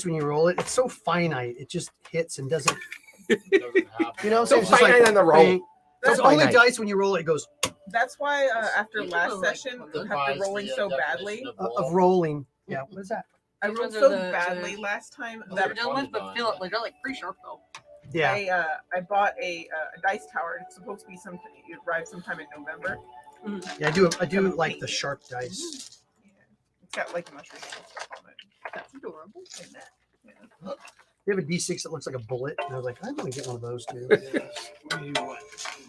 when you roll it, it's so finite. It just hits and doesn't. You know, So it's just finite on the roll. bang. That's It's only finite. dice when you roll it, it goes That's why after You last know, like, session, the after rolling so badly, of rolling. Yeah, what is that? I These rolled ones are so the- badly last time They're that done ones, but feel like they're like pretty sharp though. Yeah, I bought a dice tower. It's supposed to be it arrived sometime in November. yeah, I do like the sharp dice. Yeah. It's got like mushrooms and stuff on it. That's adorable. Like that. Yeah. They have a D6 that looks like a bullet, and I was like, I want to get one of those too. What do you want?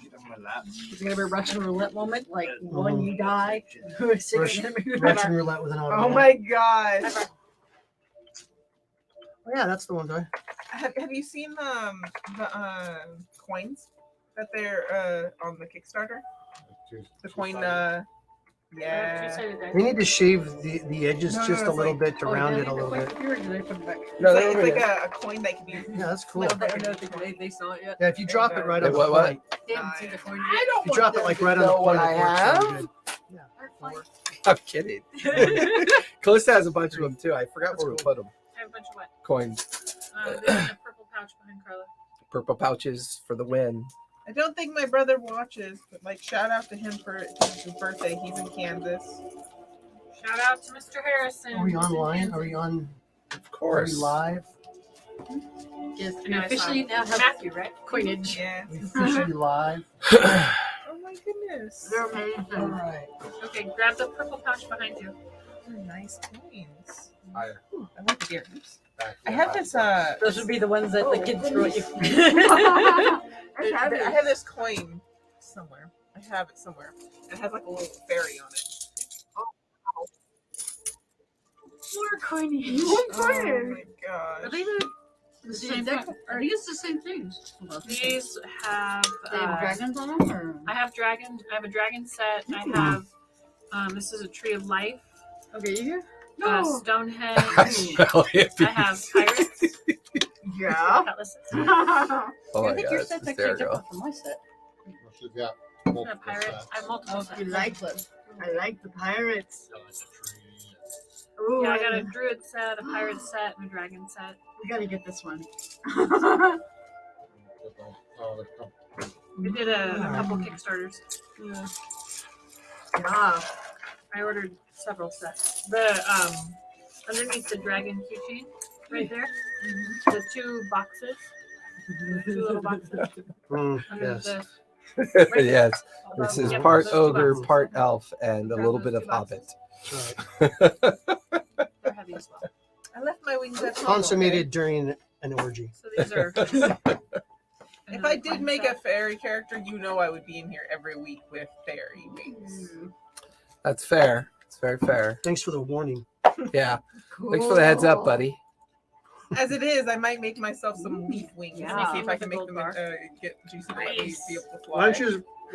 Get on my lap. It's gonna be a Russian roulette moment, like Mhm. when you die. Russian roulette with an automatic. Oh my gosh! Oh, yeah, that's the one. Right? Have you seen the coins that they're on the Kickstarter? The coin. Yeah. They need to shave the edges No, just no, a little it's bit to round it a little bit. No, It's they're like over a coin that can be. Yeah, that's cool. I don't think they saw it yet. Yeah, if you drop it right Hey, up what, the what? point, They haven't seen the coin I yet. don't if you want drop it them like to right on the know point, what it I works really have? good. I'm kidding. Calista has a bunch of them too. I forgot where we put them. I have a bunch of what? Coins, There's a purple pouch behind Carla. purple pouches for the win. I don't think my brother watches, but like shout out to him for his birthday. He's in Kansas. Shout out to Mr. Harrison. Are we online? Are we on? Of Are we course. live? Yes, I know, we I officially saw now have Matthew, right? coinage. Yeah. We officially live. Oh my goodness. They're amazing. All right. Okay, grab the purple pouch behind you. They're nice coins. Hi. I like the ears. I have this Those would be the ones that the kids throw at you. I have this coin somewhere. I have it somewhere. It has like a little fairy on it. More coinage. Oh my Are gosh. they the same thing? Are these the same things? These have. They have dragons on them, or? I have dragon. I have a dragon set. I have. This is a tree of life. Okay, you here? Stonehenge. I smell I have pirates. Yeah. Cutlasses. Oh I my think god, your it's set's actually hysterical. different from my set. She's got I multiple have pirates. sets. I have multiple Oh, sets. you like them. I like the pirates. Got like a tree. Ooh, Yeah, I got a druid set, a pirate set, and a dragon set. We gotta get this one. Oh, We did a couple Kickstarters. Yeah. I ordered several sets. The underneath the dragon keychain, right there, the two boxes, two little boxes under Yes. the. Yes, this is Yep, part those two ogre, boxes. part elf, and a Grab little those bit of two boxes. hobbit. That's right. They're heavy as well. I left my wings at home. Consummated during an orgy. So these are. If I did make a fairy character, you know I would be in here every week with fairy wings. That's fair. It's very fair. Thanks for the warning. Yeah. Thanks for the heads up, buddy. As it is, I might make myself some leaf wings Yeah. and see if I can make them Gold get juicy to let me Nice. be able to Why fly.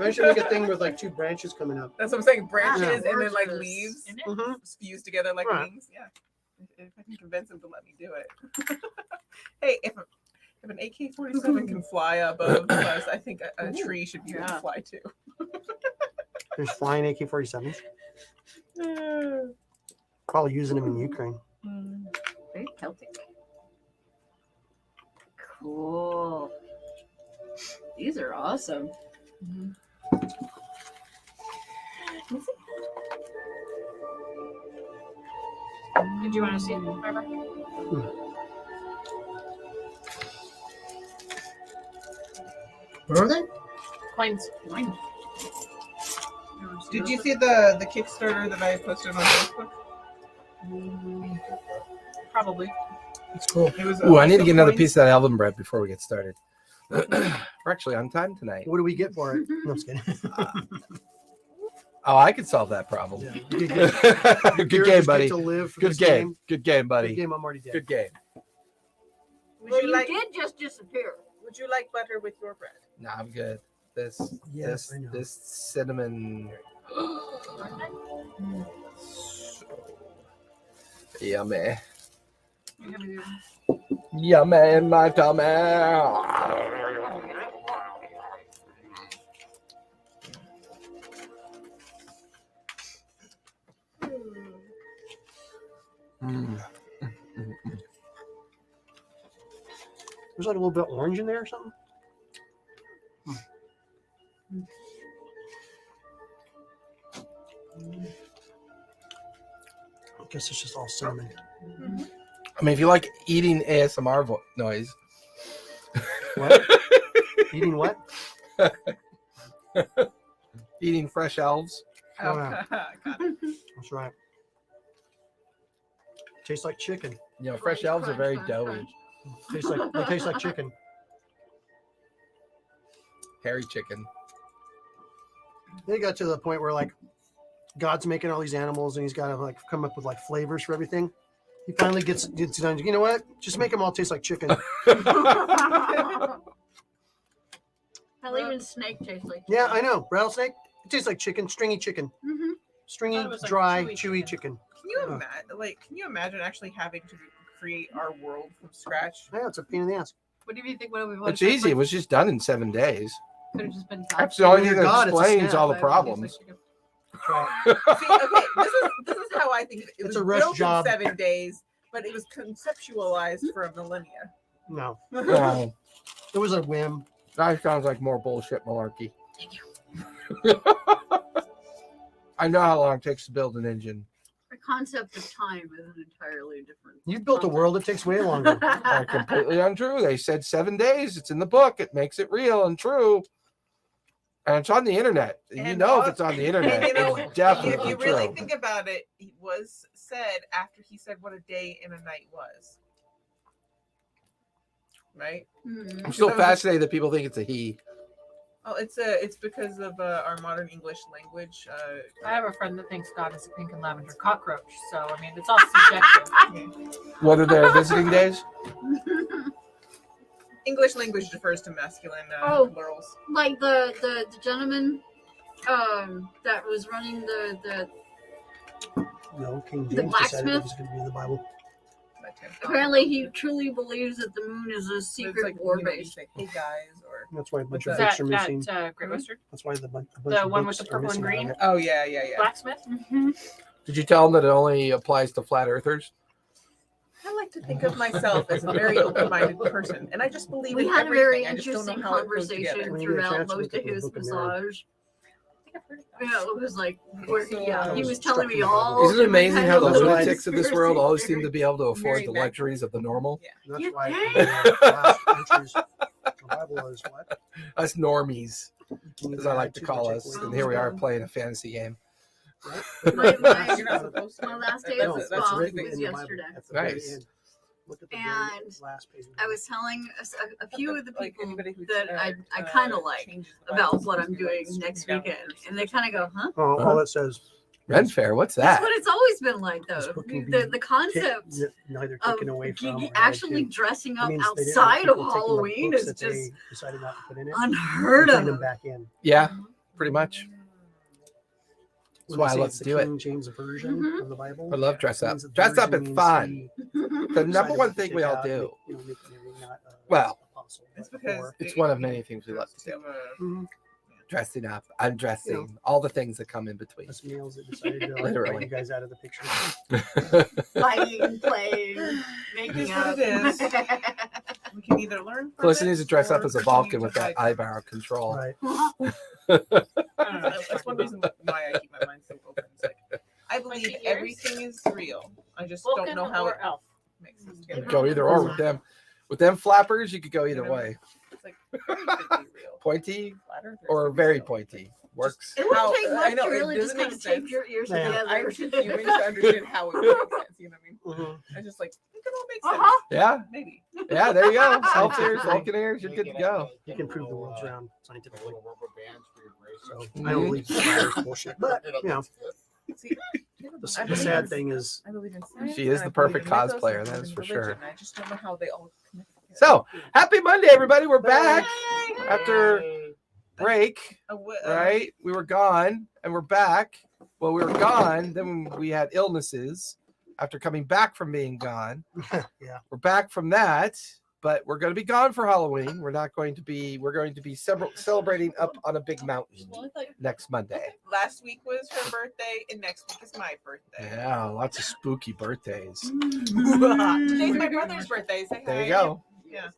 don't you make a thing with like two branches coming up? That's what I'm saying. Branches Yeah. and then like Gorgeous. leaves Isn't it? Mm-hmm. fused together like Right. wings. Yeah. If I can convince him to let me do it. Hey, if an AK-47 can fly above us, I think a tree should be able to Yeah. fly too. There's flying AK-47s. Probably using them in Ukraine. Very Celtic. Cool. These are awesome. Did you want to see it, Barbara? What are they? Coins. Mine. Did you see the Kickstarter that I posted on Facebook? Probably. It's cool. It was. Ooh, I need to some get another coins. piece of that album bread before we get started. We're actually on time tonight. What do we get for it? No, I'm just kidding. Oh, I could solve that problem. Yeah. Good Your game, heroes get buddy. to live for Good this game. Good game, Good buddy. game. I'm already dead. Good game. Would Well, you you like? did just disappear. Would you like butter with your bread? No, I'm good. This, Yes, this, I know. this cinnamon. Yummy. Yummy in my tummy. Mm. There's like a little bit of orange in there or something. I guess it's just all cinnamon. I mean, if you like eating ASMR noise, What? Eating what? eating fresh elves. Oh, yeah. Got it. That's right. Tastes like chicken. You know, fresh elves are very doughy. They taste like chicken. Hairy chicken. They got to the point where like God's making all these animals and he's got to like come up with like flavors for everything. He finally gets done. You know what? Just make them all taste like chicken. Hell, even snake tastes like. Yeah, I know. Rattlesnake. It tastes like chicken. Stringy chicken. Mm-hmm. Stringy, Thought it was like dry, chewy chewy chicken. Can you imagine? Like, can you imagine actually having to create our world from scratch? Yeah, it's a pain in the ass. What do you think? What we It's easy. It was just done in 7 days. Could have just been. That's the only Dear thing that God, it's a explains snap. all the But problems. Try See, okay, this is how I think it It's was a rush built job. in 7 days, but it was conceptualized for a millennia. it. No, Oh, it was a whim. that sounds like more bullshit malarkey. I know how long it takes to build an engine. The concept of time is an entirely different. You've built a world that takes way longer. Completely untrue. They said 7 days. It's in the book. It makes it real and true. And it's on the internet. You And know if also- it's on the internet, And you know, it's definitely if you really true. think about it, it was said after he said what a day and a night was. Right? Hmm. I'm still fascinated that people think it's a he. Oh, it's because of our modern English language. I have a friend that thinks God is a pink and lavender cockroach. So I mean, it's all subjective. What are their visiting days? English language refers to masculine Oh. plurals. Like the gentleman that was running the No, King The James decided blacksmith? it was going to be in the Bible. That too. apparently he truly believes that the moon is a It's secret like, war you know, you base. say, hey guys, or That's why a bunch What's of that? books are missing. Great Western That's why a bunch The of one with books the are purple and missing out of green? it. oh yeah. blacksmith. Did you tell them that it only applies to flat earthers? I like to think of myself as a very open-minded person, and I just believe We in had a very everything. I just don't know interesting how it goes conversation together. When you get a throughout chance to most look of at the his book of Mary. massage. I think I've heard of that. Yeah, it was like where So, he was struck telling me from the all. Bible. Isn't it amazing different how the kinds of lunatics of this world always seem to conspiracy be able to afford Very the bad. luxuries of the normal? That's You why can't. the last entries, the Bible is what? Us normies, Can you as I like add to the call check us. weight And of here we the are Bible? playing a fantasy game. Right? My- You're not supposed to. My last day No, of That's the it's spa written was in the Bible yesterday. at the very Nice. end. Look at the And very last page. of the I Bible. was telling a few of the Like people anybody who, that I kind of like changes the about Bible what seems I'm to be, like, doing next stripping down weekend, verses. and they kind of go, "Huh?" Oh, all it says. Ren Fair, what's That's that? what it's always been like, though. This book can be The concept neither of taken away from. or actually added to. dressing That up means they didn't have outside of people taking the Halloween books is that just they decided not to put in it, unheard and putting them of. back in. Yeah, pretty much. When why they I say love it's to the do it. King James version Mhm. of the Bible. I love dress it up. means that Dress up version is means fun. he The number decided one to thing take we all out, do. make Mary not a Well, apostle, It's but because before. It's one of many things we love to do. Mhm. Dressing up, undressing, all the things that come in between. Us males that decided to like, Literally. pull you guys out of the picture. Fighting, playing, It making is up. what it is. We can either learn from Melissa it needs to dress up or as a continue Vulcan to with that hide from eyebrow control. Right. it. I don't know. That's one reason why I keep my mind so open. It's like, I believe 20 years? everything is real. I just Vulcan don't know how it or elf. mixes You together. could go either or with them. With them flappers, you could go either way. It's like, everything could be real. Pointy Flat Earth or is very real. pointy. Works. It wouldn't How- take I much know, to it really just doesn't kind make of tape sense. your ears Yeah. together. I'm too human to understand how it would make sense. You know what I mean? Mhm. I just like it could all make sense. Uh-huh. Yeah, Maybe. yeah, there you go. Elf ears, Vulcan ears, you're good to go. You can prove the world's round The scientifically. little rubber bands for your bracelet. So I don't believe flat Earth bullshit, but you know, See, the, the sad thing is, I believe in science. She is and the I believe perfect in mythos, cosplayer, and I that believe is in for religion. sure. I just don't know how they all connect together. So, happy Monday, everybody. We're back after Yay. break, Right? right? We were gone and we're back. Well, we were gone, then we had illnesses after coming back from being gone. yeah, We're back from that, but we're going to be gone for Halloween. We're going to be celebrating up on a big mountain next Monday. Last week was her birthday, and next week is my birthday. Yeah, lots of spooky birthdays. Today's my brother's birthday. Say There hi. you go. Yeah.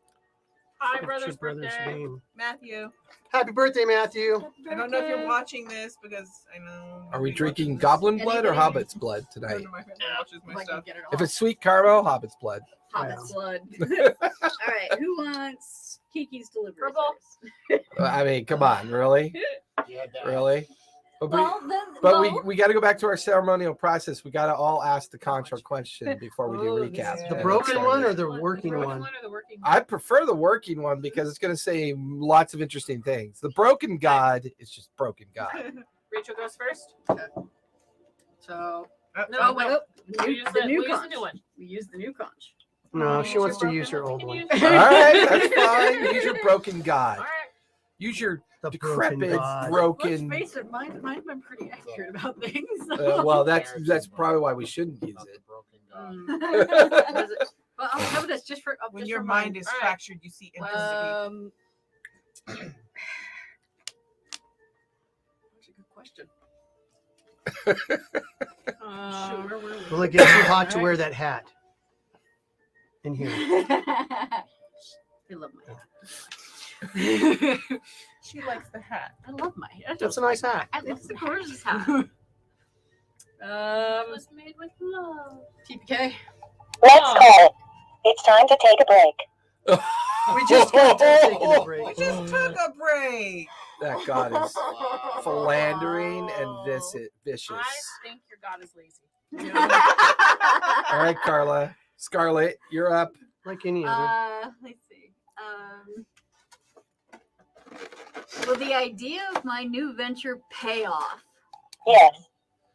Hi, It's brother's your brother's birthday. name. Matthew. Happy birthday, Matthew. I don't know if you're watching this because I know. Are we nobody drinking watches this. goblin blood or Anybody- hobbit's blood None tonight? of my family watches my If I can stuff. get it If off. it's sweet caramel, hobbit's blood. Hobbit's blood. All right, who wants Kiki's delivery Purple. service? I mean, come on, really? Yeah, that- Really? Well, then, But well, we got to go back to our ceremonial process. We got to all ask the contra question before we do Oh, recap. yeah. The Yeah. broken Sorry. one or the What, working broken one? or the working I prefer the working one because it's going to say lots of interesting things. The broken god is just broken god. Rachel goes first. so No, no, We'll use the new we'll use the conch. new one. We use the new conch. No, she Oh, wants to broken use her one. old We one. can All use- right, that's fine. Use your broken god. All right. Use your The decrepit, broken god. broken. Let's face it, mine's been pretty accurate about things. Well, that's probably why we shouldn't use Not the it. broken god. Was it- well, how about this? Just for When just your for mind mine. is All right. fractured, you see empathy. That's a good question. Where were we? Will it get too hot to wear that hat? In here. I love my hat. She likes the hat. I love my hat. That's a nice hat. I love the gorgeous hat. It was made with love. TPK. Let's call it. It's time to take a break. We just got done taking a We break. just took a break. That god is philandering and vicious. I think your god is lazy. All right, Carla. Scarlet, you're up. Like any other. Let's see. Will the idea of my new venture pay off? Yes.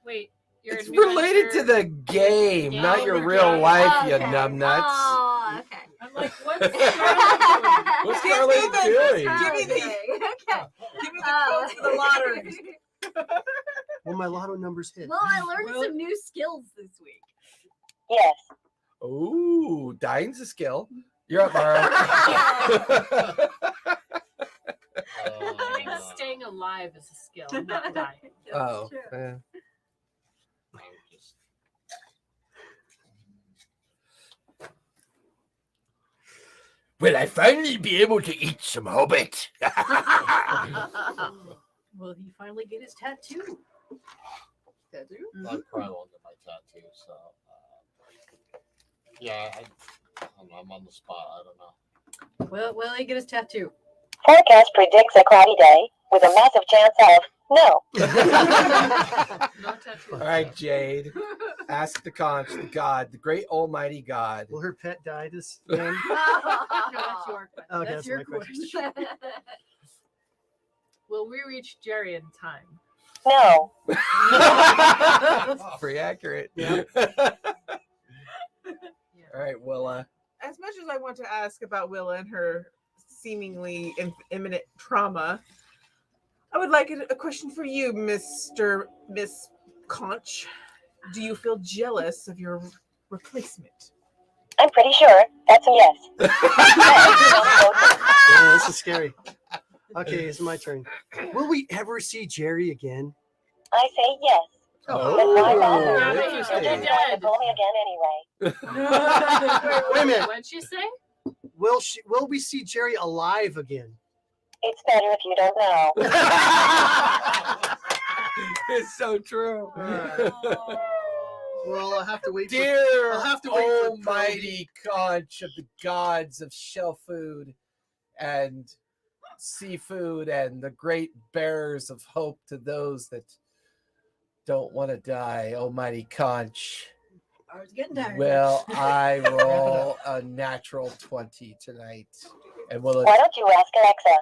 Wait, your It's new related to venture- the game, Yeah, not your the real game. life, you Okay. numbnuts. Oh, okay. I'm like, what's Scarlet What's Give Scarlet me the- doing? Give me the- Okay. Give me the codes for the lottery. Will my lotto numbers hit? Well, I learned some new skills this week. Yes. Ooh, dying's a skill. You're up, Mara. I think staying alive is a skill, not dying. Oh, True. yeah. Will I finally be able to eat some hobbit? Will he finally get his tattoo? Tattoo? I probably won't get my tattoo, so yeah, I'm on the spot. I don't know. Will he get his tattoo? Forecast predicts a cloudy day with a massive chance of no. No tattoo. All right, Jade. Ask the conch, the god, the great almighty god. Will her pet die this then? No, that's your question. Okay, That's that's your my question. question. Will we reach Jerry in time? No. Pretty accurate. Yeah. All right, well, As much as I want to ask about Willa and her seemingly imminent trauma, I would like a question for you, Miss Conch. Do you feel jealous of your replacement? I'm pretty sure that's a yes. Yeah, this is scary. Okay, it's my turn. Will we ever see Jerry again? I say yes. oh, why not? Yeah, interesting. you You're going to dead. pull me again anyway. Wait a minute. What'd she say? Will we see Jerry alive again? It's better if you don't know. It's so true. Well, I'll have to wait. Dear I'll have to wait for almighty conch of the gods of shell food and seafood and the great bearers of hope to those that don't want to die, almighty conch. I was getting tired. Well, I roll a natural 20 tonight. And will it Why don't you ask Alexa?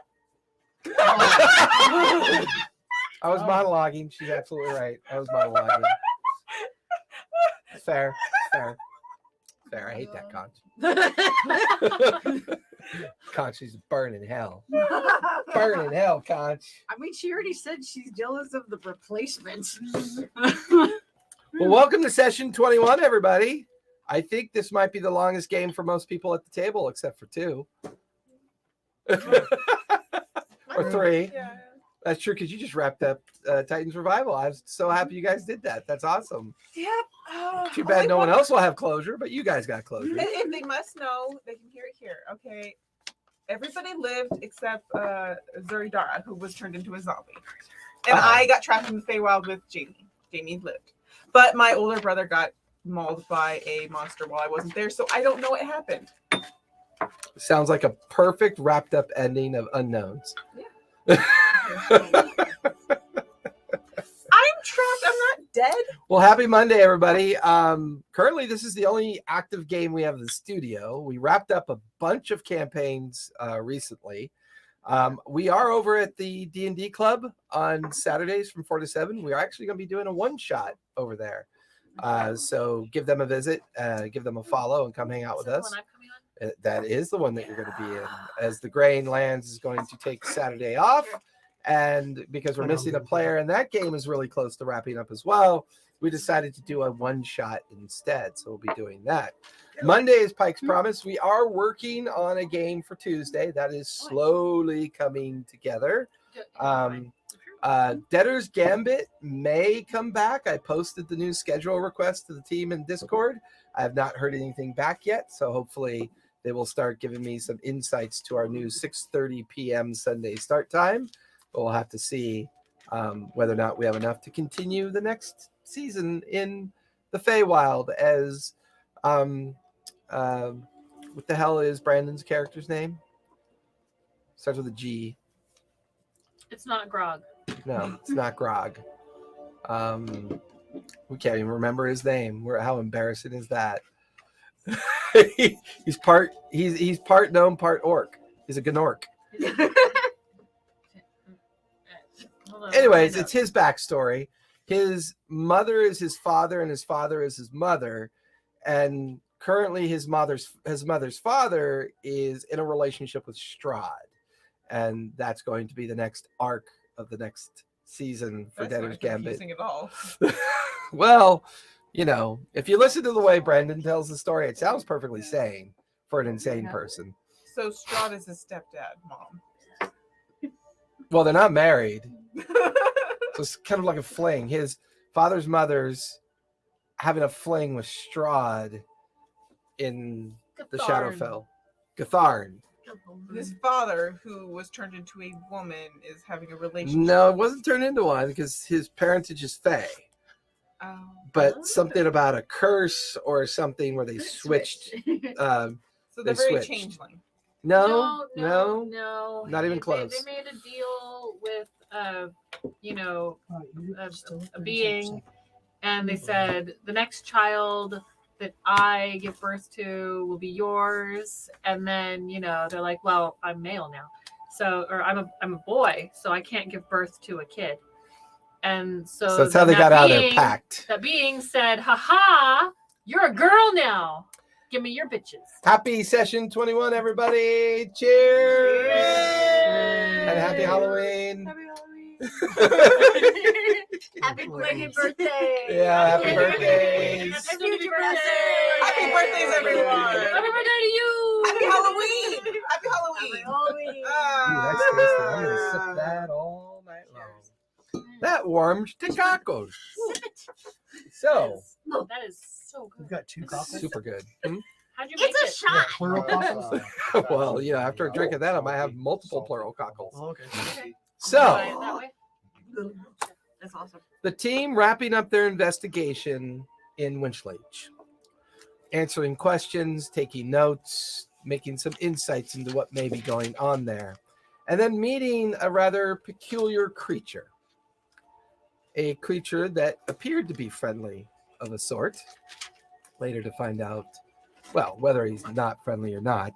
I was monologuing. She's absolutely right. I was monologuing. Fair. I hate that conch. Conch is burning hell. Burning hell, conch. I mean, she already said she's jealous of the replacement. Well, welcome to session 21, everybody. I think this might be the longest game for most people at the table, except for 2. Or 3. Yeah. That's true, because you just wrapped up Titan's Revival. I was so happy you guys did that. That's awesome. Yep. Oh, Too bad no one else will have closure, but you guys got closure. If they must know, they can hear it here. Okay. everybody lived except Zuridara, who was turned into a zombie. And I got trapped in the Feywild with Jamie. Jamie lived. But my older brother got mauled by a monster while I wasn't there, so I don't know what happened. Sounds like a perfect wrapped up ending of Unknowns. I'm trapped. I'm not dead. Well, happy Monday, everybody. Currently, this is the only active game we have in the studio. We wrapped up a bunch of campaigns recently. We are over at the D&D Club on Saturdays from 4 to 7. We are actually going to be doing a one-shot over there. So give them a visit, give them a follow, and come hang out with us. That is the one that you're going to be in. As the Grain Lands is going to take Saturday off. And because we're missing a player and that game is really close to wrapping up as well, we decided to do a one-shot instead. So we'll be doing that. Monday is Pike's Promise. We are working on a game for Tuesday. That is slowly coming together. Debtor's Gambit may come back. I posted the new schedule request to the team in Discord. I have not heard anything back yet. So hopefully they will start giving me some insights to our new 6:30 p.m. Sunday start time. But we'll have to see whether or not we have enough to continue the next season in the Feywild as what the hell is Brandon's character's name? Starts with a G. It's not Grog. No, it's not Grog. We can't even remember his name. How embarrassing is that? he's part gnome, part orc. He's a Gnorc. Anyways, it's his backstory. His mother is his father, and his father is his mother. And currently, his mother's father is in a relationship with Strahd, and that's going to be the next arc of the next season for Debtor's Gambit. At all. Well, if you listen to the way Brandon tells the story, it sounds perfectly sane for an insane person. So Strahd is his stepdad, mom. Well, they're not married. So it's kind of like a fling. His father's mother's having a fling with Strahd in the Shadowfell. Gatharn. His father, who was turned into a woman, is having a relationship. No, it wasn't turned into one because his parentage is Fae. But something about a curse or something where they switched. So they're very changeling. No, not even They close. made a deal with a being, and they said the next child that I give birth to will be yours. And then they're like, well, I'm male now, or I'm a boy, so I can't give birth to a kid. And so that's how they got out of their pact. That being said, haha, you're a girl now. Give me your bitches. Happy session 21, everybody. Cheers. And happy Halloween. Happy Halloween. Happy birthday. Yeah, happy birthdays. Happy birthday. Happy birthdays, everyone. Happy birthday to you. Happy Halloween. Happy Halloween. Halloween. That's tasty. I'm going to sip that all night long. That warms the cockles. So, that is so good. We've got 2 cockles. super good. How'd you make it? It's a shot. Plural cockles. Well, after a drink of that, I might have multiple plural cockles. Oh, okay. So, That way? That's awesome. the team wrapping up their investigation in Winchlage, answering questions, taking notes, making some insights into what may be going on there, and then meeting a rather peculiar creature. A creature that appeared to be friendly of a sort. Later to find out, well, whether he's not friendly or not.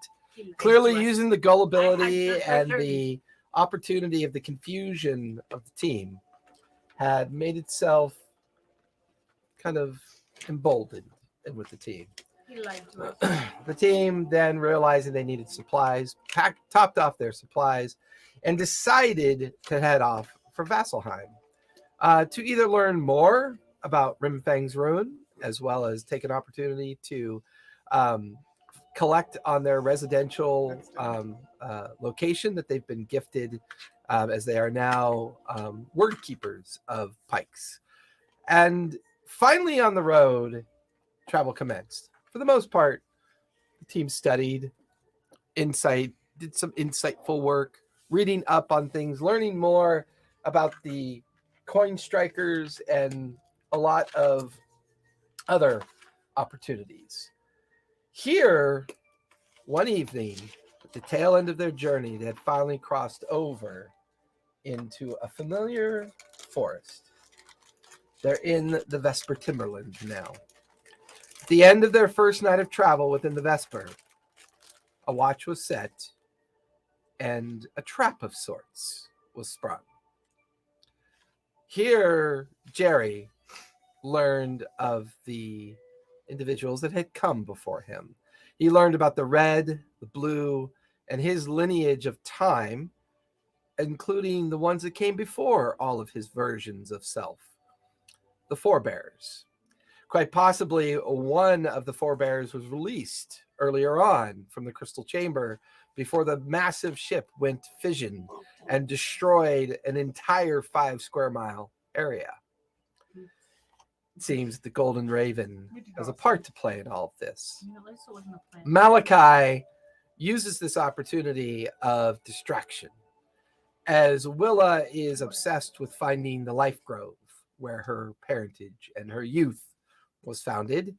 Clearly using the gullibility and the opportunity of the confusion of the team had made itself kind of emboldened with the team. He lied to us. The team then realizing they needed supplies, topped off their supplies, and decided to head off for Vasselheim. To either learn more about Rimfang's Ruin, as well as take an opportunity to collect on their residential location that they've been gifted, as they are now word keepers of Pikes. And finally on the road, travel commenced. For the most part, the team studied, insight did some insightful work, reading up on things, learning more about the coin strikers and a lot of other opportunities. Here, one evening, at the tail end of their journey, they had finally crossed over into a familiar forest. They're in the Vesper Timberland now. At the end of their first night of travel within the Vesper, a watch was set and a trap of sorts was sprung. Here, Jerry learned of the individuals that had come before him. He learned about the red, the blue, and his lineage of time, including the ones that came before all of his versions of self, the forebears. Quite possibly one of the forebears was released earlier on from the crystal chamber before the massive ship went fission and destroyed an entire 5 square mile area. It seems the Golden Raven has a part to play in all of this. I mean, at least it wasn't a plan. Malachi uses this opportunity of distraction as Willa is obsessed with finding the life grove where her parentage and her youth was founded,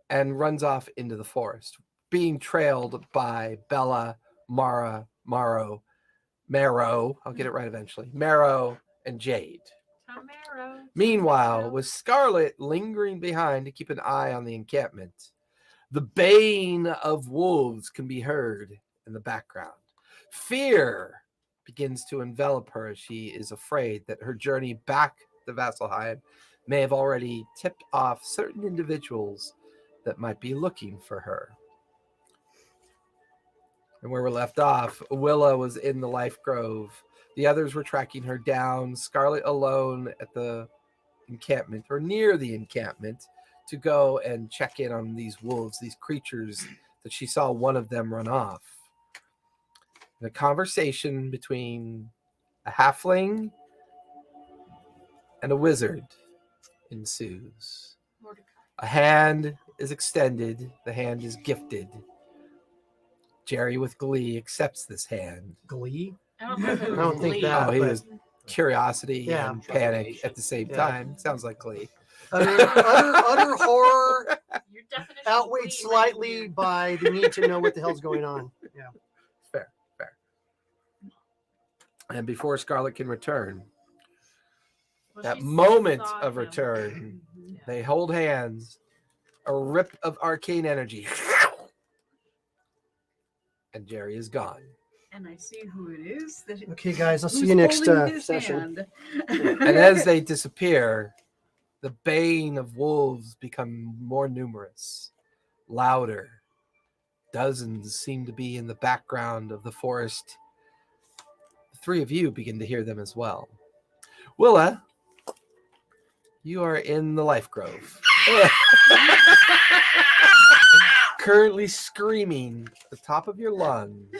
and runs off into the forest, being trailed by Bella, Mara, Marrow, I'll get it right eventually, Marrow, and Jade. Tamara. Meanwhile, with Scarlet lingering behind to keep an eye on the encampment, the baying of wolves can be heard in the background. Fear begins to envelop her as she is afraid that her journey back to Vasselheim may have already tipped off certain individuals that might be looking for her. And where we're left off, Willa was in the life grove. The others were tracking her down, Scarlet alone at the encampment, or near the encampment, to go and check in on these wolves, these creatures that she saw one of them run off. And a conversation between a halfling and a wizard ensues. Mordecai. A hand is extended, the hand is gifted. Jerry, with glee, accepts this hand. Glee? I don't think, I don't think that. Oh, he but was curiosity Yeah. and panic at the same Yeah. time. Sounds like glee. utter horror Your definition outweighed of glee slightly right by the need to know what the hell's going on. Yeah. Fair. And before Scarlet can return, Well, that she moment saw of him. return, Yeah. they hold hands, a rip of arcane energy, and Jerry is gone. And I see who it is. Okay, guys, I'll see who's you next holding his session. hand. And as they disappear, the baying of wolves become more numerous, louder. Dozens seem to be in the background of the forest. The three of you begin to hear them as well. Willa, you are in the life grove. Currently screaming at the top of your lungs.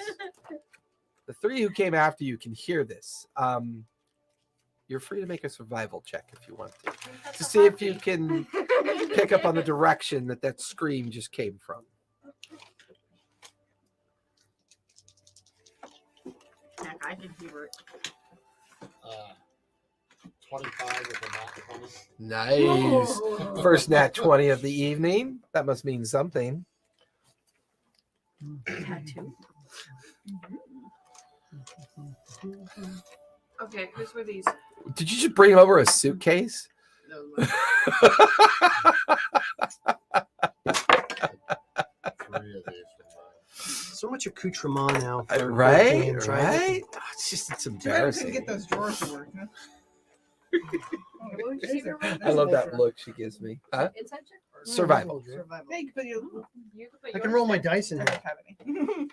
The three who came after you can hear this. You're free to make a survival check if you want to see if you can pick up on the direction that scream just came from. Heck, I can hear it. 25 with a nat 20. Nice. First nat 20 of the evening. That must mean something. Tattoo. Okay, whose were these? Did you just bring over a suitcase? Three of these. So much accoutrement now. for Right? games, Right? Oh, it's Too bad we couldn't embarrassing. get those drawers to work. Huh? I love that look she gives me. Huh? Inside check? Survival. Survival. Hey, but you You can put I can yours roll my in. dice in I here. don't have any.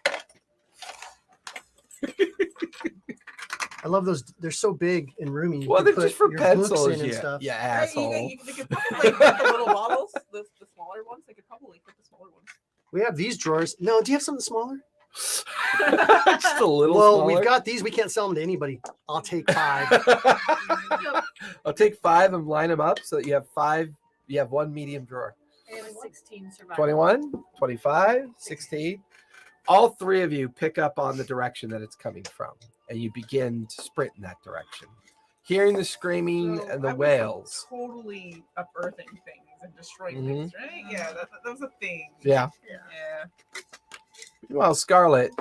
I love those. They're so big and roomy. You Well, can they're put just for your books pencils, in and yeah. stuff. Yeah, Right, asshole. they could probably fit the little bottles, the smaller ones. They could probably fit the smaller ones. We have these drawers. No, do you have something smaller? Just a little Well, smaller. we've got these. We can't sell them to anybody. I'll take 5. I'll take 5 and line them up so that you have 5. You have one medium drawer. I have a 16 survival. 21, 25, 16. all three of you pick up on the direction that it's coming from, and you begin to sprint in that direction, hearing the screaming So and the I was wails. totally upearthing things and destroying Mhm. things, right? Yeah, that was a thing. Yeah. Yeah. Meanwhile, Scarlet,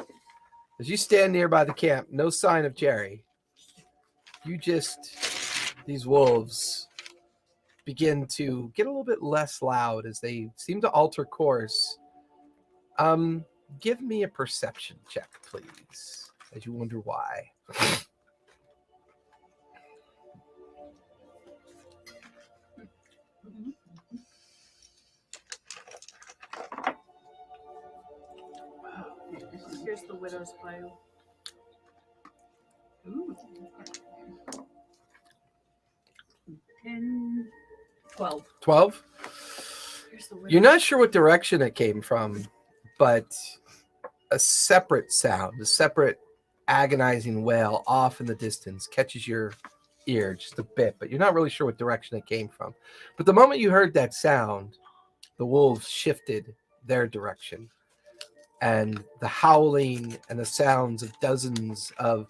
as you stand nearby the camp, no sign of Jerry. These wolves begin to get a little bit less loud as they seem to alter course. Give me a perception check, please, as you wonder why. Here's the widow's file. Ooh. 10, 12. 12? Here's the widow's You're not sure what direction it came from, but a separate sound, a separate agonizing wail off in the distance catches your ear just a bit, but you're not really sure what direction it came from. But the moment you heard that sound, the wolves shifted their direction, and the howling and the sounds of dozens of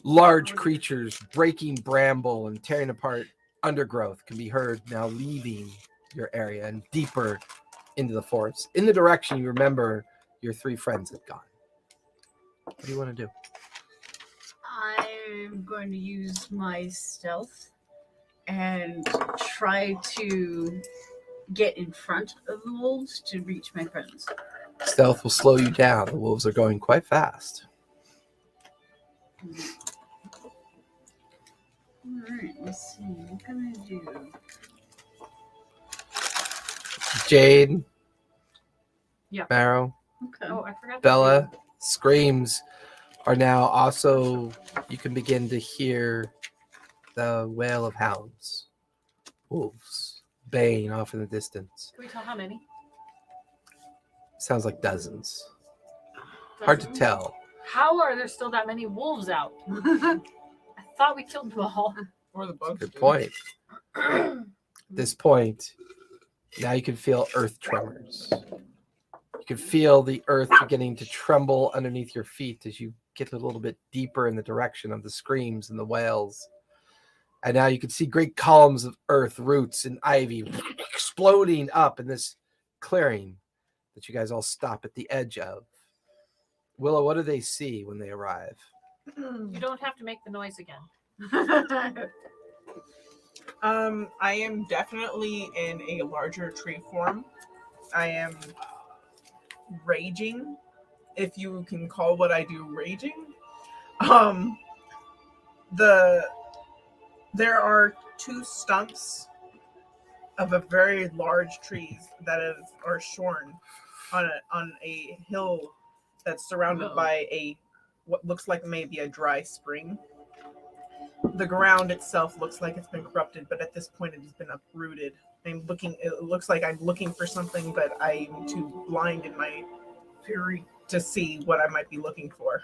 large creatures breaking bramble and tearing apart undergrowth can be heard now leaving your area and deeper into the forest, in the direction you remember your three friends had gone. What do you want to do? I'm going to use my stealth and try to get in front of the wolves to reach my friends. Stealth will slow you down. The wolves are going quite fast. Alright, let's see. What can I do? Jade, Yeah. Marrow, Okay. Oh, I forgot. Bella, screams are now also, you can begin to hear the wail of hounds, wolves, baying off in the distance. Can we tell how many? Sounds like dozens. Hard to Dozens? tell. How are there still that many wolves out? I thought we killed them all. Or the bugs. Good do. point. At this point, now you can feel earth tremors. You can feel the earth beginning to tremble underneath your feet as you get a little bit deeper in the direction of the screams and the wails. And now you can see great columns of earth, roots, and ivy exploding up in this clearing that you guys all stop at the edge of. Willow, what do they see when they arrive? You don't have to make the noise again. I am definitely in a larger tree form. I am raging, if you can call what I do raging. There are two stumps of a very large trees that are shorn on a hill that's surrounded by what looks like maybe a dry spring. The ground itself looks like it's been corrupted, but at this point it has been uprooted. It looks like I'm looking for something, but I'm too blind in my fury to see what I might be looking for.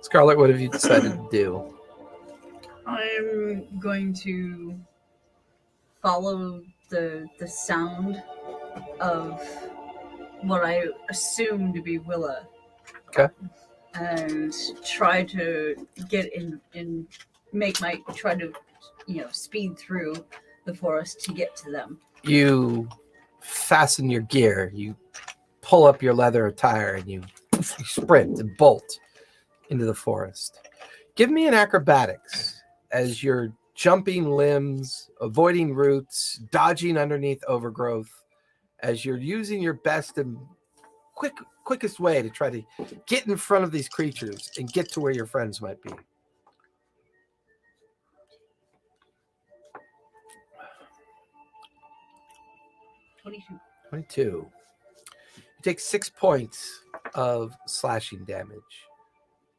Scarlet, what have you decided to do? I'm going to follow the sound of what I assume to be Willa. Okay. And try to get try to speed through the forest to get to them. You fasten your gear, you pull up your leather attire, and you sprint and bolt into the forest. Give me an acrobatics as you're jumping limbs, avoiding roots, dodging underneath overgrowth, as you're using your best and quickest way to try to get in front of these creatures and get to where your friends might be. $22. 22. You take 6 points of slashing damage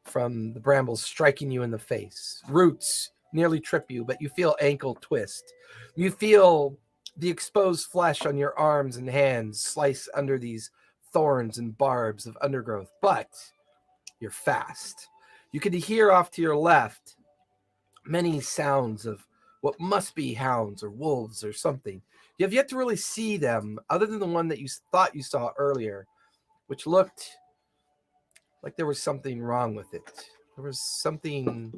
from the brambles striking you in the face. Roots nearly trip you, but you feel ankle twist. You feel the exposed flesh on your arms and hands slice under these thorns and barbs of undergrowth, but you're fast. You can hear off to your left many sounds of what must be hounds or wolves or something You have yet to really see them, other than the one that you thought you saw earlier, which looked like there was something wrong with it. There was something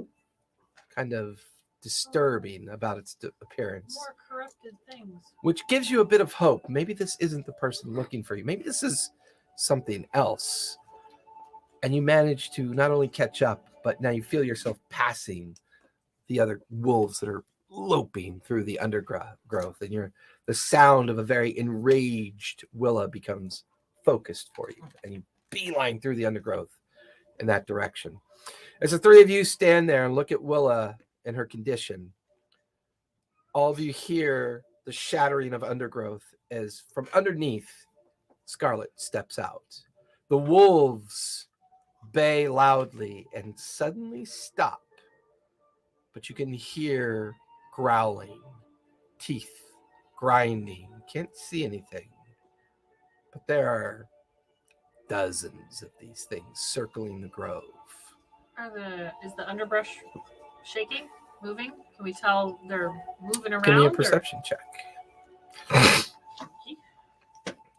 kind of disturbing about its appearance. More corrupted things. Which gives you a bit of hope. Maybe this isn't the person looking for you. Maybe this is something else. And you manage to not only catch up, but now you feel yourself passing the other wolves that are loping through the undergrowth. And the sound of a very enraged Willa becomes focused for you. And you beeline through the undergrowth in that direction. As the three of you stand there and look at Willa in her condition, all of you hear the shattering of undergrowth as from underneath, Scarlet steps out. The wolves bay loudly and suddenly stop, but you can hear growling, teeth grinding. You can't see anything, but there are dozens of these things circling the grove. Is the underbrush shaking, moving? Can we tell they're moving around? Give me a or- perception check.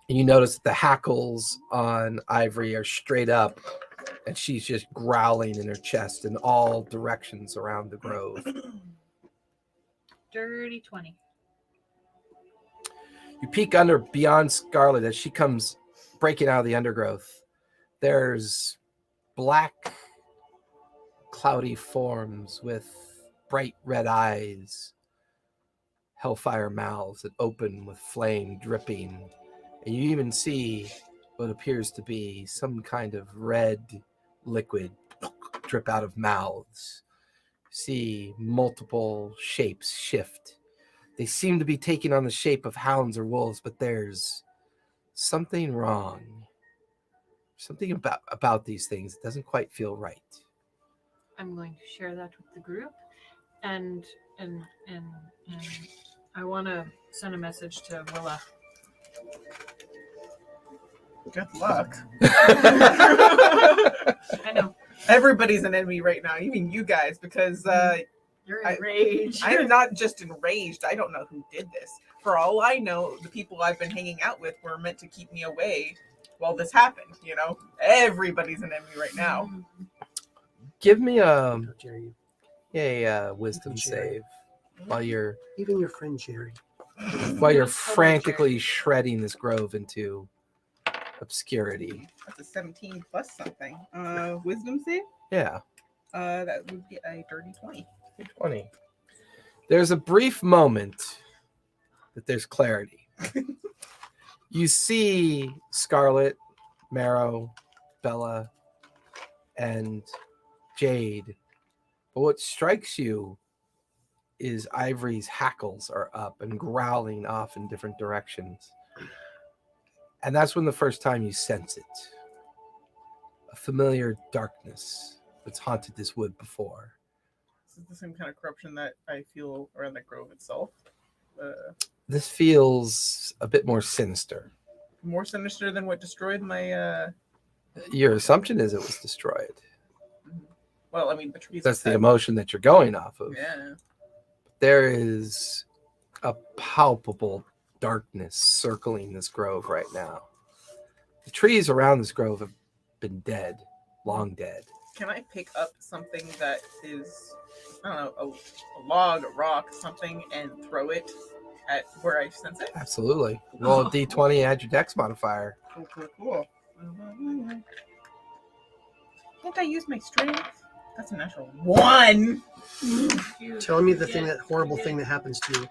And you notice that the hackles on Ivory are straight up, and she's just growling in her chest in all directions around the grove. Dirty 20. You peek under beyond Scarlet as she comes breaking out of the undergrowth. There's black, cloudy forms with bright red eyes, hellfire mouths that open with flame dripping. And you even see what appears to be some kind of red liquid drip out of mouths. You see multiple shapes shift. They seem to be taking on the shape of hounds or wolves, but there's something wrong. Something about these things that doesn't quite feel right. I'm going to share that with the group, and I want to send a message to Willa. Good luck. I know Everybody's an enemy right now, even you guys, because You're enraged. I'm not just enraged. I don't know who did this. For all I know, the people I've been hanging out with were meant to keep me away while this happened. You know, everybody's an enemy right now. Give me How dare you? a wisdom save while you're Even your friend Jerry. frantically shredding this grove into obscurity. That's a 17 plus something. Wisdom save? Yeah. That would be a dirty 20. 20. There's a brief moment that there's clarity. You see Scarlet, Marrow, Bella, and Jade. But what strikes you is Ivory's hackles are up and growling off in different directions. And that's when the first time you sense it. A familiar darkness that's haunted this wood before. This is the same kind of corruption that I feel around the grove itself. This feels a bit more sinister. More sinister than what destroyed my. Your assumption is it was destroyed. Well, I mean, the trees. That's the said- emotion that you're going off of. Yeah. There is a palpable darkness circling this grove right now. The trees around this grove have been dead, long dead. Can I pick up something that is, I don't know, a log, a rock, something, and throw it at where I sense it? Absolutely. Roll a d20, add your dex modifier. Cool. Can't I use my strength? That's a natural 1. Tell me the thing, that horrible thing that happens to you.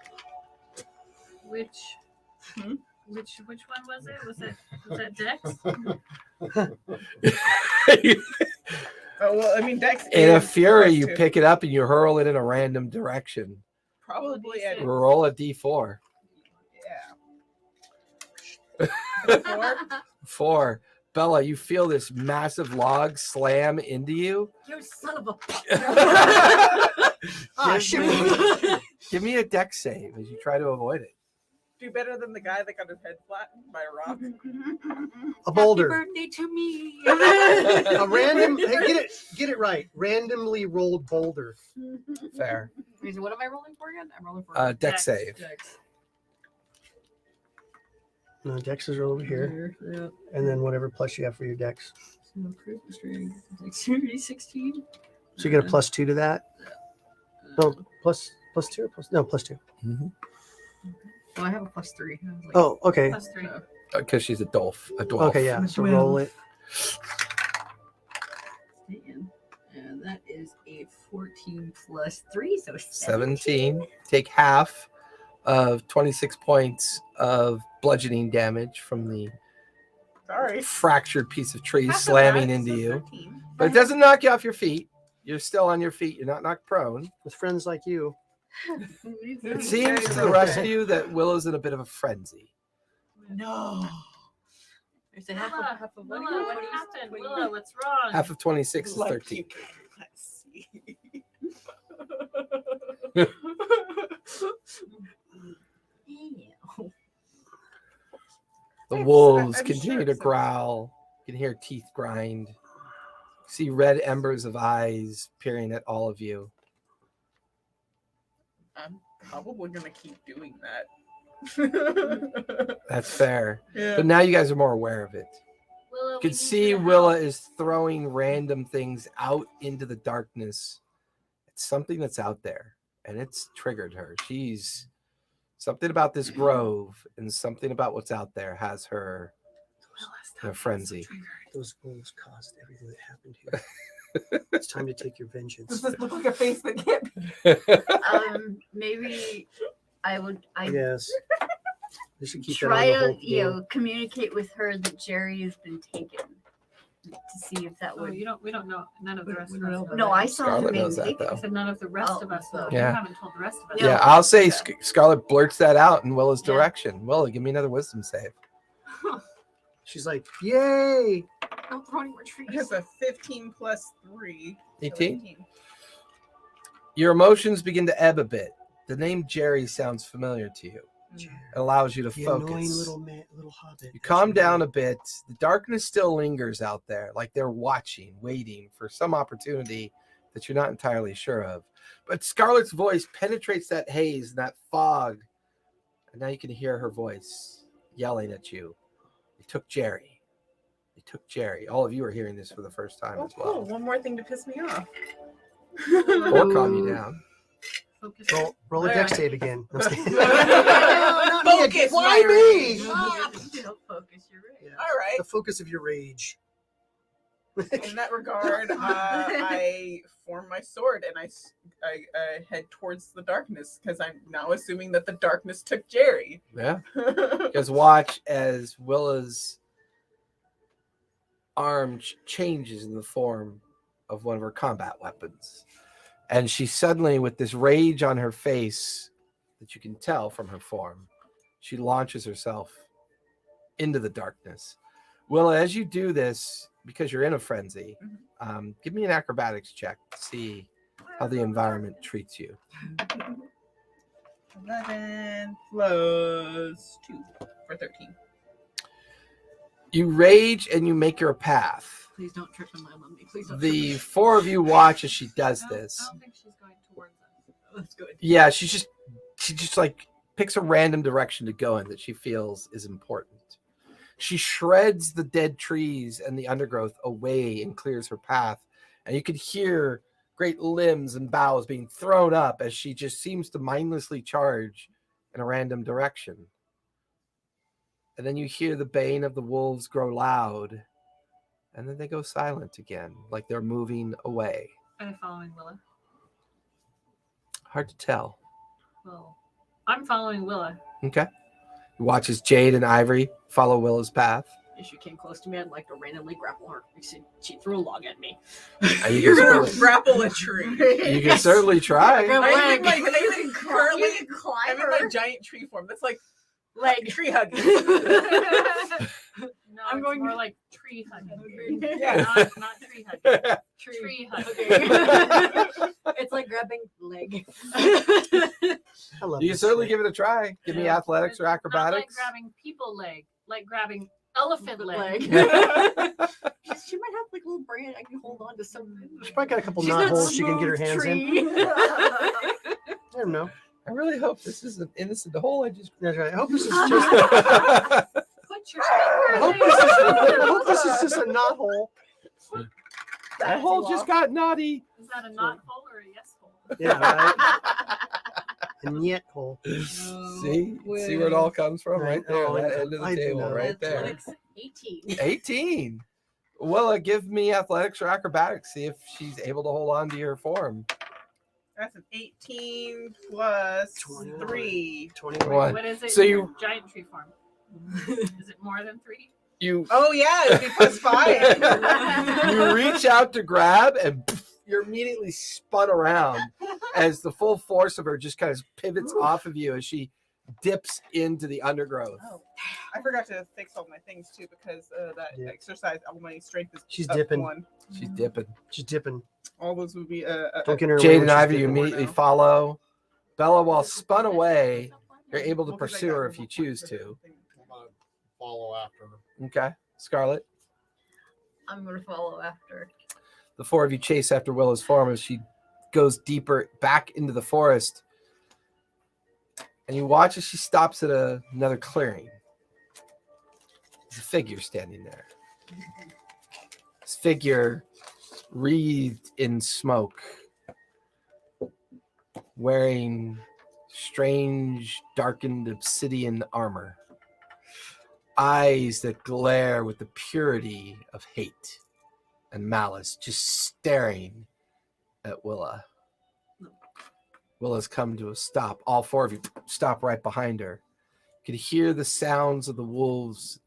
Which Hmm? which one was it? Was that Dex? Oh, well, I mean, Dex. In a is fury, plus you 2. pick it up and you hurl it in a random direction. Probably at. Roll a d4. Yeah. 4. 4. Bella, you feel this massive log slam into you. You son of a. Ah, shit. Give me a dex save as you try to avoid it. Do better than the guy that got his head flattened by a rock. A boulder. Happy birthday to me. A random. Hey, get it right. Randomly rolled boulder. Fair. What am I rolling for again? I'm rolling for Dex save. Dex. No, dex is over here. Yeah. And then whatever plus you have for your dex. So charisma strength, dexterity 16. So you get a +2 to that. No, plus 2 or plus 2. Well, I have a +3. I was like, Oh, okay. +3. Because she's a dwarf. Okay, yeah. So roll it. And that is a 14 plus 3, so 17. Take half of 26 points of bludgeoning damage from the Sorry. fractured piece of tree Half of slamming that, into so you. 13. But it doesn't knock you off your feet. You're still on your feet. You're not knocked prone. With friends like you. It seems to the rest of you that Willow's in a bit of a frenzy. No. There's a Willa, Willa, what happened? Willa, what's wrong? Half of 26 is Like 13. you. Let's see. The It's- wolves I'm continue sure to it's okay. growl. You can hear teeth grind. See red embers of eyes peering at all of you. I'm probably gonna keep doing that. That's fair. Yeah. But now you guys are more aware of it. Willa, You we can need see you to Willa help. is throwing random things out into the darkness. It's something that's out there, and it's triggered her. She's something about this grove and something about what's out there has her in a frenzy. Those wolves caused everything that happened here. It's time to take your vengeance. Does this look like a face that can't be? Maybe I Yes. You should keep try that on the to, whole you know, game. communicate with her that Jerry has been taken to see if that Oh, would. we don't know. None of the rest of we don't us know know. No, I saw Scarlet him being knows that, taken. though. I said none of the rest Oh, of us know. Yeah. You haven't told the rest of us. Yeah. Yeah, I'll say Scarlet blurts that out in Willa's Yeah. direction. Willa, give me another wisdom save. She's like, yay! Don't throw any more trees. It has a 15 plus 3. so 18? Your emotions begin to ebb a bit. The name Jerry sounds familiar to you. It allows you to The focus. annoying little hobbit. You calm down a bit. The darkness still lingers out there, like they're watching, waiting for some opportunity that you're not entirely sure of. But Scarlet's voice penetrates that haze and that fog. And now you can hear her voice yelling at you. They took Jerry. They took Jerry. All of you are hearing this for the first time Oh, as well. cool. One more thing to piss me off. Or calm you down. Focus. Roll a All dex right. save again. I'm just kidding. Focus, Why my me? Don't focus your rage. Yeah. All right. The focus of your rage. In that regard, I form my sword and I head towards the darkness because I'm now assuming that the darkness took Jerry. Yeah. You guys watch as Willa's arm changes in the form of one of her combat weapons. And she suddenly, with this rage on her face that you can tell from her form, she launches herself into the darkness. Willa, as you do this, because you're in a frenzy, give me an acrobatics check to see how the environment treats you. 11 plus 2 for 13. You rage and you make your path. Please don't trip him on me. Please don't. The four of you watch as she does this. I don't think she's going towards us. That's good. Yeah, she just like picks a random direction to go in that she feels is important. She shreds the dead trees and the undergrowth away and clears her path. And you can hear great limbs and boughs being thrown up as she just seems to mindlessly charge in a random direction. And then you hear the baying of the wolves grow loud. And then they go silent again, like they're moving away. Are they following Willa? Hard to tell. Well, I'm following Willa. Okay. You watch as Jade and Ivory follow Willa's path. If she came close to me, I'd like to randomly grapple her. She threw a log at me. You You're can gonna certainly, grapple a tree. you can certainly try. Grab a I'm leg. in curly. You can climb I'm in my her. giant tree form. That's like Leg. tree hugging. No, I'm it's going- more like tree hugging. Yeah. Not tree hugging. Tree hugging. It's like grabbing leg. I love You can this certainly shit. give it a try. Give me Yeah. athletics or Not like acrobatics. grabbing people leg, like grabbing elephant leg. She might have like a little brain I can hold on to something. She's probably got a couple She's knot not holes she can get her smooth hands in. tree. I don't know. I really hope this is an innocent hole. I just. That's right. I hope this is just. Bite your I hope finger. I hope this is just a knot hole. That hole just got naughty. Is that a not hole or a yes hole? Yeah, right. And yet hole. See where it all comes from, right there, Oh, that end of the I table, know. right there. Athletics 18. 18. Well, give me athletics or acrobatics. See if she's able to hold on to your form. That's an 18 plus 21. 3. 21. What is it? So in you- your giant tree form? Is it more than 3? You Oh yeah, it'd be plus 5. you reach out to grab and you're immediately spun around as the full force of her just kind of pivots off of you as she dips into the undergrowth. Oh, I forgot to fix all my things too because that Yeah. exercise, all my strength is She's up dipping. 1. She's dipping. She's dipping. All those would be Don't get her away Jade when and she's Ivy, you dipping. immediately follow. Bella, while spun away, you're able to Well, 'cause I pursue got her the if you book choose for to. everything. I'm gonna follow after her. Okay. Scarlet. I'm going to follow after. The four of you chase after Willa's form as she goes deeper back into the forest. And you watch as she stops at another clearing. There's a figure standing there. This figure wreathed in smoke, wearing strange, darkened obsidian armor. Eyes that glare with the purity of hate and malice, just staring at Willa. Willa's come to a stop. All four of you stop right behind her. You can hear the sounds of the wolves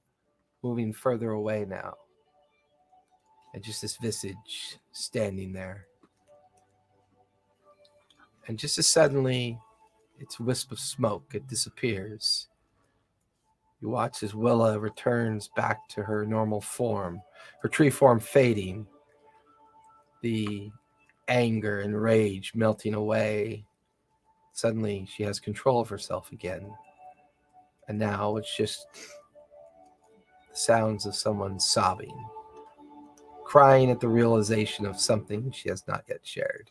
moving further away now. And just this visage standing there. And just as suddenly, its wisp of smoke, it disappears. You watch as Willa returns back to her normal form, her tree form fading, the anger and rage melting away. Suddenly, she has control of herself again. And now it's just the sounds of someone sobbing, crying at the realization of something she has not yet shared.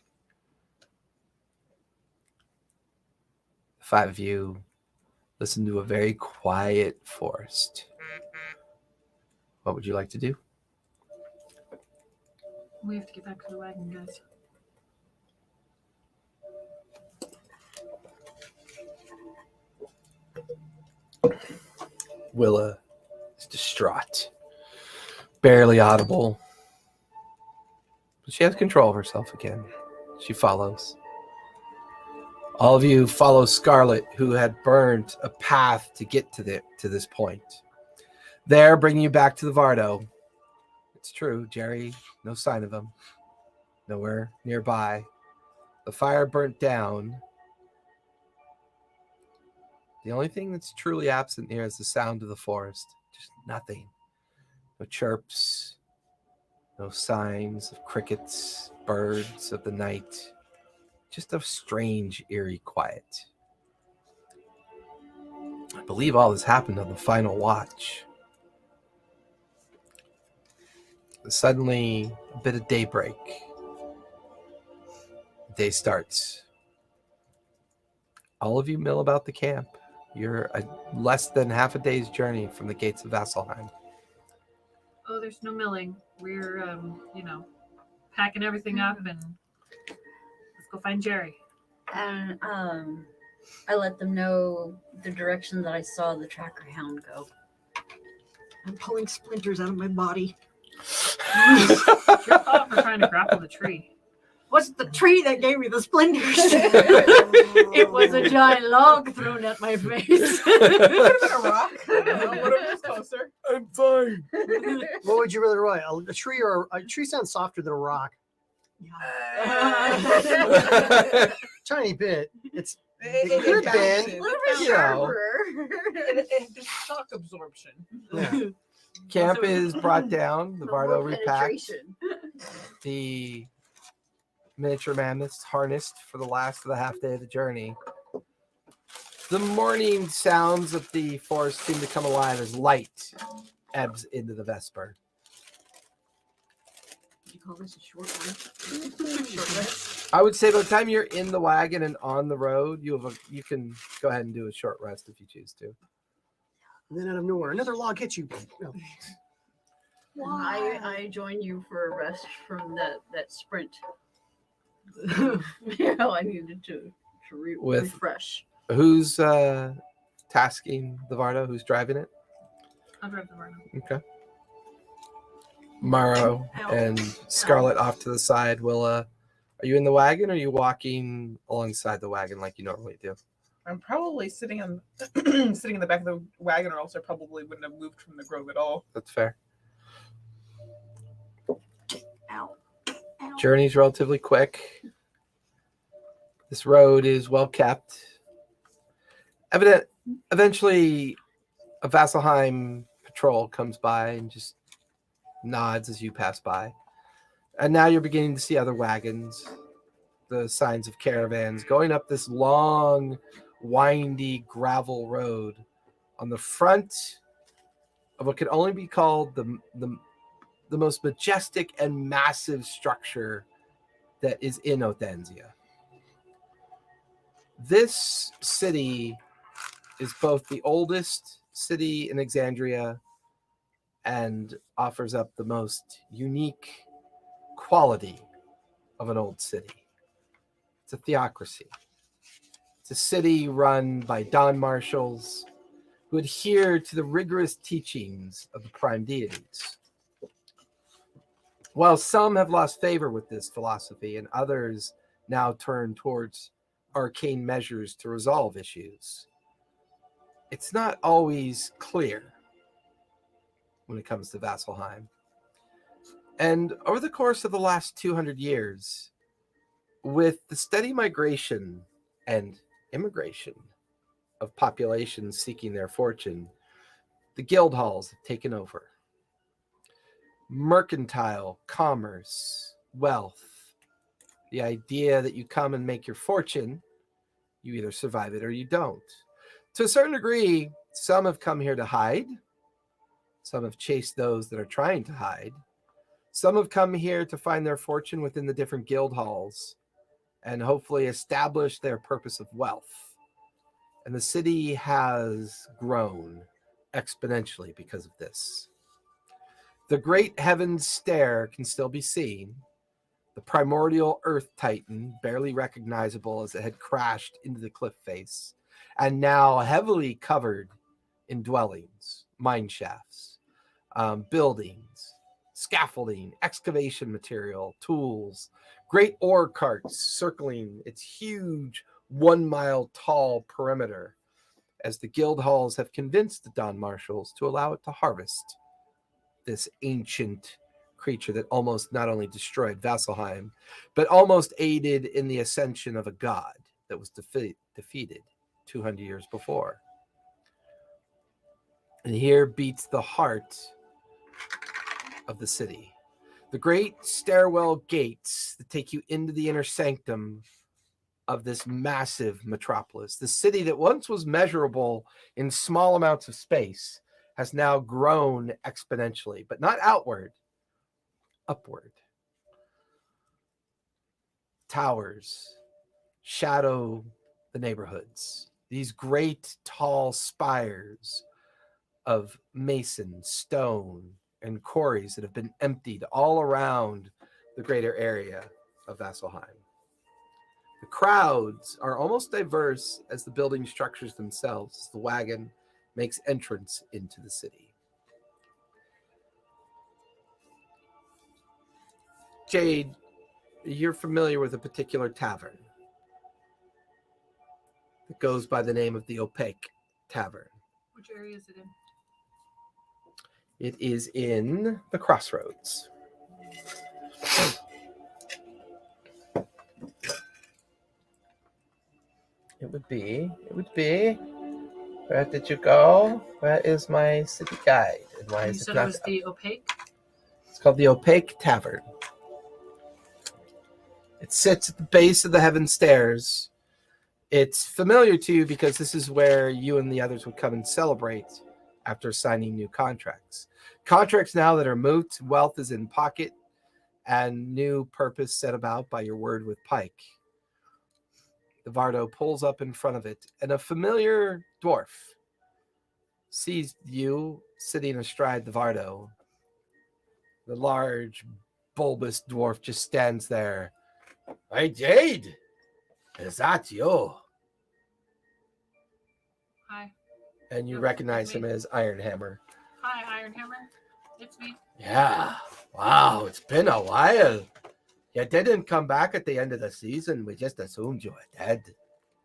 The five of you listen to a very quiet forest. What would you like to do? We have to get back to the wagon, guys. Willa is distraught, barely audible. But she has control of herself again. She follows. All of you follow Scarlet, who had burned a path to get to this point. There, bringing you back to the Vardo. It's true, Jerry, no sign of him. Nowhere nearby. The fire burnt down. The only thing that's truly absent here is the sound of the forest. Just nothing. No chirps. No signs of crickets, birds of the night. Just a strange, eerie quiet. I believe all this happened on the final watch. Suddenly, a bit of daybreak. The day starts. All of you mill about the camp. You're less than half a day's journey from the gates of Vasselheim. Oh, there's no milling. We're, packing everything up and let's go find Jerry. And I let them know the direction that I saw the tracker hound go. I'm pulling splinters out of my body. Your fault for trying to grapple the tree. What's the tree that gave me the splinters? It was a giant log thrown at my face. Could have been a rock. I don't know. What if it's closer? I'm fine. What would you rather write? A tree or a tree sounds softer than a rock. Tiny bit. It could bounces. be. It Little bounces. bit Yeah. sharper. There's shock absorption. Yeah. Camp is brought down. The For Vardo more repacked. penetration. The miniature mammoths harnessed for the last of the half day of the journey. The morning sounds of the forest seem to come alive as light ebbs into the vesper. You call this a short one? Short rest? I would say by the time you're in the wagon and on the road, you can go ahead and do a short rest if you choose to. And then out of nowhere, another log hits you. No. I join you for a rest from that sprint. I needed to refresh. Who's tasking the Vardo? Who's driving it? I'll drive the Vardo. Okay. Morrow and Scarlet off to the side. Willa, are you in the wagon or are you walking alongside the wagon like you normally do? I'm probably sitting in sitting in the back of the wagon, or else I probably wouldn't have moved from the grove at all. That's fair. Ow. Ow. Journey's relatively quick. This road is well kept. Eventually, a Vasselheim patrol comes by and just nods as you pass by. And now you're beginning to see other wagons, the signs of caravans going up this long, windy gravel road on the front of what could only be called the most majestic and massive structure that is in Othanzia. This city is both the oldest city in Exandria and offers up the most unique quality of an old city. It's a theocracy. It's a city run by Don Marshals who adhere to the rigorous teachings of the prime deities. While some have lost favor with this philosophy and others now turn towards arcane measures to resolve issues, it's not always clear when it comes to Vasselheim. And over the course of the last 200 years, with the steady migration and immigration of populations seeking their fortune, the guild halls have taken over. Mercantile, commerce, wealth, the idea that you come and make your fortune, you either survive it or you don't. To a certain degree, some have come here to hide. Some have chased those that are trying to hide. Some have come here to find their fortune within the different guild halls and hopefully establish their purpose of wealth. And the city has grown exponentially because of this. The great heavens stare can still be seen. The primordial earth titan, barely recognizable as it had crashed into the cliff face, and now heavily covered in dwellings, mine shafts, buildings, scaffolding, excavation material, tools, great ore carts circling its huge 1 mile tall perimeter, as the guild halls have convinced the Don Marshals to allow it to harvest this ancient creature that almost not only destroyed Vasselheim, but almost aided in the ascension of a god that was defeated 200 years before. And here beats the heart of the city. The great stairwell gates that take you into the inner sanctum of this massive metropolis. The city that once was measurable in small amounts of space has now grown exponentially, but not outward, upward. Towers shadow the neighborhoods. These great tall spires of mason, stone, and quarries that have been emptied all around the greater area of Vasselheim. The crowds are almost diverse as the building structures themselves, as the wagon makes entrance into the city. Jade, you're familiar with a particular tavern that goes by the name of the Opaque Tavern. Which area is it in? It is in the Crossroads. It would be. Where did you go? Where is my city guide? And why You is it said not it was the Opaque? It's called the Opaque Tavern. It sits at the base of the Heaven Stairs. It's familiar to you because this is where you and the others would come and celebrate after signing new contracts. Contracts now that are moot, wealth is in pocket, and new purpose set about by your word with Pike. The Vardo pulls up in front of it, and a familiar dwarf sees you sitting astride the Vardo. The large, bulbous dwarf just stands there. Hey, Jade, is that you? Hi. And you Yep, recognize it's him me. as Ironhammer. Hi, Ironhammer. It's me. Yeah. Wow, it's been a while. You didn't come back at the end of the season. We just assumed you were dead.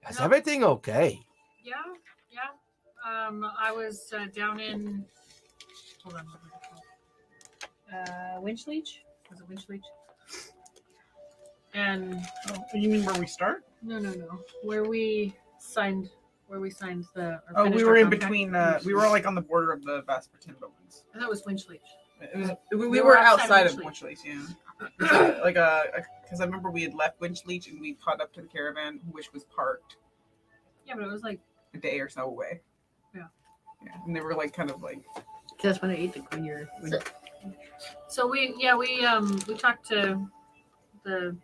Is No. everything okay? Yeah. I was down in. Hold on. What was it called? Winchleech. Was it Winchleech? And Oh, you mean where we start? no. Where we signed the. or Oh, we finished were our in contract. between. We were like on the border of the Vespertine buildings. And that was Winchleech. It was. We We were were outside outside of Winchleech. Winchleech, yeah. Because I remember we had left Winchleech and we caught up to the caravan, which was parked Yeah, but it was like a day or so away. Yeah. Yeah, and they were like kind of like. That's when I ate when you're. so we talked to the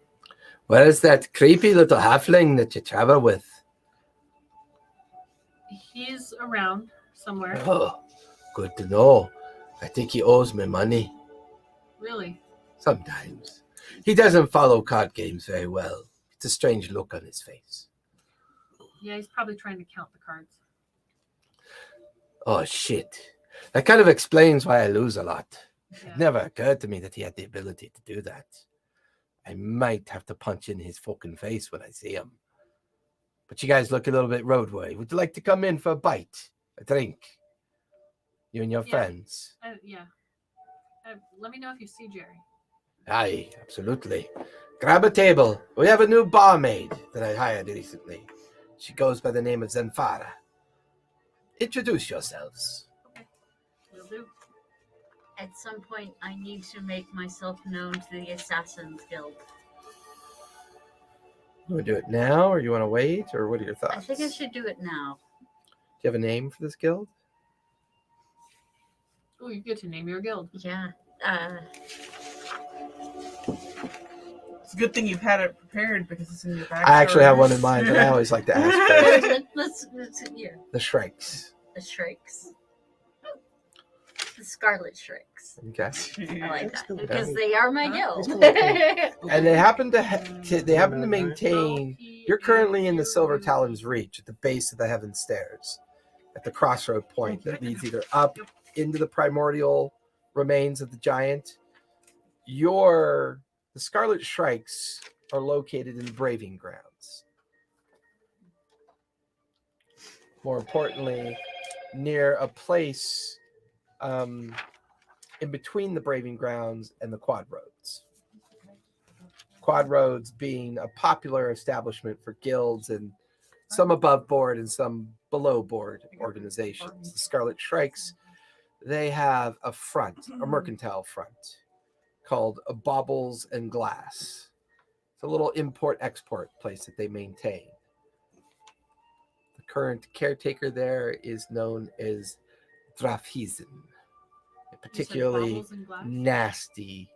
Where's that creepy little halfling that you travel with? he's around somewhere. Oh, good to know. I think he owes me money. Really? Sometimes. He doesn't follow card games very well. It's a strange look on his face. Yeah, he's probably trying to count the cards. Oh, shit. That kind of explains why I lose a lot. Yeah. It never occurred to me that he had the ability to do that. I might have to punch in his fucking face when I see him. But you guys look a little bit roadway. Would you like to come in for a bite? A drink? You and your Yeah. friends? Yeah. Let me know if you see Jerry. Aye, absolutely. Grab a table. We have a new barmaid that I hired recently. She goes by the name of Zenfara. Introduce yourselves. Okay. Will do. At some point, I need to make myself known to the Assassin's Guild. You want to do it now, or you want to wait, or what are your thoughts? I think I should do it now. Do you have a name for this guild? Oh, you get to name your guild. Yeah. It's a good thing you've had it prepared because it's in your back. I actually have one in mind, but I always like to ask first. let's here. The Shrikes. The Shrikes. The Scarlet Shrikes. Okay. I like That's that cool. because they are my guild. And they happen to maintain. You're currently in the Silver Talon's reach at the base of the Heaven Stairs, at the crossroad point that leads either up into the primordial remains of the giant. The Scarlet Shrikes are located in the Braving Grounds. More importantly, near a place in between the Braving Grounds and the Quad Roads. Quad Roads being a popular establishment for guilds and some above board and some below board organizations. The Scarlet Shrikes, they have a front, a mercantile front, called a Baubles and Glass. It's a little import-export place that they maintain. The current caretaker there is known as Drafhizen, a particularly Baubles and Glass? nasty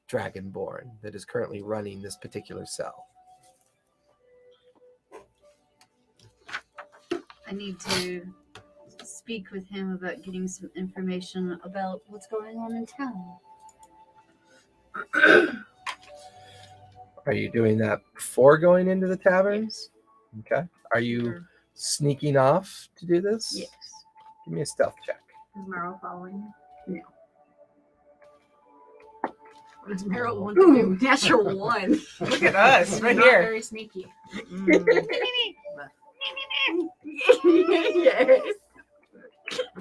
dragonborn that is currently running this particular cell. I need to speak with him about getting some information about what's going on in town. Are you doing that before going into the tavern? Yes. Okay. Are you Sure. sneaking off to do this? Yes. Give me a stealth check. Is Meryl following? What does Meryl want to do? Natural one. Look at us right Not here. very sneaky. Yes.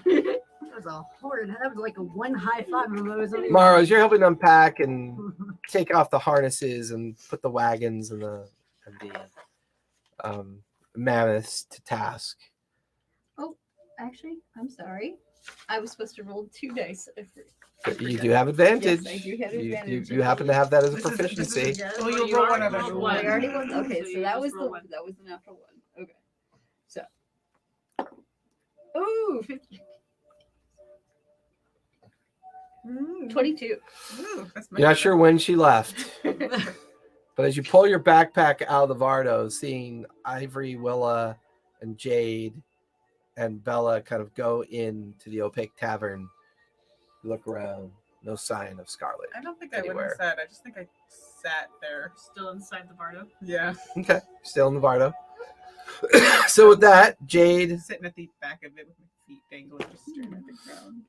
That was a hard. That was like a one high five of those. Mara, as you're helping unpack and take off the harnesses and put the wagons and the mammoths to task. Actually, I'm sorry. I was supposed to roll 2 dice. But you do have advantage. Yes, I do have You- advantage. you happen to have that as a This is- proficiency. Yes. Well, you'll You roll already one of rolled them. one. I already won. Okay, So so you that just was roll one. the natural one. Okay. So. Ooh, 50, 22. Ooh, that's You're not sure when she left, but as you pull your backpack out of the Vardo, seeing Ivory, Willa, and Jade and Bella kind of go into the opaque tavern, look around, no sign of Scarlet. I don't think I would have Anywhere. said. I just think I sat there. Still inside the Bardo. Yeah. Okay, still in the Bardo. So with that, Jade, Sitting at the back of it with my feet dangling, just staring at the ground.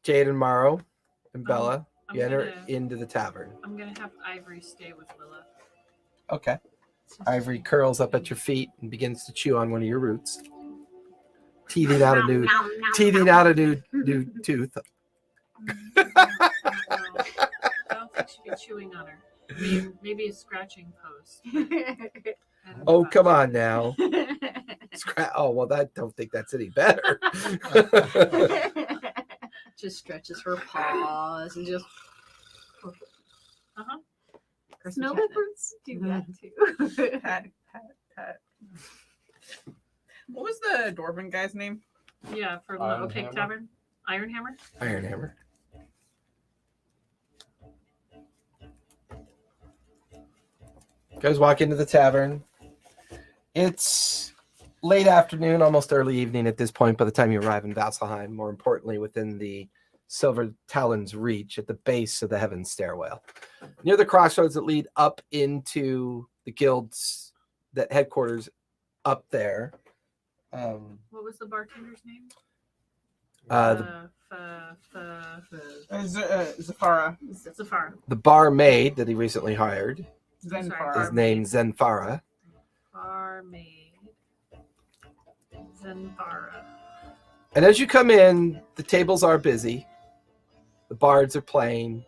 Jade and Morrow and Bella, I'm you enter gonna- into the tavern. I'm gonna have Ivory stay with Willa. Okay. Ivory curls up at your feet and begins to chew on one of your roots, teething out a new tooth. I don't think she'd be chewing on her. Maybe a scratching post. Oh, come on now. Oh, well, I don't think that's any better. Just stretches her paws and just. Uh-huh. Snow leopards do that too. Pat, pat, pat. What was the dwarven guy's name? Yeah, from the Iron Opaque Hammer? Tavern. Iron Hammer? Iron Hammer. You guys walk into the tavern. It's late afternoon, almost early evening at this point by the time you arrive in Vasselheim, more importantly, within the Silver Talon's reach at the base of the Heaven Stairwell. Near the crossroads that lead up into the guild's that headquarters up there. What was the bartender's name? Zafara. Zafara. The barmaid that he recently hired Zenfara. is named Zenfara. Barmaid. Zenfara. And as you come in, the tables are busy. The bards are playing.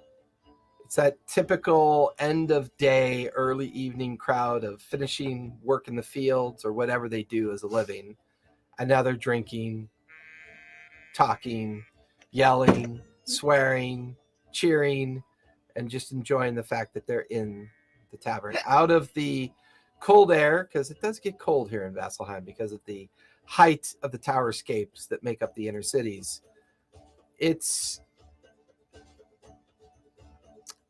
It's that typical end of day, early evening crowd of finishing work in the fields or whatever they do as a living. And now they're drinking, talking, yelling, swearing, cheering, and just enjoying the fact that they're in the tavern. Out of the cold air, because it does get cold here in Vasselheim because of the height of the towerscapes that make up the inner cities. It's...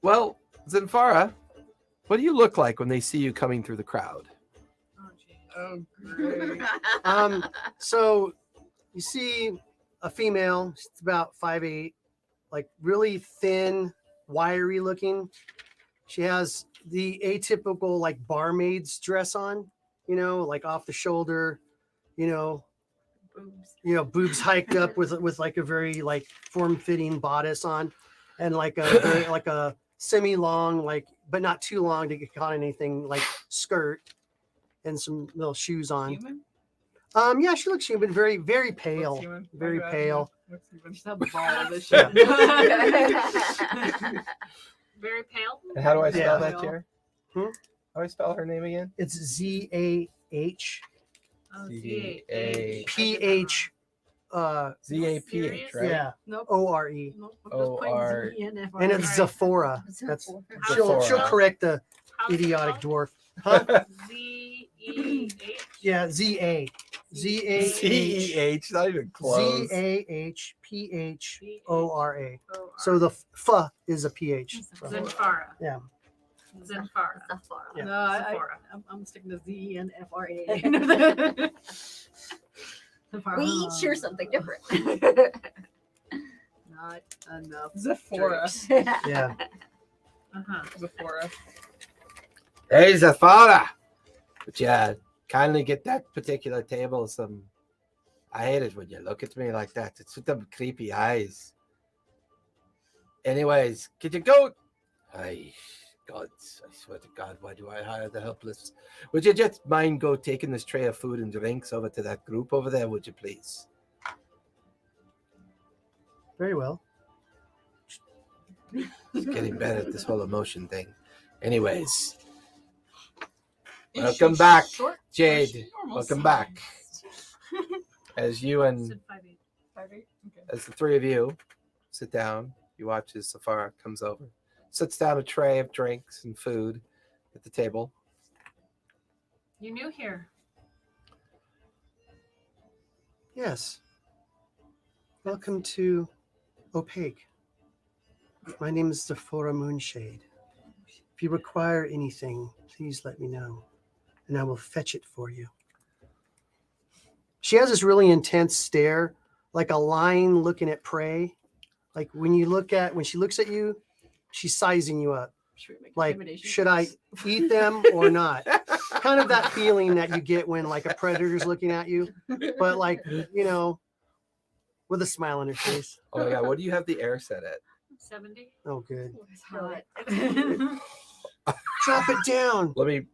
Well, Zenfara, what do you look like when they see you coming through the crowd? Oh, geez. Oh, great. So you see a female, she's about 5'8", like really thin, wiry looking. She has the atypical like barmaid's dress on, like off the shoulder, boobs hiked up with like a very like form-fitting bodice on, and like a semi-long, like but not too long to get caught in anything, like skirt, and some little shoes on. Human? Yeah, she looks human, very, very pale, Looks human. very My bad, pale. looks human. She's not bald, is she? Very pale. And how do I spell Yeah. that, Jer? Hmm? How do I spell her name again? It's Z-A-H Oh, Z-A- P-H Z-A-P-H, right? yeah, Nope. O-R-E, Nope. O-R- and it's Zephora. That's she'll Zephora. correct the How's it idiotic spelled? dwarf. Huh? Z-E-H. Yeah, Z-A. Z-A-H. Z-E-H, not even close. Z-A-H-P-H-O-R-A. O-R. So the F is a P-H. So, Zenfara. yeah. Zenfara. Yeah. No, Zephora. I'm sticking to Z and F-R-A. We each share something different. Not enough. Zephora. Yeah. Uh-huh. Zephora. Hey, Zafara! But yeah, kindly get that particular table some... I hate it when you look at me like that. It's with them creepy eyes. Anyways, get your goat! Ay, God, I swear to God, why do I hire the helpless? Would you just mind go taking this tray of food and drinks over to that group over there, would you please? Very well. He's getting better at this whole emotion thing. Anyways, welcome back, Jade. Welcome back. As you and Said 5'8". 5'8"? Okay. as the three of you sit down, you watch as Safara comes over, sits down a tray of drinks and food at the table. You new here. Yes. Welcome to Opaque. My name is Zephora Moonshade. If you require anything, please let me know, and I will fetch it for you. She has this really intense stare, like a lion looking at prey. Like when she looks at you, she's sizing you up. Should we make Like, intimidation should I checks? eat them or not? Kind of that feeling that you get when like a predator's looking at you, but like, with a smile on her face. Oh my god, what do you have the air set at? 70. Oh, good. It's hot. Drop it down. Let me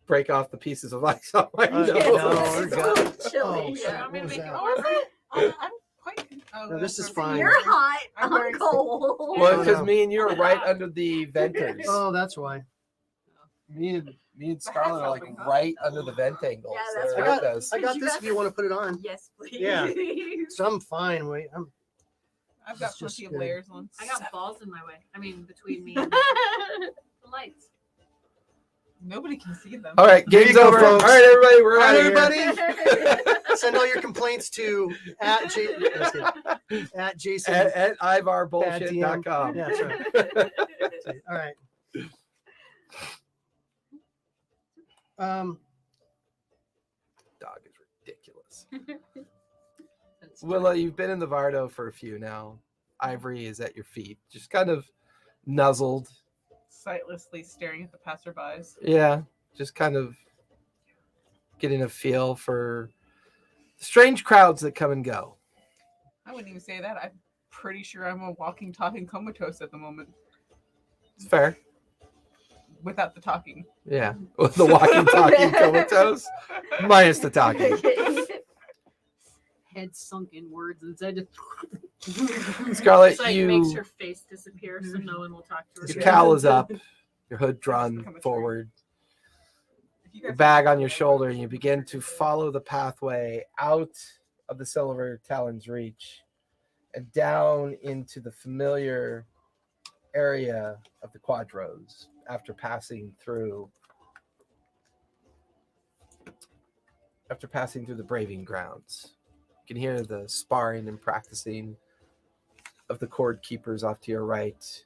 break off the pieces of ice on my No, nose. we're good. Chilly. Oh, Yeah. shit. I'm What gonna was make it that? warmer. I'm quite. Oh, No, this that's is perfect. fine. You're hot. I'm I'm wearing cold. Well, Oh, because no. me and you are right under the venters. Oh, that's why. Me and Scarlett are like right under the vent angles. Yeah, that's They're right. with us. I got You this got if you want to put it on. Yes, please. Yeah. So I'm fine. Wait, I've got It's just plenty of good. layers on. I got balls in my way. I mean, between me and the lights. Nobody can see them. All right, There game's you go, over. folks. All right, everybody, we're all out right, of here. everybody. Send all your complaints to at Jason. at ivarbullshit.com. Yeah, that's right. All right. Dog is ridiculous. Willa, you've been in the Vardo for a few now. Ivory is at your feet, just kind of nuzzled. Sightlessly staring at the passerbys. Yeah, just kind of getting a feel for strange crowds that come and go. I wouldn't even say that. I'm pretty sure I'm a walking, talking comatose at the moment, It's fair. without the talking. Yeah, with the walking, talking comatose, minus the talking. Head sunk in words instead. Scarlett, It's like makes her face disappear so no one will talk to her. your cowl is up, your hood Become a drawn tree. forward, If you your guys bag want on your to- shoulder, and you begin to follow the pathway out of the Silver Talon's reach and down into the familiar area of the Quadros after passing through the braving grounds. You can hear the sparring and practicing of the Cord Keepers off to your right.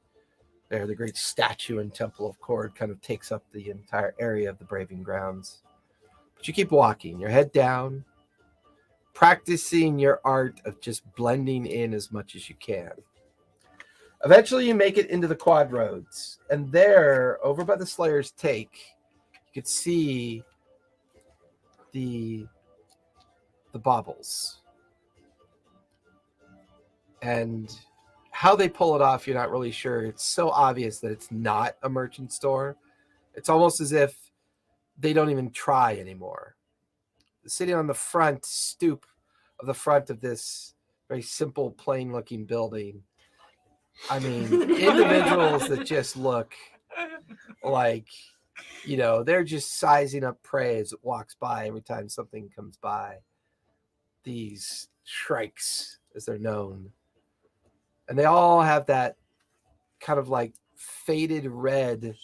There, the great statue and temple of Cord kind of takes up the entire area of the braving grounds. But you keep walking, your head down, practicing your art of just blending in as much as you can. Eventually, you make it into the quad roads, and there, over by the Slayer's Take, you could see the baubles. And how they pull it off, you're not really sure. It's so obvious that it's not a merchant store. It's almost as if they don't even try anymore. Sitting on the front stoop of the front of this very simple, plain-looking building, I mean, individuals that just look like, they're just sizing up prey as it walks by every time something comes by. These shrikes, as they're known. And they all have that kind of like faded red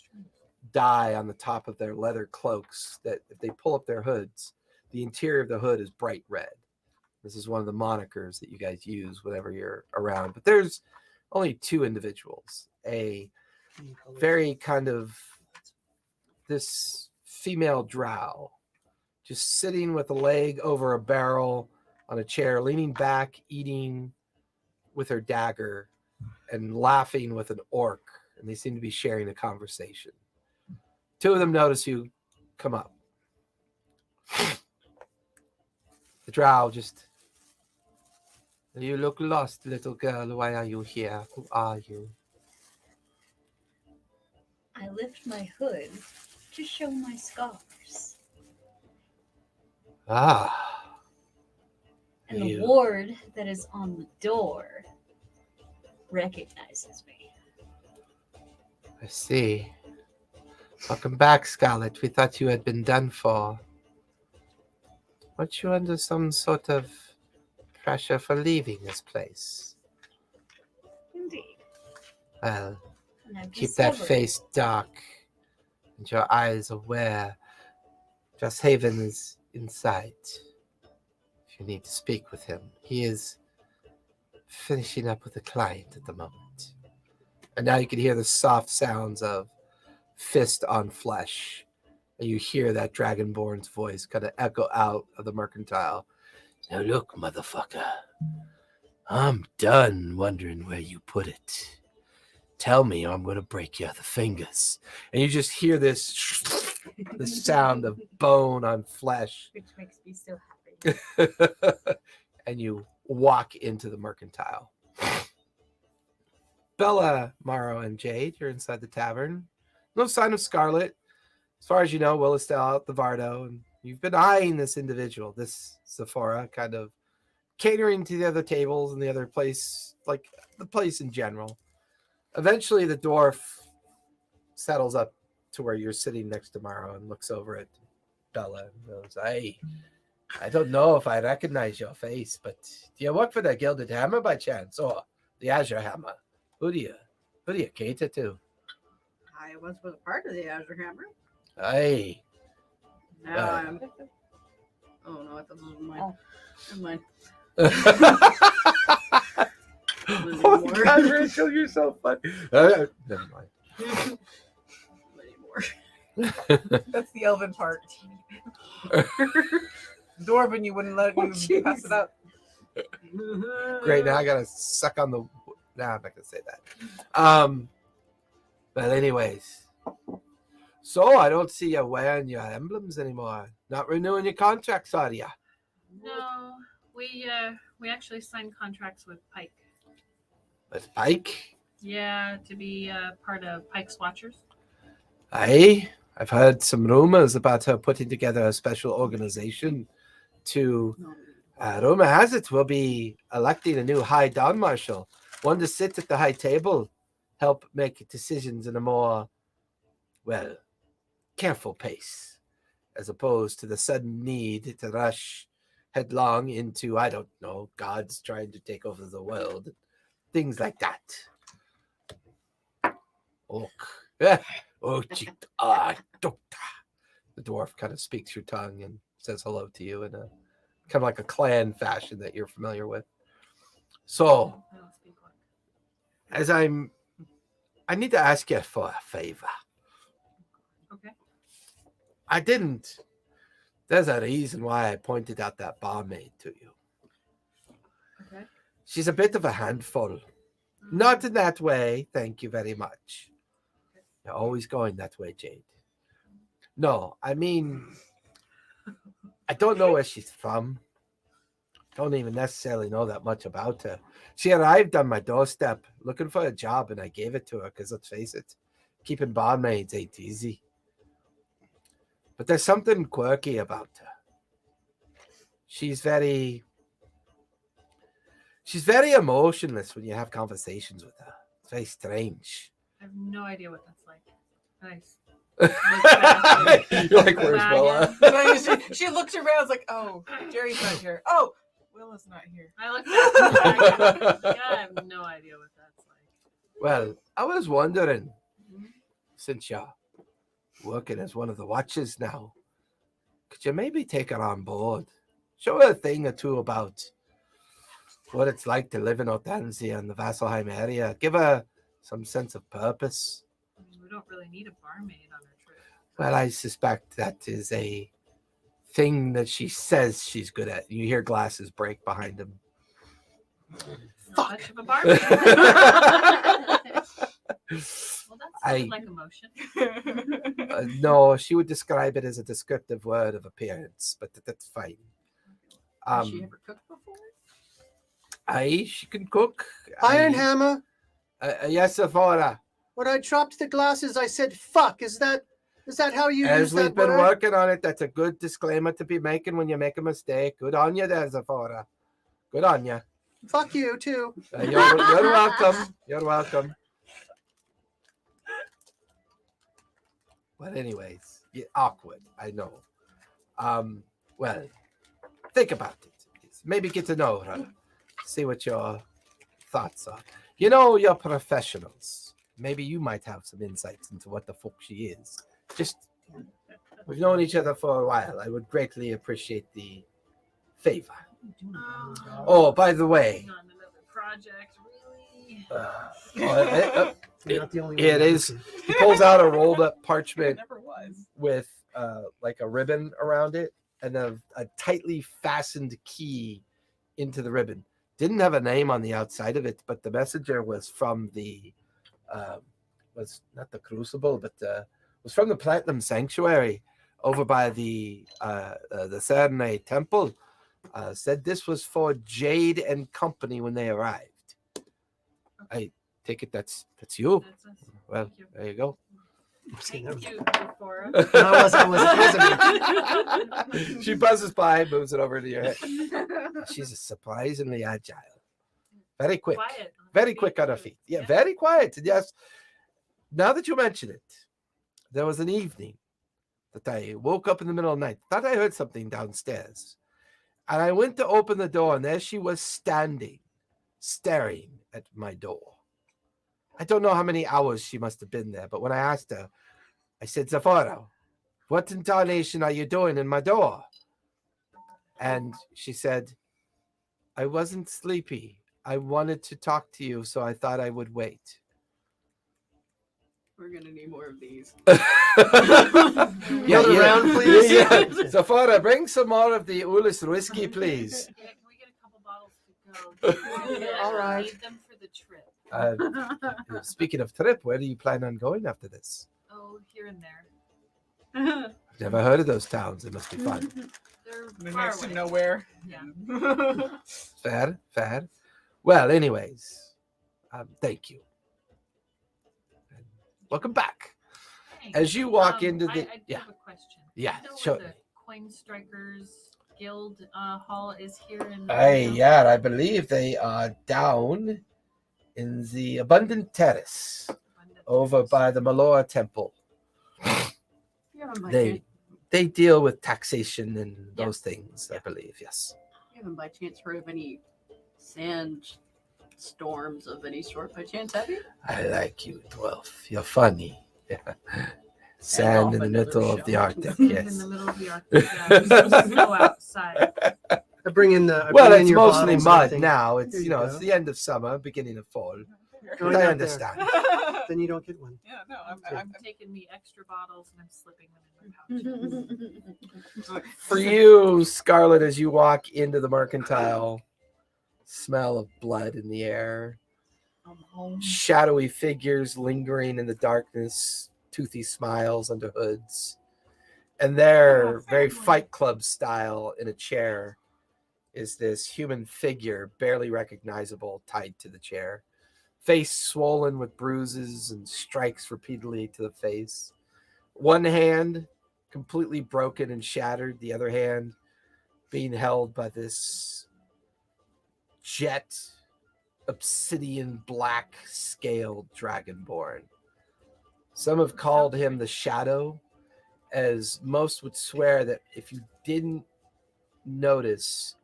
dye on the top of their leather cloaks that if they pull up their hoods, the interior of the hood is bright red. This is one of the monikers that you guys use whenever you're around. But there's only two individuals. A very kind of this female drow just sitting with a leg over a barrel on a chair, leaning back, eating with her dagger and laughing with an orc, and they seem to be sharing a conversation. Two of them notice you come up. The drow just, you look lost, little girl. Why are you here? Who are you? I lift my hood to show my scars. Ah. And the You. ward that is on the door recognizes me. I see. Welcome back, Scarlet. We thought you had been done for. Weren't you under some sort of pressure for leaving this place? Indeed. Well, And I've keep that discovered face dark and your eyes aware. Just Haven is in sight. If you need to speak with him, he is finishing up with a client at the moment. And now you can hear the soft sounds of fist on flesh. And you hear that Dragonborn's voice kind of echo out of the mercantile. Now look, motherfucker. I'm done wondering where you put it. Tell me or I'm going to break your other fingers. And you just hear this the sound of bone on flesh. Which makes me so happy. And you walk into the mercantile. Bella, Morrow, and Jade, you're inside the tavern. No sign of Scarlet. As far as you know, Will is still out the Vardo, and you've been eyeing this individual, this Sephora, kind of catering to the other tables and the other place, like the place in general. Eventually, the dwarf settles up to where you're sitting next to Morrow and looks over at Bella and goes, I don't know if I recognize your face, but do you work for the Gilded Hammer by chance, or the Azure Hammer? Who do you cater to? I once was a part of the Azure Hammer. Aye. Now I'm. Oh no, I thought this was mine. Never mind. Oh my God, Rachel, you're so funny. Never mind. That's the elven part. Dwarven, you wouldn't let you pass it up. Great, now I gotta suck on the. Nah, I'm not gonna say that. But anyways, so I don't see you wearing your emblems anymore. Not renewing your contracts, are you? No, we actually signed contracts with Pike. With Pike? Yeah, to be part of Pike's Watchers. Aye, I've heard some rumors about her putting together a special organization to. Rumor has it we'll be electing a new High Dawn Marshal, one to sit at the high table, help make decisions in a more, well, careful pace, as opposed to the sudden need to rush headlong into, I don't know, gods trying to take over the world, things like that. The dwarf kind of speaks your tongue and says hello to you in a kind of like a clan fashion that you're familiar with. So, I don't speak like. as I need to ask you for a favor. Okay. There's a reason why I pointed out that barmaid to you. Okay. She's a bit of a handful. Not in that way, thank you very much. You're always going that way, Jade. No, I mean, I don't know where she's from. Don't even necessarily know that much about her. She arrived on my doorstep looking for a job, and I gave it to her because, let's face it, keeping barmaids ain't easy. But there's something quirky about her. She's very emotionless when you have conversations with her. It's very strange. I have no idea what that's like. Nice. You're like, where's Bella? She looks around, it's like, oh, Jerry's not here. Oh, Willa's not here. I looked at yeah, I have no idea what that's like. Well, I was wondering, since you're working as one of the watchers now, could you maybe take her on board? Show her a thing or two about what it's like to live in Othanzia and the Vasselheim area. Give her some sense of purpose. I mean, we don't really need a barmaid on our trip. Well, I suspect that is a thing that she says she's good at. You hear glasses break behind him. Not much of a barmaid. Well, that sounded like emotion. No, she would describe it as a descriptive word of appearance, but that's fine. Has she ever cooked before? Aye, she can cook. Iron Hammer. Yes, Sephora. When I dropped the glasses, I said, fuck. Is that how you As use we've that been word? working on it, that's a good disclaimer to be making when you make a mistake. Good on you there, Sephora. Good on you. Fuck you, too. You're welcome. You're welcome. But anyways, awkward, I know. Well, think about it. Maybe get to know her. See what your thoughts are. You know, you're professionals. Maybe you might have some insights into what the fuck she is. Just, we've known each other for a while. I would greatly appreciate the favor. Oh, by the way. On another project, really? It is. He pulls out a rolled up parchment Never was. with like a ribbon around it and a tightly fastened key into the ribbon. Didn't have a name on the outside of it, but the messenger was from the was not the Crucible, but was from the Platinum Sanctuary over by the Cerne Temple. Said this was for Jade and company when they arrived. I take it that's you. That's us. Well, Thank you. there you go. Thank you, Sephora. No, it wasn't me. She buzzes by, moves it over to your head. She's surprisingly agile. Very quick. Quiet on her Very feet, quick on her too. feet. Yeah, very quiet. And yes, now that you mention it, there was an evening that I woke up in the middle of the night, thought I heard something downstairs. And I went to open the door, and there she was standing, staring at my door. I don't know how many hours she must have been there, but when I asked her, I said, Sephora, what in tarnation are you doing in my door? And she said, I wasn't sleepy. I wanted to talk to you, so I thought I would wait. We're gonna need more of these. Another round, please. Yeah. Sephora, bring some more of the Ulis whiskey, please. Yeah, can we get a couple bottles to go? All right. Need them for the trip. Speaking of trip, where do you plan on going after this? Oh, here and there. I've never heard of those towns. It must be fun. They're They're far next to away. nowhere. Yeah. Fair, fair. Well, anyways, thank you. And welcome back. Thanks. As you walk into the- I yeah. have a question. Yeah, Do you know sure. where the Coin Strikers Guild Hall is here in Yeah, I believe they are down in the Abundant Terrace over by the Malora Temple. You haven't by They chance, they deal with taxation and Yeah. those things, I believe. Yes. you haven't by chance heard of any sand storms of any sort by chance, have you? I like you, dwarf. You're funny. Yeah. Sand off in the another middle of the show. Arctic. in Yes. the middle of the Arctic. Yeah, there's some snow outside. I bring in the. I Well, bring in it's your mostly bottles and mud everything. now. It's There you it's go. the end of summer, beginning of fall. Going But I out understand. Then you don't get one. Yeah, no, I'm taking me extra bottles and I'm slipping them in my pouch. For you, Scarlet, as you walk into the mercantile, smell of blood in the air, I'm home. shadowy figures lingering in the darkness, toothy smiles under hoods. And there, very Fight Club style, in a chair, is this human figure, barely recognizable, tied to the chair. Face swollen with bruises and strikes repeatedly to the face. One hand completely broken and shattered, the other hand being held by this jet obsidian black scaled dragonborn. Some have called him the Shadow, as most would swear that if you didn't notice,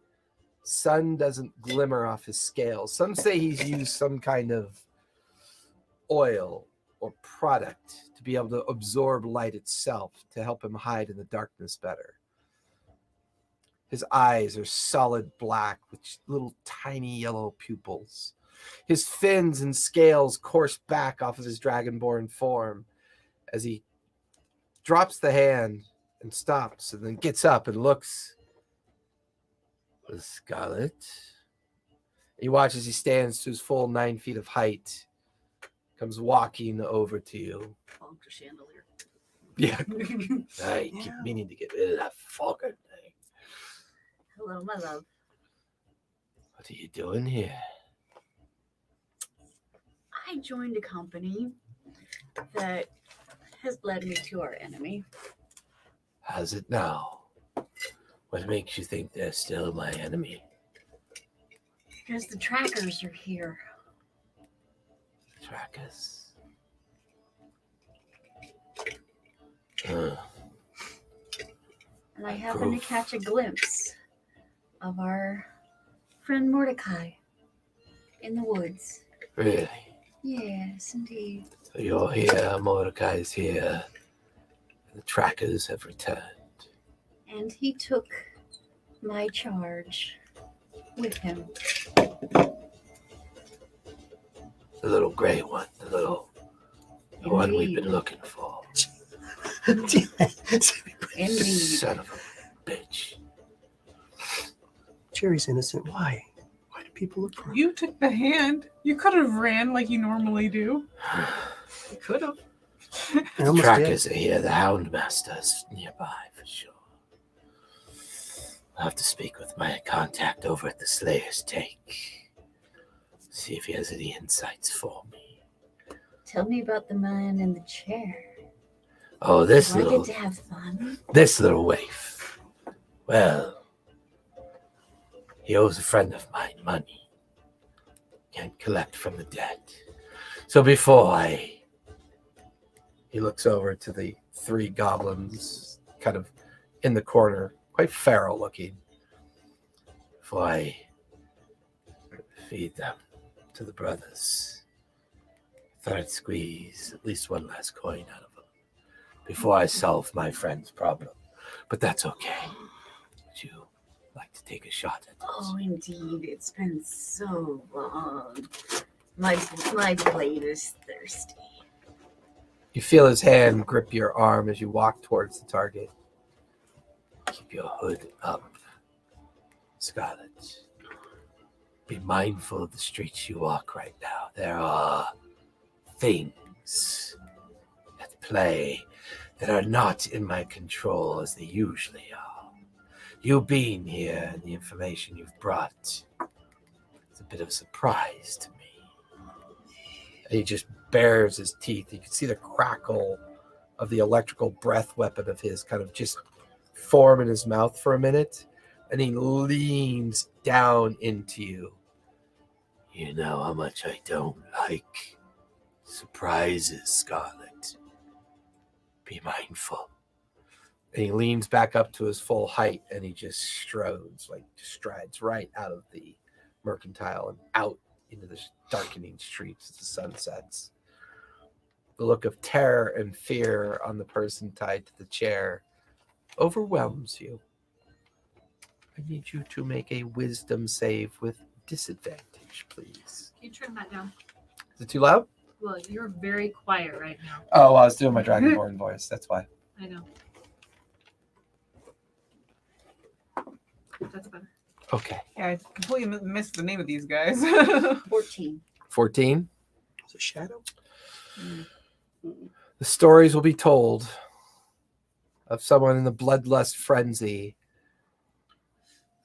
sun doesn't glimmer off his scales. Some say he's used some kind of oil or product to be able to absorb light itself to help him hide in the darkness better. His eyes are solid black with little tiny yellow pupils. His fins and scales course back off of his dragonborn form as he drops the hand and stops and then gets up and looks. Scarlet. He watches. He stands to his full 9 feet of height. Comes walking over to you. Bonk the chandelier. Yeah. I keep meaning to get rid of that fucking thing. Hello, my love. What are you doing here? I joined a company that has led me to our enemy. How's it now? What makes you think they're still my enemy? Because the trackers are here. Trackers. Huh. And I happened to catch a glimpse of our friend Mordecai in the woods. Really? Yes, indeed. So you're here, Mordecai's here, and the trackers have returned. And he took my charge with him. The little gray one, the one we've been looking for. Indeed. Son of a bitch. Jerry's innocent. Why? Why do people look for him? You took the hand. You could have ran like you normally do. You could have. I almost Trackers did. are here. The Houndmaster's nearby for sure. I'll have to speak with my contact over at the Slayer's Take. See if he has any insights for me. Tell me about the man in the chair. Oh, this Do I little get to have fun? waif. Well, he owes a friend of mine money. Can't collect from the dead. So he looks over to the three goblins kind of in the corner, quite feral looking. Before I feed them to the brothers, thought I'd squeeze at least one last coin out of them before I solve my friend's problem. But that's okay. Would you like to take a shot at it? Oh, indeed. It's been so long. My blade is thirsty. You feel his hand grip your arm as you walk towards the target. Keep your hood up, Scarlet. Be mindful of the streets you walk right now. There are things at play that are not in my control as they usually are. You being here and the information you've brought, it's a bit of a surprise to me. And he just bares his teeth. You can see the crackle of the electrical breath weapon of his kind of just form in his mouth for a minute. And he leans down into you. You know how much I don't like surprises, Scarlet. Be mindful. And he leans back up to his full height and he just strides right out of the mercantile and out into the darkening streets as the sun sets. The look of terror and fear on the person tied to the chair overwhelms you. I need you to make a wisdom save with disadvantage, please. Can you turn that down? Is it too loud? Well, you're very quiet right now. Oh, I was doing my Dragonborn voice. That's why. I know. That's better. Okay. Yeah, I completely missed the name of these guys. 14. 14. It's a shadow. The stories will be told of someone in the bloodlust frenzy.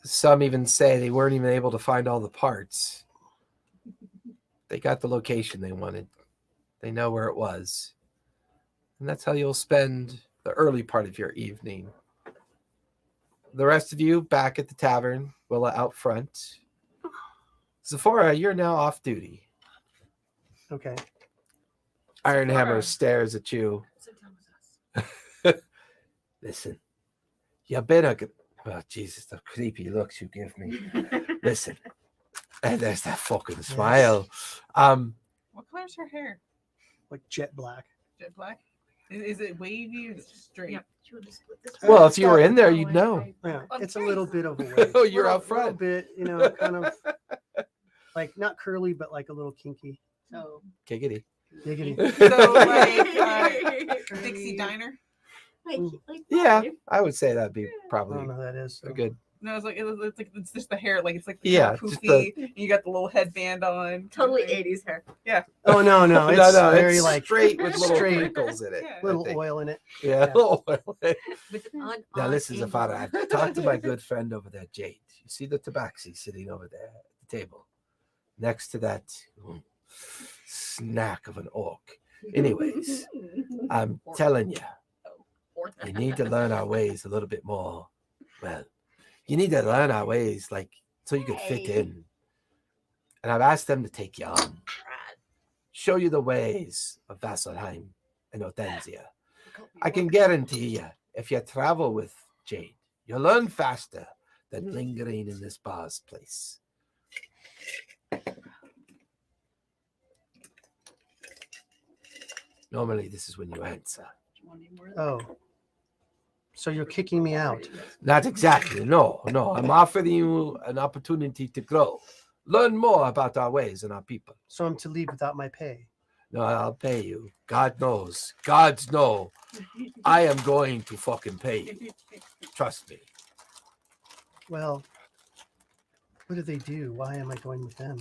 Some even say they weren't even able to find all the parts. They got the location they wanted. They know where it was. And that's how you'll spend the early part of your evening. The rest of you back at the tavern, Willa out front. Zephora, you're now off duty. Okay. Ironhammer stares at you. Sit down with us. Listen, you better. Oh, Jesus, the creepy looks you give me. Listen, and there's that fucking smile. What color's her hair? Like jet black. Jet black? Is it wavy or is it just straight? Yep. Well, It's if you were got- in there, you'd know. Yeah, Oh, it's a nice. little bit of a wave. Oh, you're out A little front. bit, kind of like not curly, but like a little kinky. So, Giggity. Giggity. So, like, Dixie Diner? like Yeah, I would say that'd be I probably don't know who that is. a So. good. No, it's just the hair. Like, it's like Yeah, poofy. just the- And you got the little headband on. totally 80s hair. Oh no, no, it's very it's like straight with little straight. wrinkles in it. Yeah. I little think. oil in it. Yeah, Yeah. little oil in it. With an odd, Now odd listen, angle. Zafara, I've talked to my good friend over there, Jade. You see the tabaxi sitting over there at the table, next to that snack of an orc. Anyways, I'm telling you, you need to learn our ways a little bit more. Well, you need to learn our ways, like, so you could fit Hey. in. And I've asked them to take you on, show you the ways of Vasselheim and Othanzia. I can guarantee you, if you travel with Jade, you'll learn faster than lingering in this bar's place. Normally, this is when you answer. Oh, so you're kicking me out? Not exactly. No. I'm offering you an opportunity to grow. Learn more about our ways and our people. So I'm to leave without my pay? No, I'll pay you. God knows. Gods know. I am going to fucking pay you. Trust me. Well, What do they do? Why am I going with them?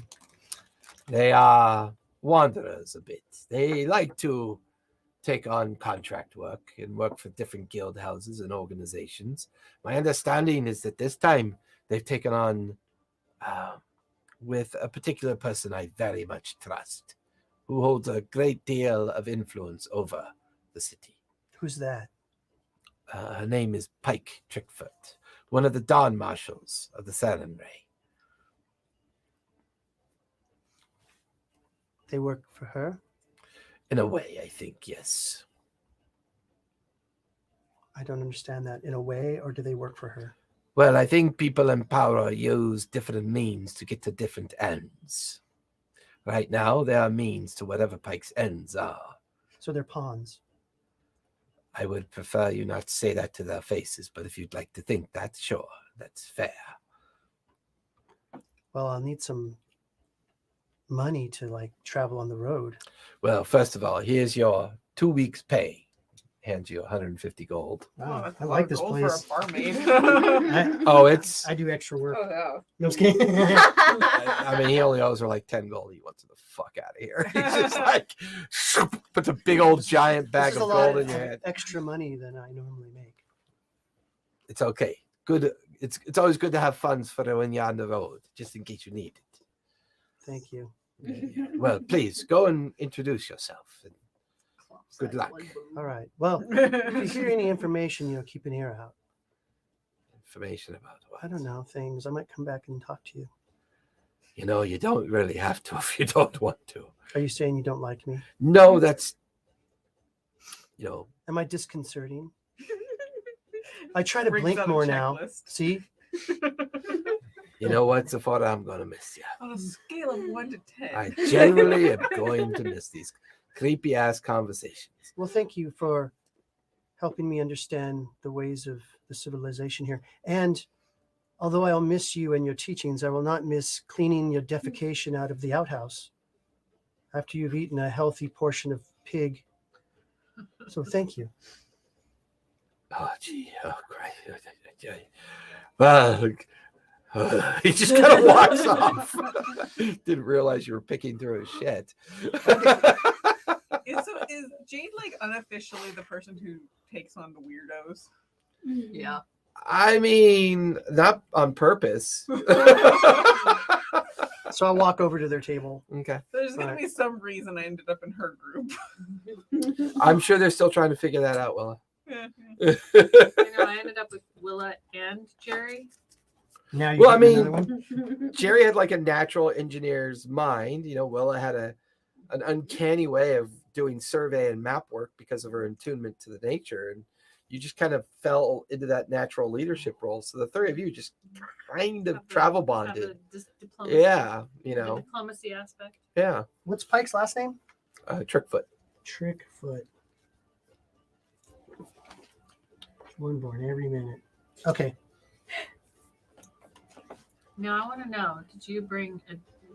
They are wanderers a bit. They like to take on contract work and work for different guild houses and organizations. My understanding is that this time they've taken on with a particular person I very much trust, who holds a great deal of influence over the city. Who's that? Her name is Pike Trickfoot, one of the Dawn Marshals of the Sarenrae. They work for her? In a way, I think, yes. I don't understand that. In a way, or do they work for her? Well, I think people in power use different means to get to different ends. Right now, there are means to whatever Pike's ends are. So they're pawns. I would prefer you not say that to their faces, but if you'd like to think that, sure, that's fair. Well, I'll need some money to like travel on the road. Well, first of all, here's your 2 weeks' pay. Hands you 150 gold. Wow, that's I a lot like of this gold place. for a barmaid. Oh, it's... I do extra work. Oh, no. No, I'm just kidding. I mean, he only owes her like 10 gold. He wants her the fuck out of here. He's just like, puts a big old giant This bag is of a lot gold of in your head. extra money than I normally make. It's okay. Good. It's always good to have funds for when you're on the road, just in case you need it. Thank you. Yeah. Well, please go and introduce yourself. And good luck. All right. Well, if you hear any information, keep an ear out. Information about what? I don't know, things. I might come back and talk to you. You don't really have to if you don't want to. Are you saying you don't like me? No, that's, Am I disconcerting? I try to Brings blink out a more now. checklist. See? you know what, Sephora, I'm going to miss you. On a scale of 1 to 10. I generally am going to miss these creepy ass conversations. Well, thank you for helping me understand the ways of the civilization here. And although I'll miss you and your teachings, I will not miss cleaning your defecation out of the outhouse after you've eaten a healthy portion of pig. So thank you. Oh, gee. Oh, Christ. Well, he just kind of walks off. Didn't realize you were picking through his shit. Is Jade like unofficially the person who takes on the weirdos? Yeah. I mean, not on purpose. So I'll walk over to their table. Okay. There's gonna Right. be some reason I ended up in her group. I'm sure they're still trying to figure that out, Willa. Yeah. I ended up with Willa and Jerry. Now you Well, I get mean- another one? Jerry had like a natural engineer's mind. Willa had an uncanny way of doing survey and map work because of her attunement to the nature. And you just kind of fell into that natural leadership role. So the three of you just kind of Have the- travel have bonded. the diplomacy, Yeah, the diplomacy aspect. yeah. What's Pike's last name? Trickfoot. Trickfoot. One born every minute. Okay. Now I want to know: did you bring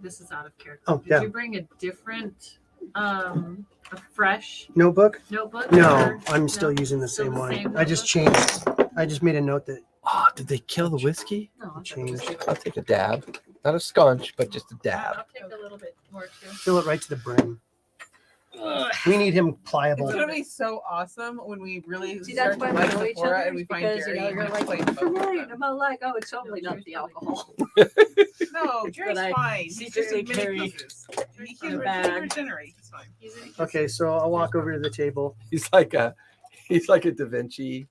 this is out of character? Oh, did yeah. you bring a different, a fresh Notebook? notebook? No, or- I'm still no? using the Still same one. same I just notebook? changed. I just made a note that Oh, did they kill the whiskey? No, I changed. I'll take a dab. Not a scunch, but just a dab. I'll take a little bit more too. Fill it right to the brim. We need him pliable. It's gonna be so awesome when we really See, start that's why to we like know each Sephora other and we find because Jerry and you're we like, play what's both your of name? them. I'm like, oh, it's totally not the alcohol. No, Jerry's I fine. He's just secretly mini carry pieces. He in a can bag. regenerate. He's fine. He's in- Okay, so I'll walk over to the table. He's like a Da Vinci.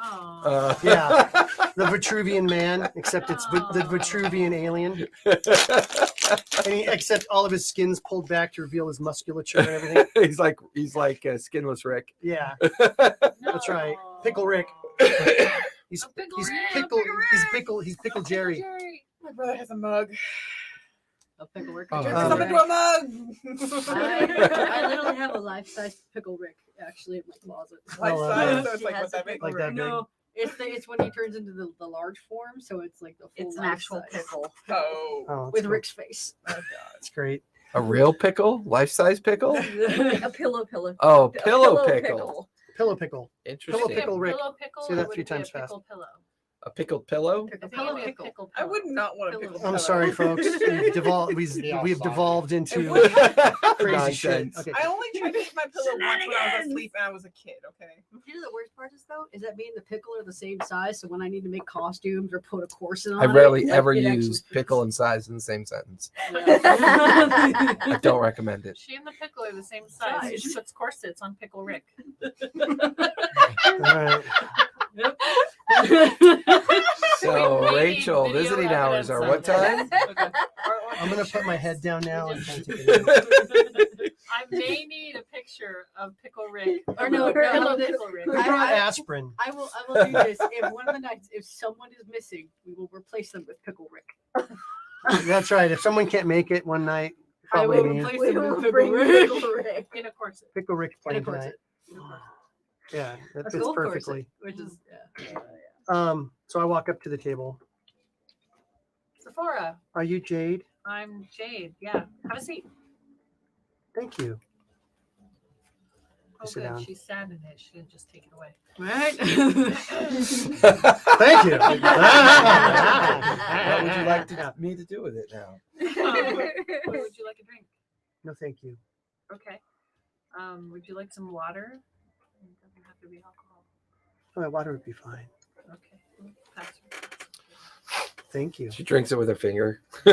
Oh, Yeah. The Vitruvian man, except it's the Vitruvian alien. Except all of his skin's pulled back to reveal his musculature and everything. he's like Skinless Rick. Yeah, no. that's right. Pickle Rick. He's Oh, Pickle he's Rick, pickle Pickle he's pickle Jerry. My brother has a mug. A pickle Rick. Oh, Turn Um, yourself into a mug. I literally have a life-size pickle Rick actually in my closet. Life Oh, size, so it's He like has what that a big. Like that big. No, it's when he turns into the large form, so it's like the full It's an life actual size pickle. Oh. Oh, with that's Rick's face. That's great. A real pickle? Life-size pickle? A pillow. Oh, A pillow pickle. Pillow pickle. Interesting. Pillow pickle Rick. Pillow pickle Say or that would 3 it be a times fast. pickle pillow? A pickled pillow? Pickle, It's gonna be a pickle. pickle I would pillow. not want to Pillow. pickle. I'm pillow. sorry, folks. We've devolved into crazy shit. Nonsense. Okay. I only tried to eat my pillow once when I was asleep and I was a kid. Okay. You know the worst part is though, is that me and the pickle are the same size. So when I need to make costumes or put a corset on, I rarely it, ever it actually use fits. pickle and size in the same sentence. Yeah. I don't recommend it. She and the pickle are the same size. She puts corsets on Pickle Rick. All right. So, We need Rachel, video visiting hours evidence are of what this. time? I'm gonna put my head down now and kind of take I it in. may need a picture of Pickle Rick. Or no, Pillow no, Pickle Rick. We brought aspirin. I will do this. If one of the nights, if someone is missing, we will replace them with Pickle Rick. That's right. If someone can't make it one night, I probably will me. replace We them will with Pickle bring Rick. Pickle Rick. In a corset. Pickle Rick's And a playing tonight. corset. Yeah, that A fits gold perfectly. corset, which is So I walk up to the table. Sephora. Are you Jade? I'm Jade. Yeah. Have a seat. Thank you. Oh, Sit good. down. She's sad in it. She didn't just take it away. right. Thank you. What would you like me to do with it now? What would you like a drink? No, thank you. Okay. Would you like some water? It doesn't have to be alcohol. Oh, my water would be fine. Okay. Pass her. Thank you. She drinks it with her finger. I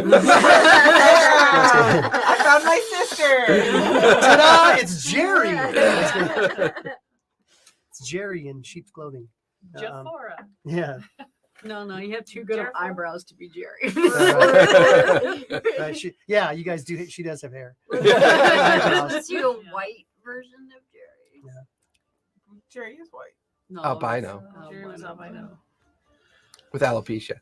found my sister. Ta-da! It's Jerry. It's Jerry in sheep's clothing. Jephora. Yeah. No, you have too good of Careful. eyebrows to be Jerry. Yeah, you guys do. She does have hair. Let's do a white version of Jerry. Jerry is white. No, Albino. Jerry was albino. With alopecia.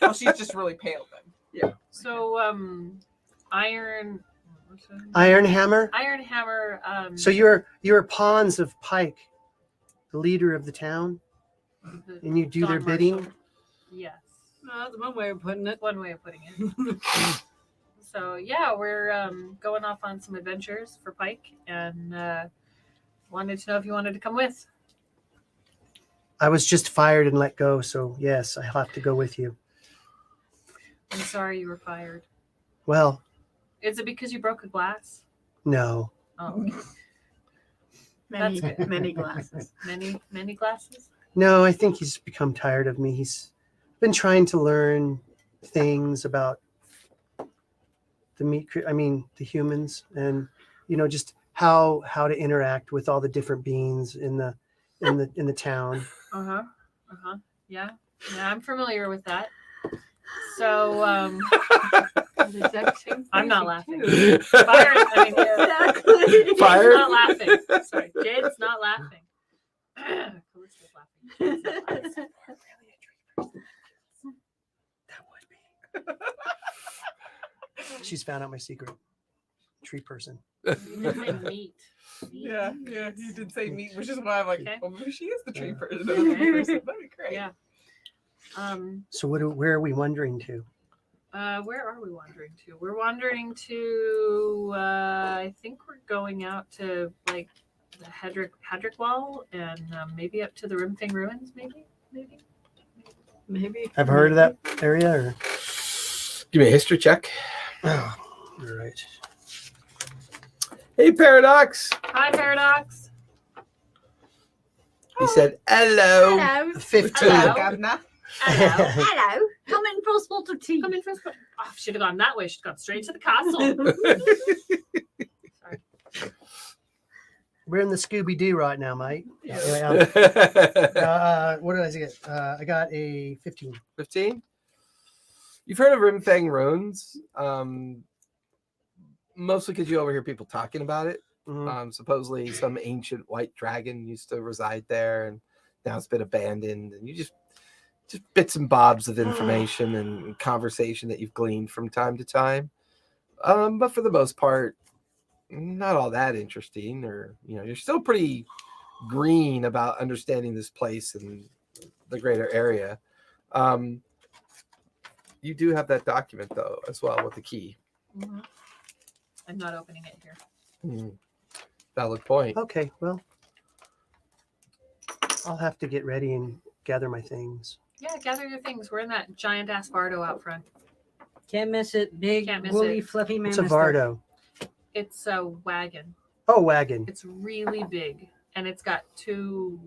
Well, she's just really pale then. So, Iron. what's her name? Iron Hammer. Iron Hammer. So you're pawns of Pike, the leader of the town, the and you do Don their Marshall. bidding. Yes. No, that's one way of putting it. One way of putting it. So yeah, we're going off on some adventures for Pike, and wanted to know if you wanted to come with. I was just fired and let go, so yes, I have to go with you. I'm sorry you were fired. Well, Is it because you broke a glass? no. Oh, okay. Many, That's good. many glasses. Many glasses. No, I think he's become tired of me. He's been trying to learn things about the humans, and just how to interact with all the different beings in the town. Yeah, I'm familiar with that. So I'm not laughing. Fire, Exactly. Fire? Jade's not laughing. Sorry, Jade's not laughing. Callista's laughing. Jade's not laughing. That would be. She's found out my secret. Tree person. You didn't say meat. Yeah, you did say meat, which is why I'm like, Okay. well, maybe she is the tree Yeah. person. That'd be great. Yeah. So where are we wandering to? Where are we wandering to? We're wandering to. I think we're going out to like the Hedrick Wall, and maybe up to the Rimfing Ruins. Maybe. I've heard of that area. Or Give me a history check. oh, all right. Hey, Paradox. Hi, Paradox. He said, hello. Hello. 15. Hello. Gavna. Hello. Hello. Come in for a spot of tea. Come in first. Oh, should have gone that way. Should have gone straight to the castle. Sorry. We're in the Scooby Doo right now, mate. Yeah. What did I get? I got a 15. 15? You've heard of Rimfang Ruins, mostly because you overhear people talking about it. Mhm. Supposedly some ancient white dragon used to reside there, and now it's been abandoned. And you just bits and bobs of information and conversation that you've gleaned from time to time. But for the most part, not all that interesting, or you're still pretty green about understanding this place and the greater area. You do have that document though, as well, with the key. Mhm. I'm not opening it here. Valid point. Okay, well, I'll have to get ready and gather my things. Yeah, gather your things. We're in that giant ass Bardo out front. Can't miss it. Big, Can't miss woolly, it. fluffy It's a mammoth. Vardo. It's a wagon. Oh, wagon. It's really big, and it's got 2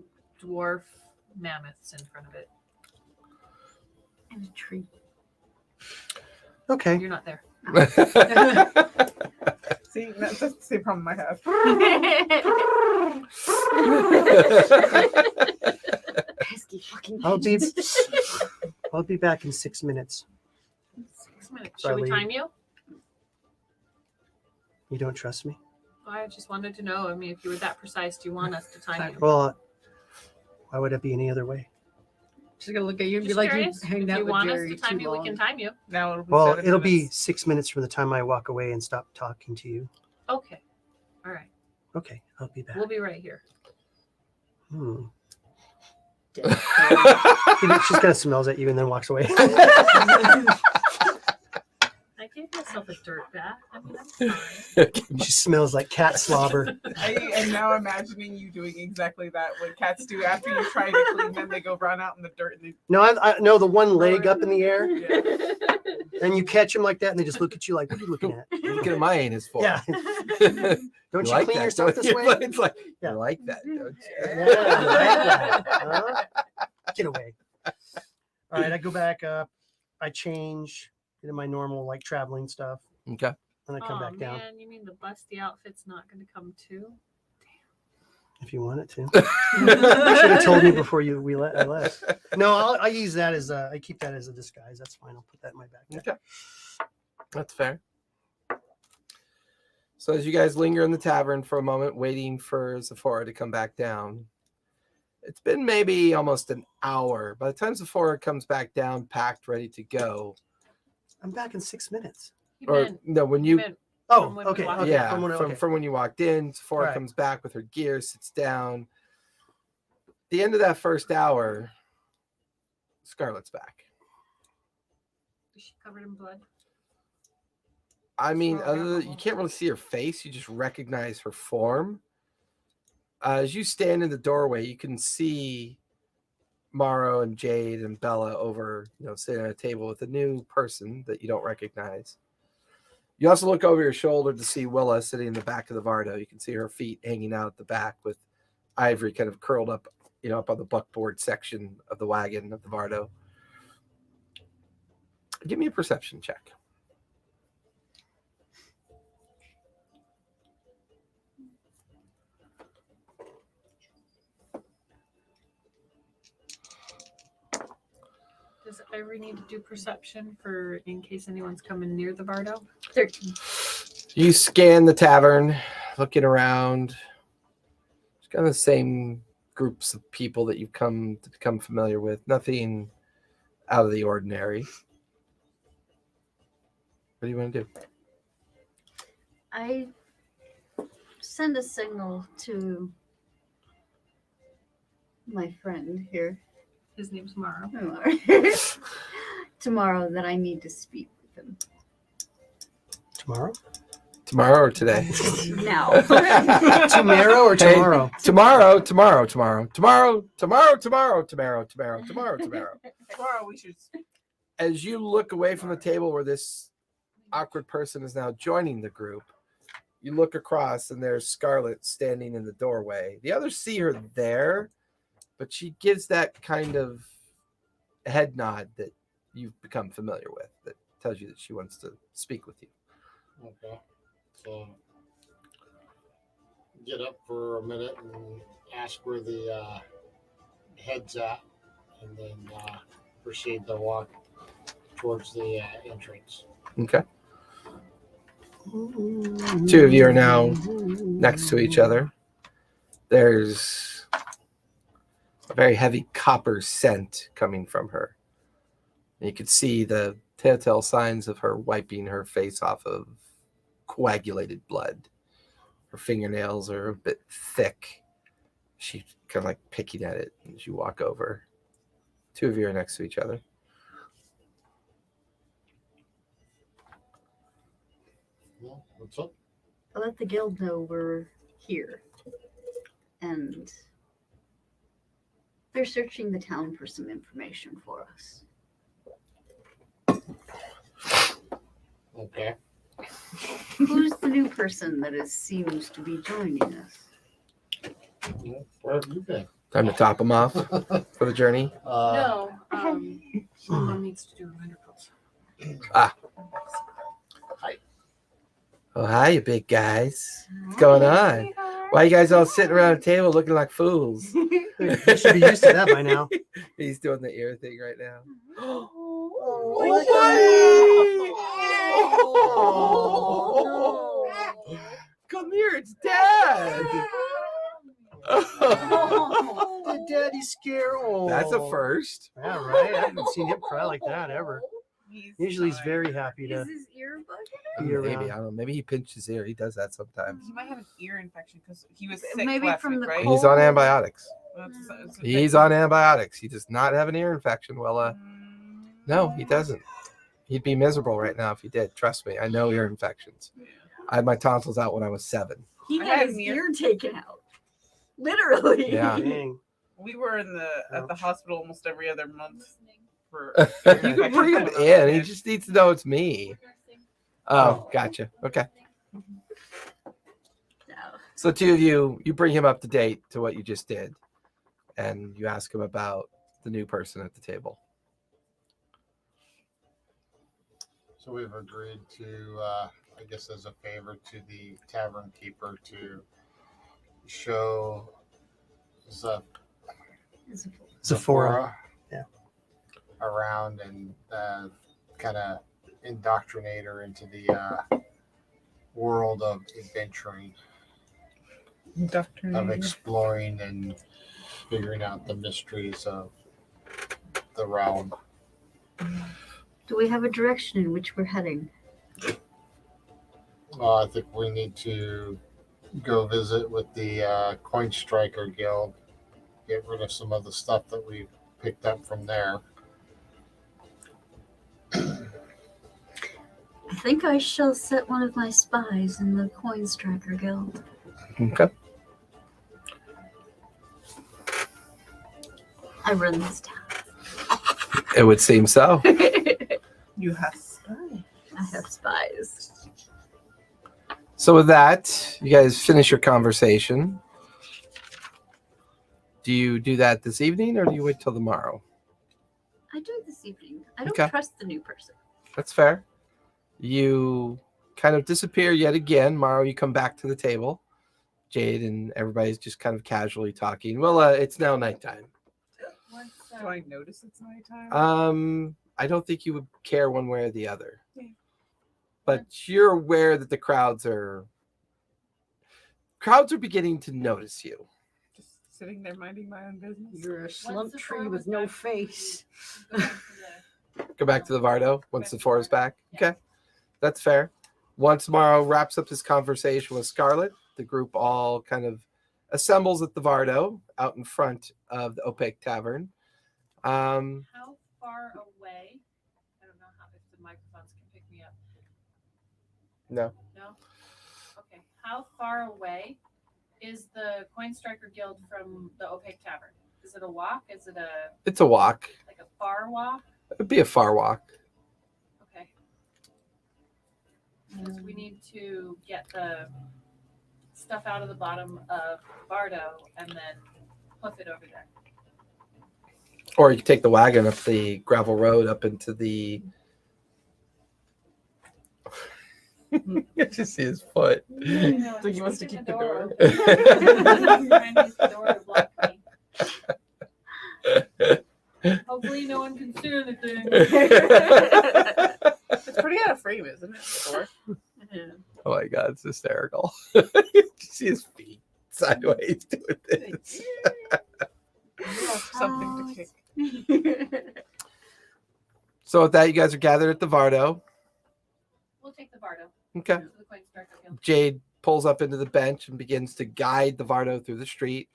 dwarf mammoths in front of it. And a tree. Okay. You're not there. See, that's the same problem I have. Pesky fucking I'll be kids. I'll be back in 6 minutes. 6 minutes. So I Should we leave. time you? You don't trust me? I just wanted to know. I mean, if you were that precise, do you want us to time you? Well, why would it be any other way? She's gonna look at you and be Just like, curious. you hanged If out you with want Jerry us to time too you, we long. can time you. Now it'll be Well, 7 it'll be minutes. 6 minutes from the time I walk away and stop talking to you. Okay. All right. Okay, I'll be back. We'll be right here. She just kind of smells at you and then walks away. I gave myself a dirt bath. I mean, I'm fine. She smells like cat slobber. I am now imagining you doing exactly that. What cats do after you try to clean them, they go run out in the dirt and they No, I know the one leg up in the air, yeah. and you catch them like that, and they just look at you like, "What are you looking at?" Look at my anus for. Yeah. Don't you like clean that, yourself don't this you? way? It's like, Yeah. you like that, don't you? Yeah, I like that. Huh? Get away. All right, I go back up. I change into my normal like traveling stuff, Okay. and I come Oh, back down. man, you mean the busty outfit's not going to come too? If you want it to. Should have told me before I left. No, I use that as I keep that as a disguise. That's fine. I'll put that in my backpack. Okay. That's fair. So as you guys linger in the tavern for a moment, waiting for Sephora to come back down, it's been maybe almost an hour. By the time Sephora comes back down, packed, ready to go, I'm back in 6 minutes. You or meant- no, when you you meant Oh, from when we okay. walked Okay. yeah, From from when you walked in, Sephora Alright. comes back with her gear, sits down. At the end of that first hour, Scarlett's back. Is she covered in blood? I mean, Small you animal. can't really see her face. You just recognize her form. As you stand in the doorway, you can see Morrow and Jade and Bella over, sitting at a table with a new person that you don't recognize. You also look over your shoulder to see Willa sitting in the back of the Vardo. You can see her feet hanging out at the back with Ivory kind of curled up, up on the buckboard section of the wagon of the Vardo. Give me a perception check. Does Ivory need to do perception for in case anyone's coming near the Bardo? 13. You scan the tavern, looking around. It's kind of the same groups of people that you've come to become familiar with. Nothing out of the ordinary. What do you want to do? I send a signal to my friend here His name's Morrow. tomorrow that I need to speak with him. Tomorrow? Tomorrow or today? Now. Tomorrow or Hey, tomorrow? Tomorrow. Tomorrow we should. As you look away from the table where this awkward person is now joining the group, you look across and there's Scarlett standing in the doorway. The others see her there, but she gives that kind of head nod that you've become familiar with that tells you that she wants to speak with you. Okay. So get up for a minute and ask where the head's at, and then proceed to walk towards the entrance. Okay. Two of you are now next to each other. There's a very heavy copper scent coming from her. And you can see the telltale signs of her wiping her face off of coagulated blood. Her fingernails are a bit thick. She's kind of like picking at it as you walk over. Two of you are next to each other. Well, what's up? I'll let the guild know we're here. And They're searching the town for some information for us. Okay. Who's the new person that seems to be joining us? Where have you been? Time to top them off for the journey. No, someone needs to do reminder calls. Oh, hi, you big guys. What's going on? Why you guys all sitting around a table looking like fools? You should be used to that by now. He's doing the ear thing right now. Come here, it's Dad. The daddy scare. Oh. That's a first. Yeah, right. I haven't seen him cry like that ever. Usually he's fine. very happy Is to his ear bugging? be Maybe, around. I don't know. Maybe he pinched his ear. He does that sometimes. He might have an ear infection because he was sick Maybe last from week, the right? He's on antibiotics. It's He's on antibiotics. He does not have an ear infection. Well, no, he doesn't. He'd be miserable right now if he did. Trust me. I know ear infections. I had my tonsils out when I was 7. He I had had his an ear taken out. Literally. Yeah. Dang. We were in the at the hospital almost every other month for. You can bring him in. He just needs to know it's me. Oh, gotcha. Okay. No. So 2 of you bring him up to date to what you just did, and you ask him about the new person at the table. So we've agreed to, I guess, as a favor to the tavern keeper to show Zephora. Yeah. around and kind of indoctrinate her into the world of adventuring, of exploring and figuring out the mysteries of the realm. Do we have a direction in which we're heading? Well, I think we need to go visit with the Coin Striker Guild, get rid of some of the stuff that we picked up from there. I think I shall set one of my spies in the Coin Striker Guild. Okay. I run this town. It would seem so. You have spies. I have spies. So with that, you guys finish your conversation. Do you do that this evening or do you wait till tomorrow? I do it this evening. I don't Okay. trust the new person. That's fair. You kind of disappear yet again. Morrow, you come back to the table. Jade and everybody's just kind of casually talking. Well, it's now nighttime. Do I notice it's nighttime? I don't think you would care one way or the other. Yeah. But you're aware that the crowds are beginning to notice you. Just sitting there minding my own business. You're a slump the tree forest with no back? face. Go back to the Vardo once the 4 is back. Okay. That's fair. Once Morrow wraps up his conversation with Scarlet, the group all kind of assembles at the Vardo out in front of the Opaque Tavern. How far away? I don't know if the microphones can pick me up. No. No? Okay. How far away is the Coin Striker Guild from the Opaque Tavern? Is it a walk? Is it It's a walk. like a far walk? It'd be a far walk. Okay. Because we need to get the stuff out of the bottom of Bardo and then hoof it over there. Or you could take the wagon up the gravel road up into the. You just see his foot. So he wants to keep the door. Trying to use the door to block me. Hopefully no one can see anything. It's pretty out of frame, isn't it? The door? Oh my god, it's hysterical. You see his feet sideways doing this. Something to kick. So with that, you guys are gathered at the Vardo. We'll take the Bardo. Okay. To the Coin Striker Guild. Jade pulls up into the bench and begins to guide the Vardo through the street,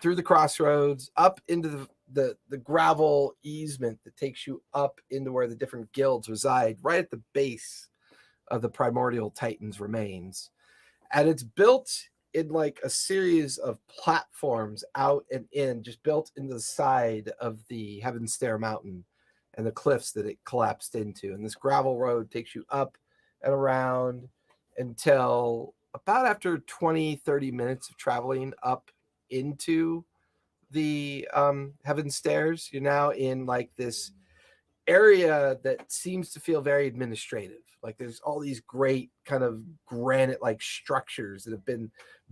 through the crossroads, up into the gravel easement that takes you up into where the different guilds reside, right at the base of the primordial Titan's remains. And it's built in like a series of platforms out and in, just built into the side of the Heaven Stair Mountain and the cliffs that it collapsed into. And this gravel road takes you up and around until about after 20-30 minutes of traveling up into the Heaven Stairs, you're now in like this area that seems to feel very administrative. Like there's all these great kind of granite like structures that have been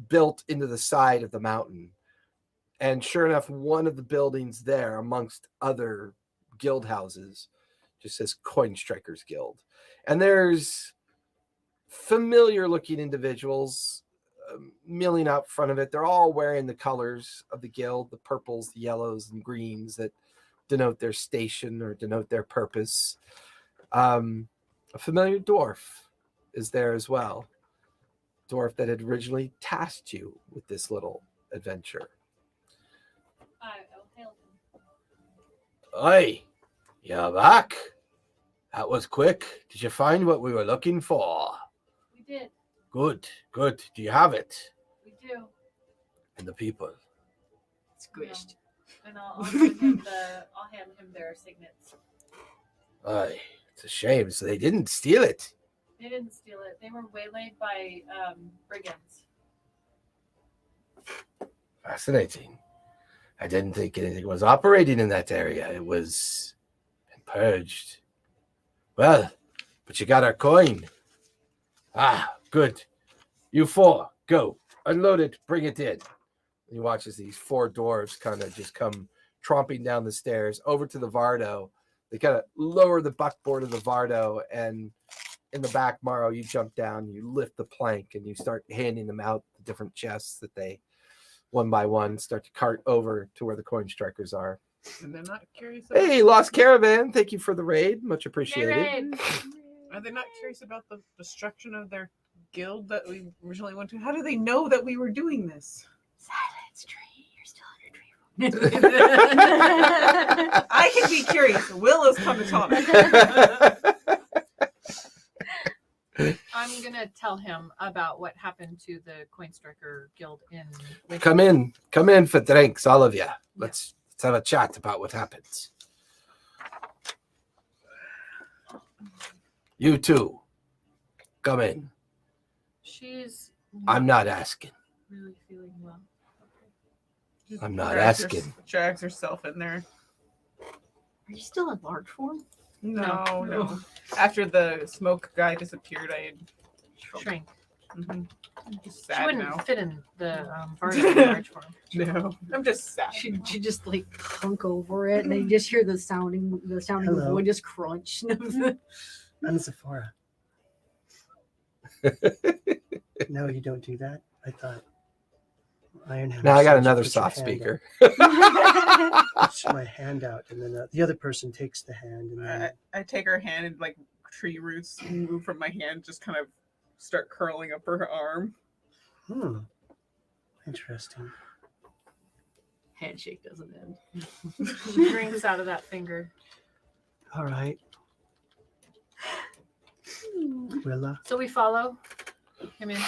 built into the side of the mountain. And sure enough, one of the buildings there, amongst other guild houses, just says Coin Strikers Guild. And there's familiar looking individuals milling out front of it. They're all wearing the colors of the guild, the purples, the yellows, and greens that denote their station or denote their purpose. A familiar dwarf is there as well. Dwarf that had originally tasked you with this little adventure. I'll hail him. Oi, you're back. That was quick. Did you find what we were looking for? We did. Good, good. Do you have it? We do. And the people? Squished. And I'll hand him their signets. Aye, it's a shame. So they didn't steal it. They didn't steal it. They were waylaid by brigands. Fascinating. I didn't think anything was operating in that area. It was purged. Well, but you got our coin. Ah, good. You four, go. Unload it. Bring it in. He watches these four dwarves kind of just come tromping down the stairs over to the Vardo. They kind of lower the buckboard of the Vardo, and in the back, Morrow, you jump down, you lift the plank, and you start handing them out the different chests that they, one by one, start to cart over to where the coin strikers are. And they're not curious. Hey, Lost Caravan, thank you for the raid. Much appreciated. Raid. Are they not curious about the destruction of their guild that we originally went to? How do they know that we were doing this? Silence tree. You're still under tree. I can be curious. Will has come to talk. I'm gonna tell him about what happened to the Coin Striker Guild in. Come in for drinks, all of you. Let's have a chat about what happened. You two, come in. She's. I'm not asking. Really feeling well. I'm not asking. Drags herself in there. Are you still in large form? No. After the smoke guy disappeared, I had Shrink. just She sad wouldn't now. fit in the Vardo in large form. No, I'm just sad. She just like hunk over it, and then you just hear the sounding Hello. of wood just crunch. I'm Sephora. No, you don't do that. I thought Ironhammer. Now I got said you another put your soft hand speaker. out. Puts my hand out, and then the other person takes the hand, and then I take her hand and like tree roots move from my hand, just kind of start curling up her arm. Interesting. Handshake doesn't end. She drinks out of that finger. All right, Willa. So we follow him in.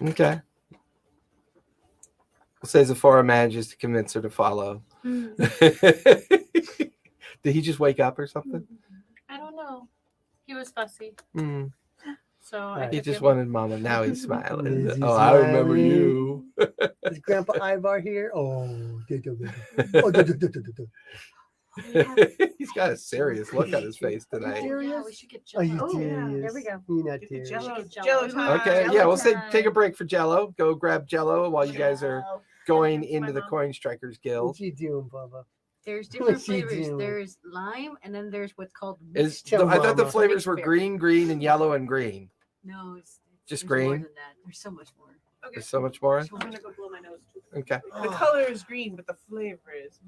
Okay. We'll say Zephora manages to convince her to follow. Did he just wake up or something? I don't know. He was fussy. So Right. I He took just him. wanted mama. Now he's smiling. Is he Oh, I remember smiling? you. Is Grandpa Ivar here? Oh, He's got a serious look on his face tonight. Yeah, we should get Are you Jello. serious? there we go. You're not Get the serious. jello, Jello. jello time. Okay, Jello yeah, we'll say time. take a break for Jello. Go grab Jello while you guys are going Thanks, my into the mom. Coin Strikers Guild. What you doing, Bubba? There's different What's he flavors. doing? There's lime, and then there's what's called Is Tell I thought the Mama. flavors were Mixed green, and yellow and green. No, it's Just there's more green? than that. There's so much more. There's so much more. I'm gonna go blow my nose too. Okay. The color is green, but the flavor is.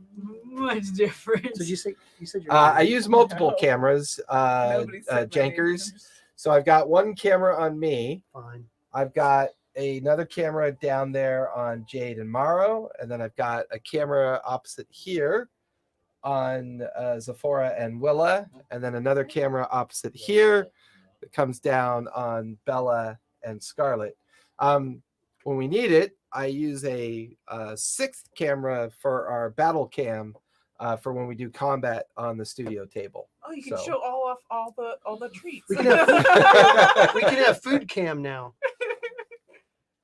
Much different. So you said you're I use multiple No. cameras, Nobody said my name. Jankers. I'm just- So I've got one camera on me. fine. I've got another camera down there on Jade and Morrow, and then I've got a camera opposite here on Zephora and Willa, and then another camera opposite here that comes down on Bella and Scarlet. When we need it, I use a sixth camera for our battle cam for when we do combat on the studio table. Oh, you can So- show all the treats. We can have we can have food cam now.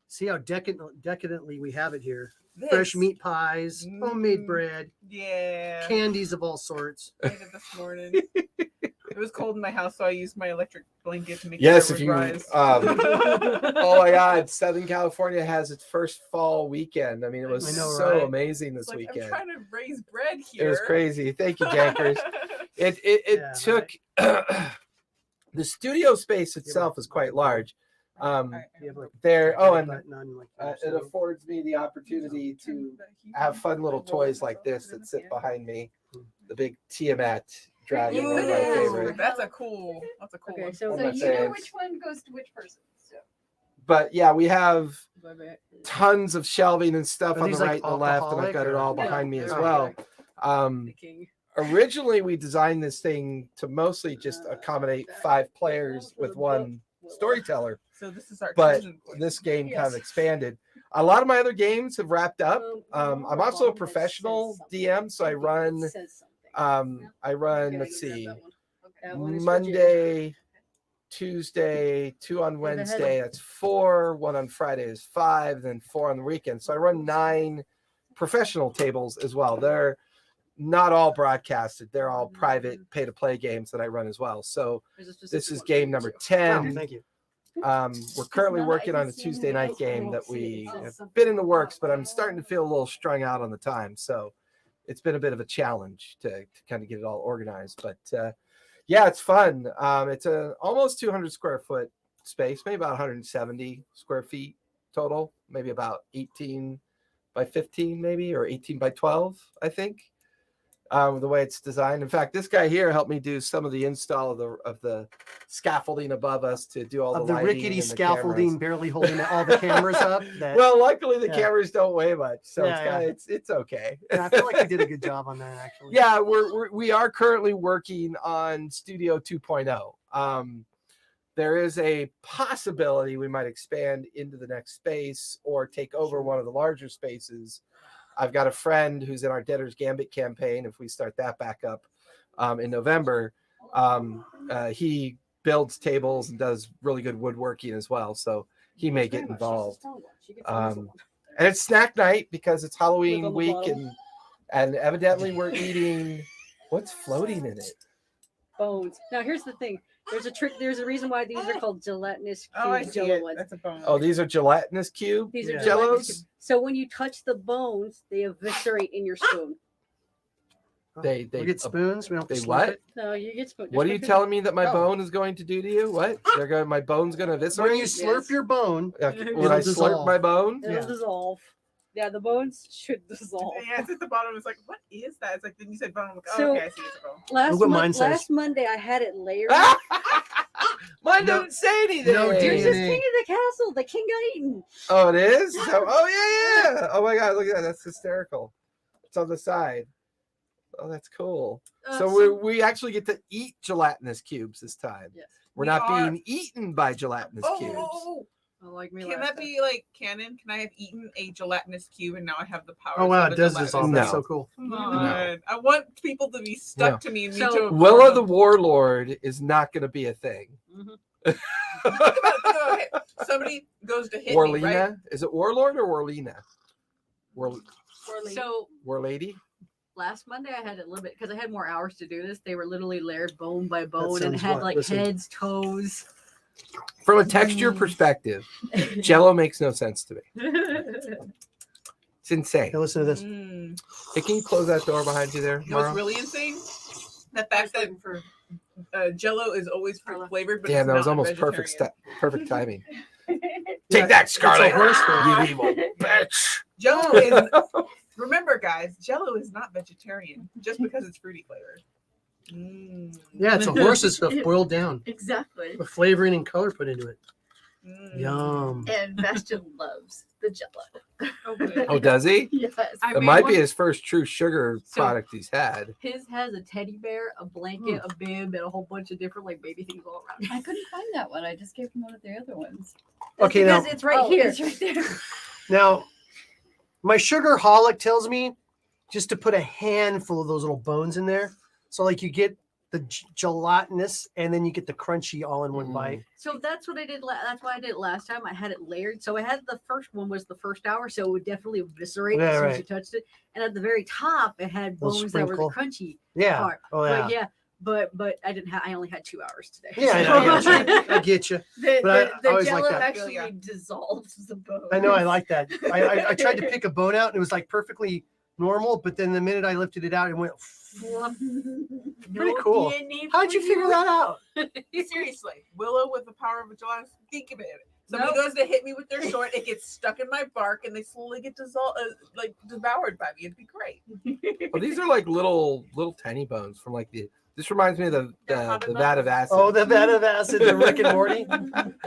See how decadently we have it here. Fresh This. meat pies, homemade Mm. bread, Yeah. candies of all sorts. I made it this morning. It was cold in my house, so I used my electric blanket to make Yes, sure if it you. would rise. Oh my God, Southern California has its first fall weekend. I mean, it was I know, so right? amazing this It's like, weekend. I'm trying to raise bread here. It was crazy. Thank you, Jankers. It Yeah, took the studio space itself is quite large. You have like There. Oh, and button on, like, it affords me the opportunity to have fun little toys like this that sit behind me. The big Tiamat dragon, one of my Ooh, favorite. That's a cool Okay, one. so One So of my you know faves. which one goes to which person. So But yeah, we have bye-bye. tons of shelving and stuff Are on the these, like, right and the left, and I've alcoholic got it or- all Yeah, behind me as they're well. The king. Originally, we designed this thing to mostly just accommodate 5 players with one storyteller, So this is our but cousin voice. this game kind of Yes. expanded. A lot of my other games have wrapped up. I'm on the also a bottom that professional says something. DM, so I run. It says something. Let's see, That one is for Jim. Monday, Tuesday, 2 on Go ahead. Wednesday. That's 4. 1 on Friday is 5. Then 4 on the weekend. So I run 9 professional tables as well. They're not all broadcasted. They're all private pay-to-play games that I run as well. So There's a specific this is one. game number Wow, 10. thank you. We're currently working on a Tuesday night game that we have been in the works, but I'm starting to feel a little strung out on the time. So it's been a bit of a challenge to kind of get it all organized. But yeah, it's fun. It's a almost 200 square foot space, maybe about 170 square feet total, maybe about 18 by 15, maybe, or 18 by 12, I think. The way it's designed. In fact, this guy here helped me do some of the install of the scaffolding above us to do all Of the the lighting rickety and the scaffolding cameras. barely holding all the cameras up. That, Well, luckily the Yeah. cameras don't weigh much, so Yeah, it's yeah. kinda, it's okay. yeah, I feel like we did a good job on that actually. Yeah, we are currently working on Studio 2.0. There is a possibility we might expand into the next space or take over one of the larger spaces. I've got a friend who's in our Debtor's Gambit campaign. If we start that back up in November, he builds tables and does really good woodworking as well. So he may get involved. And it's snack night because it's Halloween on the week, bottom. and evidently we're eating. What's floating in it? Bones. Now here's the thing. There's a trick. There's a reason why these are called gelatinous Oh, I cube see jello it. ones. That's a bone. Oh, these are gelatinous cube These are Yeah. gelatinous jellos. cubes. So when you touch the bones, they eviscerate in your spoon. They we get spoons. We don't have to they slurp what? it. No, you get spoon. What are you just telling me that my Oh. bone is going to do to you? What? They're going. My bone's going to When eviscerate. you slurp your bone, When It'll I slurp dissolve. my bone. It'll Yeah. dissolve. Yeah, the bones should dissolve. Yeah, it's at the bottom. It's like, what is that? It's like, then you said bone. I'm like, oh, So- okay, I see it's a bone. Last, Look what mine says. last Monday, I had it layered. Mine No- doesn't say anything. no Yours is DNA. King of the Castle. The king got eaten. Oh, it is. Oh yeah. Oh my God, look at that. That's hysterical. It's on the side. Oh, that's cool. So we actually get to eat gelatinous cubes this time. Yes. We're We not are- being eaten by gelatinous cubes. I like me Can last that time. be like canon? Can I have eaten a gelatinous cube and now I have the power? oh wow, of it a does gelatinous dissolve. cube? That's No. so cool. Come on. I want people to be stuck to me and me So- to absorb Willa the them. Warlord is not going to be a thing. Mhm. Okay, somebody goes to hit Warlina? me, right? Is it Warlord or Warlina? So Warlady? last Monday, I had a little bit because I had more hours to do this. They were literally layered bone by bone and sounds had what? like Listen. heads, toes. From a texture perspective, Jello makes no sense to me. It's insane. Hey, listen to this. Mm. Hey, can you close that door behind you there, You know what's Mara? really insane? The fact that for Jello is always fruit flavored, but Damn, it's that was not almost perfect. vegetarian. Perfect timing. Yeah, Take that, it's a Scarlet. horse food. You evil bitch. Jello is. Remember, guys, Jello is not vegetarian just because it's fruity flavored. Mm. Yeah, it's a horse's hoof boiled down Exactly. with flavoring and color put into it. Mm. Yum. And Bastion loves the Jello. Oh, does he? Yes. I It made might one- be his first true sugar So- product he's had. his has a teddy bear, a blanket, a bib, and a whole bunch of different like baby things all around. I couldn't find that one. I just gave him one of the other ones. Okay, now, Because it's right Oh, here. It's right there. now My sugarholic tells me just to put a handful of those little bones in there. So like you get the gelatinous and then you get the crunchy all in one bite. So that's what I did. That's why I did it last time. I had it layered. So I had the first one was the first hour, so it would definitely eviscerate as soon as you touched it. And at the very top, it had Little bones that were the sprinkle. crunchy Yeah. part. Oh yeah. But yeah, but I didn't have. I only had 2 hours today. Yeah, I so- get you. I get you. The But I always jello like that. actually Yeah. dissolves the bone. I know I like that. I tried to pick a bone out and it was like perfectly normal, but then the minute I lifted it out, it went. Pretty No cool. DNA How'd for you figure that out? Seriously, Willow with the power of a gelatinous. Think about it. Somebody Nope. goes to hit me with their sword, it gets stuck in my bark, and they slowly get like devoured by me. It'd be great. Well, these are like little tiny bones from like the. This reminds me of the vat of acid. Oh, the vat of acid, the Rick and Morty.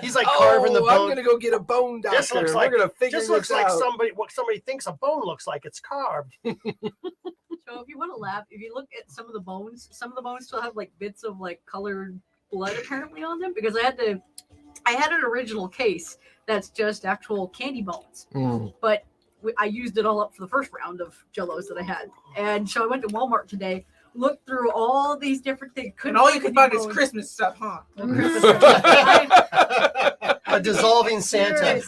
He's like carving the I'm bone. gonna go get a bone doctor. This looks and like we're gonna figure just this looks like out. what somebody thinks a bone looks like. It's carved. So if you want to laugh, if you look at some of the bones still have like bits of like colored blood apparently on them because I had an original case that's just actual candy bones, but I used it all up for the first round of Jellos that I had, and so I went to Walmart today, looked through all these different things, And all you can find is Christmas stuff, huh? A dissolving Santa.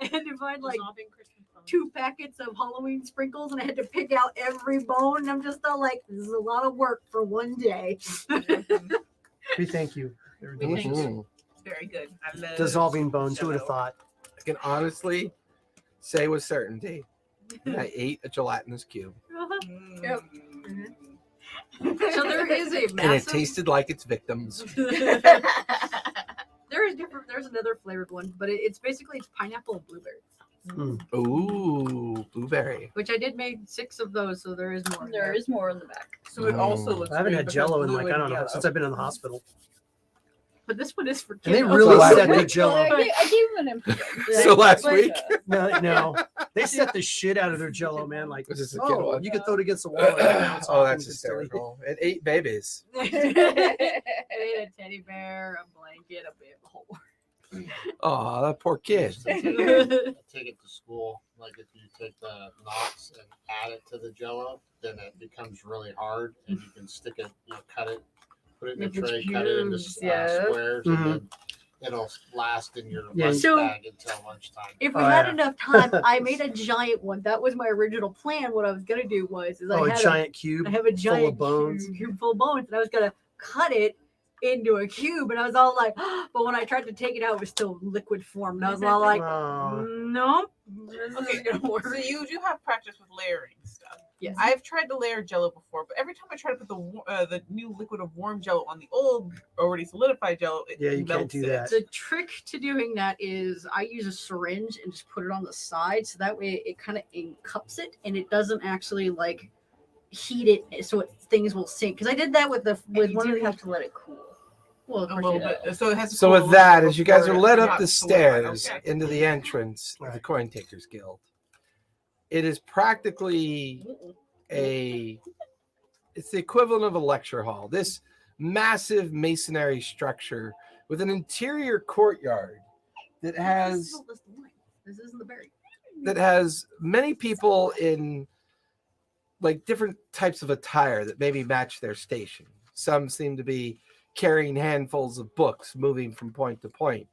I had to find like Dissolving Christmas bones. 2 packets of Halloween sprinkles, and I had to pick out every bone. And I'm just all like, this is a lot of work for one day. We thank you. They're We thank delicious. you. Very good. I love Dissolving bones. Who would have Jell-O. thought? I can honestly say with certainty that I ate a gelatinous cube, Yep. Mm. So there is a and it massive. tasted like its victims. There's another flavored one, but it's basically pineapple and blueberry, Ooh, blueberry. which I did make 6 of those, so there is more. in There is more in the back. So it also looks. I haven't green had because Jello in blue like and I don't know yellow. since I've been in the hospital. But this one is for And they kids. really last set the week- Jello. I gave him an empty. So last But- week, No, they set the shit out of their Jello, man. Like, Was this a kid oh, one? you can throw it against the wall. And bounce oh, off that's and it's silly. hysterical. It ate babies. I ate a teddy bear, a blanket, a bit hole. Oh, that poor kid. I take it to school. Like if you take the knots and add it to the Jello, then it becomes really hard, and you can stick it, cut it, put it in a Make the tray, cut it into cubes, yeah. squares, Mhm. and then it'll last in your Yeah, lunch so- bag until lunchtime. If we Oh, had yeah. enough time, I made a giant one. That was my original plan. What I was gonna do was Oh, I a had giant cube. I have a giant bones. cube full of bones, and I was gonna cut it into a cube, and I was all like, but when I tried to take it out, it was still liquid form, and I was all like, Oh. nope, this Okay, isn't gonna work. so you do have practice with layering stuff. Yes. I've tried to layer Jello before, but every time I try to put the new liquid of warm Jello on the old already solidified Jello, it Yeah, you can't melts do it. that. The trick to doing that is I use a syringe and just put it on the side, so that way it kind of encups it, and it doesn't actually like heat it, so things will sink. Because I did that with And with you one do of the have to let it cool. well, of A course little you do. bit. So it has. To So cool a with little that, bit as you guys before are it led up not the solidified. stairs Okay. into the entrance of the Right. Coin Takers Guild, it is practically it's the equivalent of a lecture hall. This massive masonry structure with an interior courtyard that has This isn't the berry. many people in like different types of attire that maybe match their station. Some seem to be carrying handfuls of books moving from point to point.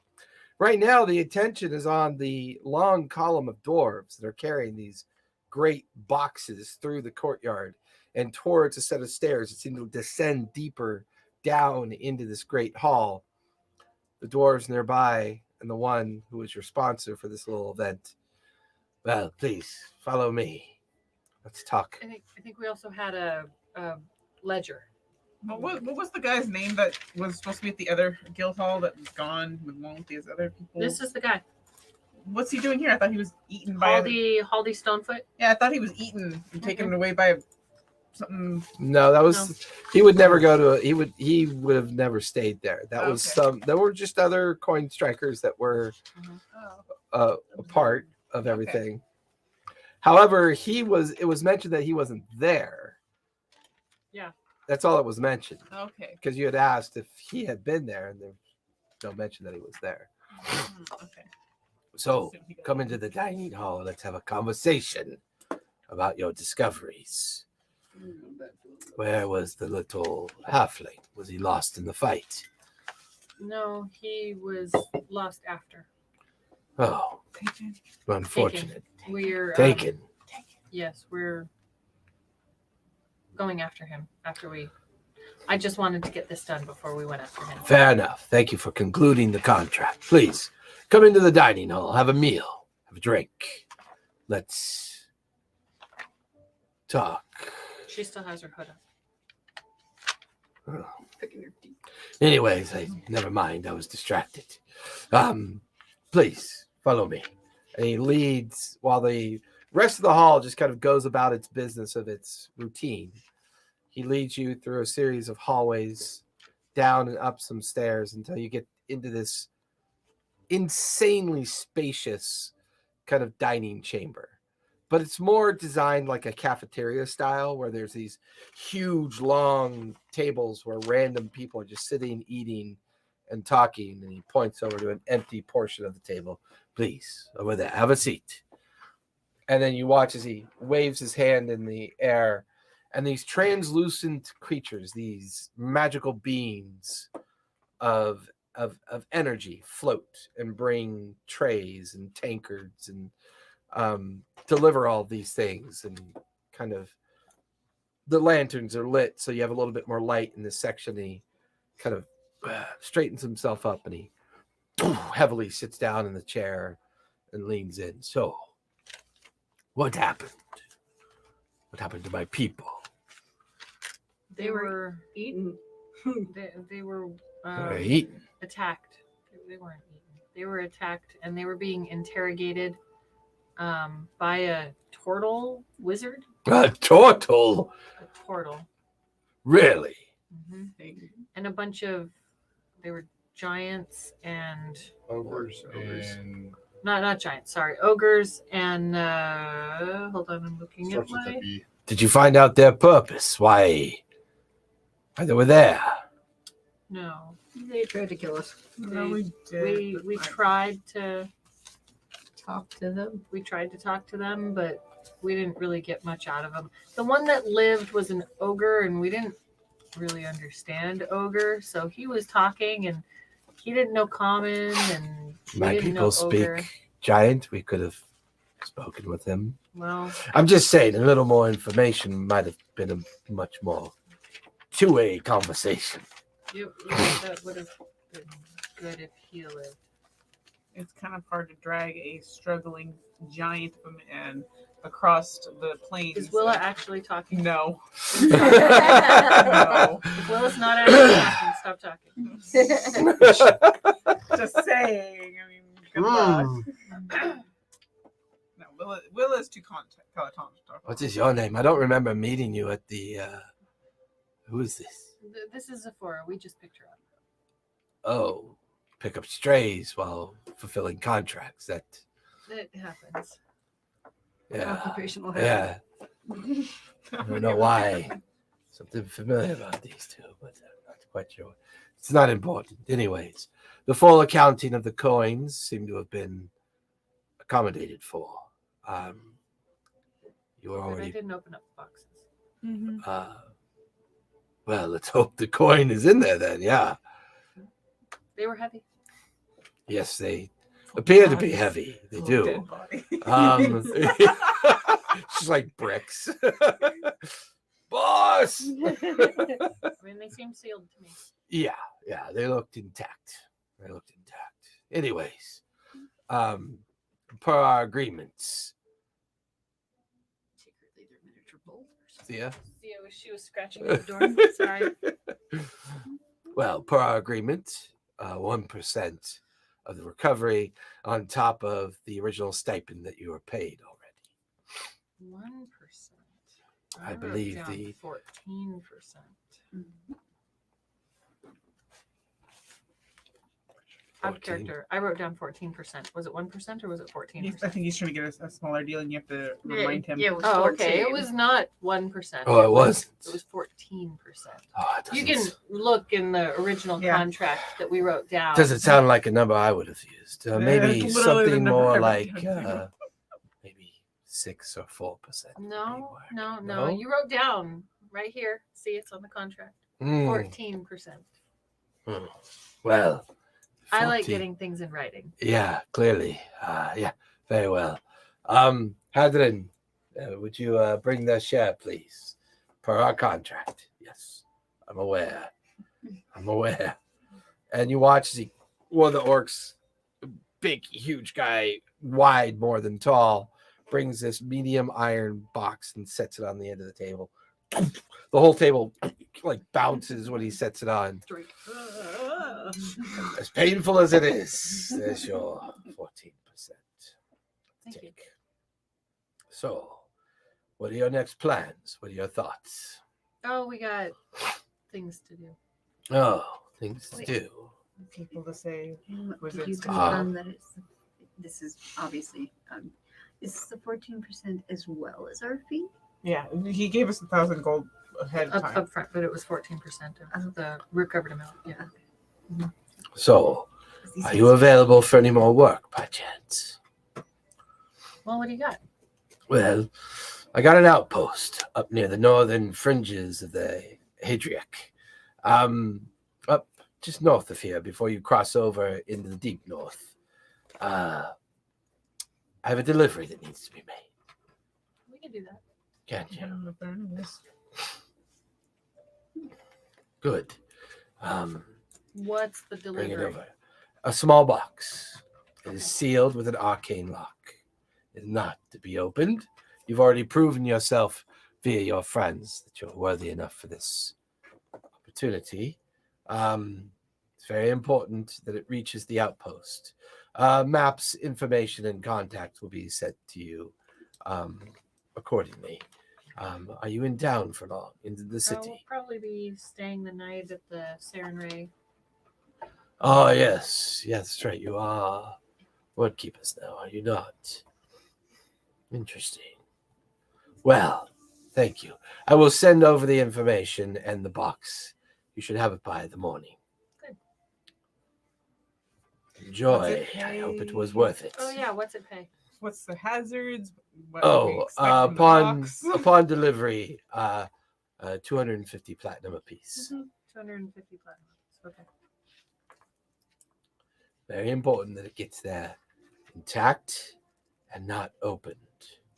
Right now, the attention is on the long column of dwarves that are carrying these great boxes through the courtyard and towards a set of stairs that seem to descend deeper down into this great hall. The dwarves nearby and the one who is responsive for this little event. Well, please follow me. Let's talk. I think we also had a ledger. Well, what was the guy's name that was supposed to be at the other guild hall that was gone along with these other people? This is the guy, What's he doing here? I thought he was eaten by. Haldy Stonefoot. Yeah, I thought he was eaten and taken away by something. No, that was he would never go to he would have never stayed there. That was Okay. there were just other coin strikers that were Oh. a part of everything. However, it was mentioned that he wasn't there. Yeah. That's all that was mentioned. Okay. Because you had asked if he had been there, and there's no mention that he was there. Okay. So, come into the dining hall. Let's have a conversation about your discoveries. Where was the little halfling? Was he lost in the fight? No, he was lost after. Oh, unfortunate. We're Taken. Yes, we're going after him after we. I just wanted to get this done before we went after him. Fair enough. Thank you for concluding the contract. Please come into the dining hall. Have a meal. Have a drink. Let's talk. She still has her hood up. Picking your teeth. Anyways, never mind. I was distracted. Please follow me. And he leads while the rest of the hall just kind of goes about its business of its routine. He leads you through a series of hallways, down and up some stairs until you get into this insanely spacious kind of dining chamber. But it's more designed like a cafeteria style where there's these huge, long tables where random people are just sitting, eating, and talking. And he points over to an empty portion of the table. Please, over there, have a seat. And then you watch as he waves his hand in the air. And these translucent creatures, these magical beings of energy float and bring trays and tankards and deliver all these things, and kind of the lanterns are lit so you have a little bit more light in this section. He kind of straightens himself up and he heavily sits down in the chair and leans in. So, what happened? What happened to my people? They were eaten. they were They're eaten. attacked. They weren't eaten. They were attacked and they were being interrogated by a turtle wizard. A turtle? A turtle. Really? Mm-hmm. And a bunch of, they were giants and Ogres and not giants. Sorry, ogres and hold on, I'm looking at starts with my. a B. Did you find out their purpose? Why they were there? No, They tried to kill us. No, we did. we tried to Talk to them. we tried to talk to them, but we didn't really get much out of them. The one that lived was an ogre, and we didn't really understand ogre, so he was talking, and he didn't know common, and we My didn't people know speak ogre. giant. We could have spoken with him. Well, I'm just saying, a little more information might have been a much more two-way conversation. that would have been good if he lived. It's kind of hard to drag a struggling giant of a man across the plains. Is Willa actually talking? No. No. No. If Willa's not actually talking, stop talking. Just saying. I mean, good luck. Mm. No, Willa's too content. What is your name? I don't remember meeting you at the. Who is this? This is Zephora. We just picked her up. Oh, pick up strays while fulfilling contracts. That. It happens. Yeah. Occupational Yeah. I don't know why. Something familiar about these two, but I'm not quite sure. It's not important. Anyways, the full accounting of the coins seem to have been accommodated for. You were But I already. didn't open up the boxes. Mm-hmm. Well, let's hope the coin is in there then. Yeah. They were heavy. Yes, they appear to be heavy. They do. She's like bricks. Boss. I mean, they seem sealed to me. Yeah, they looked intact. Anyways, per our agreements. Secretly, they're miniature boulders. Yeah. She was scratching at the door. Sorry. Well, per our agreement, 1% of the recovery on top of the original stipend that you were paid already. 1%. I believe down the 14%. Out of 14. character. I wrote down 14%. Was it 1% or was it 14%? I think he's trying to get a smaller deal, and you have to remind him. Yeah, it was Oh, 14. okay. It was not 1%. Oh, it wasn't. It was 14%. Oh, it You doesn't, can look in the original Yeah. contract that we wrote down. doesn't sound like a number I would have used. Maybe It's literally the something number more I wrote like down, maybe 6 or 4%. No, no. No? You wrote down right here. See, it's on the contract. Mm. 14%. Well, I like 14. getting things in writing. Yeah, clearly. Yeah, very well. Hadrin, would you bring the share, please? Per our contract. Yes, I'm aware. And you watch one of the orcs, big, huge guy, wide, more than tall, brings this medium iron box and sets it on the end of the table. The whole table like bounces when he sets it on. Drink. As painful as it is, there's your 14%. Thank you. Take. So, what are your next plans? What are your thoughts? Oh, we got things to do. Oh, things to Wait. do. People to say. Was Did it you still- confirm that this is obviously this is the 14% as well as our fee? Yeah, he gave us 1,000 gold ahead of time. Up front, but it was 14% of the recovered amount. Yeah. So, These are you available for any more work by chance? Well, what do you got? Well, I got an outpost up near the northern fringes of the Hadriac. Up just north of here before you cross over into the deep north. I have a delivery that needs to be made. We can do that. Can't you? Yes. Good. What's the Bring delivery? it over. A small box. It is sealed with an arcane lock. It is not to be opened. You've already proven yourself via your friends that you're worthy enough for this opportunity. It's very important that it reaches the outpost. Maps, information, and contact will be sent to you accordingly. Are you in town for long? Into the We'll city? probably be staying the night at the Sarenrae. Oh, yes. Yes, that's right. You are word keepers now, are you not? Interesting. Well, thank you. I will send over the information and the box. You should have it by the morning. Good. Enjoy. I hope it was worth it. Oh yeah, what's it pay? What's the hazards? What do we Oh, expect from the upon box? upon delivery, 250 platinum apiece. 250 platinum. Okay. Very important that it gets there intact and not opened.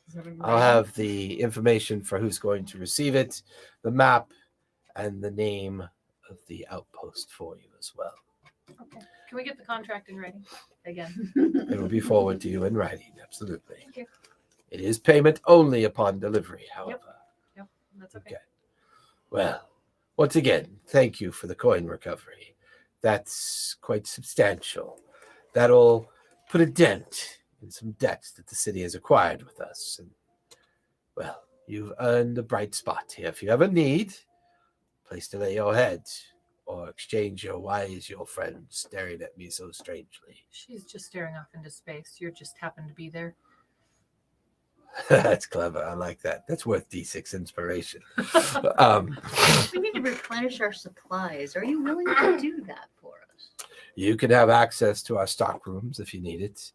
Is that in I'll writing? have the information for who's going to receive it, the map, and the name of the outpost for you as well. Okay. Can we get the contract in writing again? It will be forwarded to you in writing, absolutely. Thank you. It is payment only upon delivery, however. That's okay. Okay. Well, once again, thank you for the coin recovery. That's quite substantial. That'll put a dent in some debts that the city has acquired with us. And, well, you've earned a bright spot here. If you ever need a place to lay your head or exchange your wise, your friend staring at me so strangely. She's just staring off into space. You just happen to be there. That's clever. I like that. That's worth D6 inspiration. We need to replenish our supplies. Are you willing to do that for us? You can have access to our stock rooms if you need it.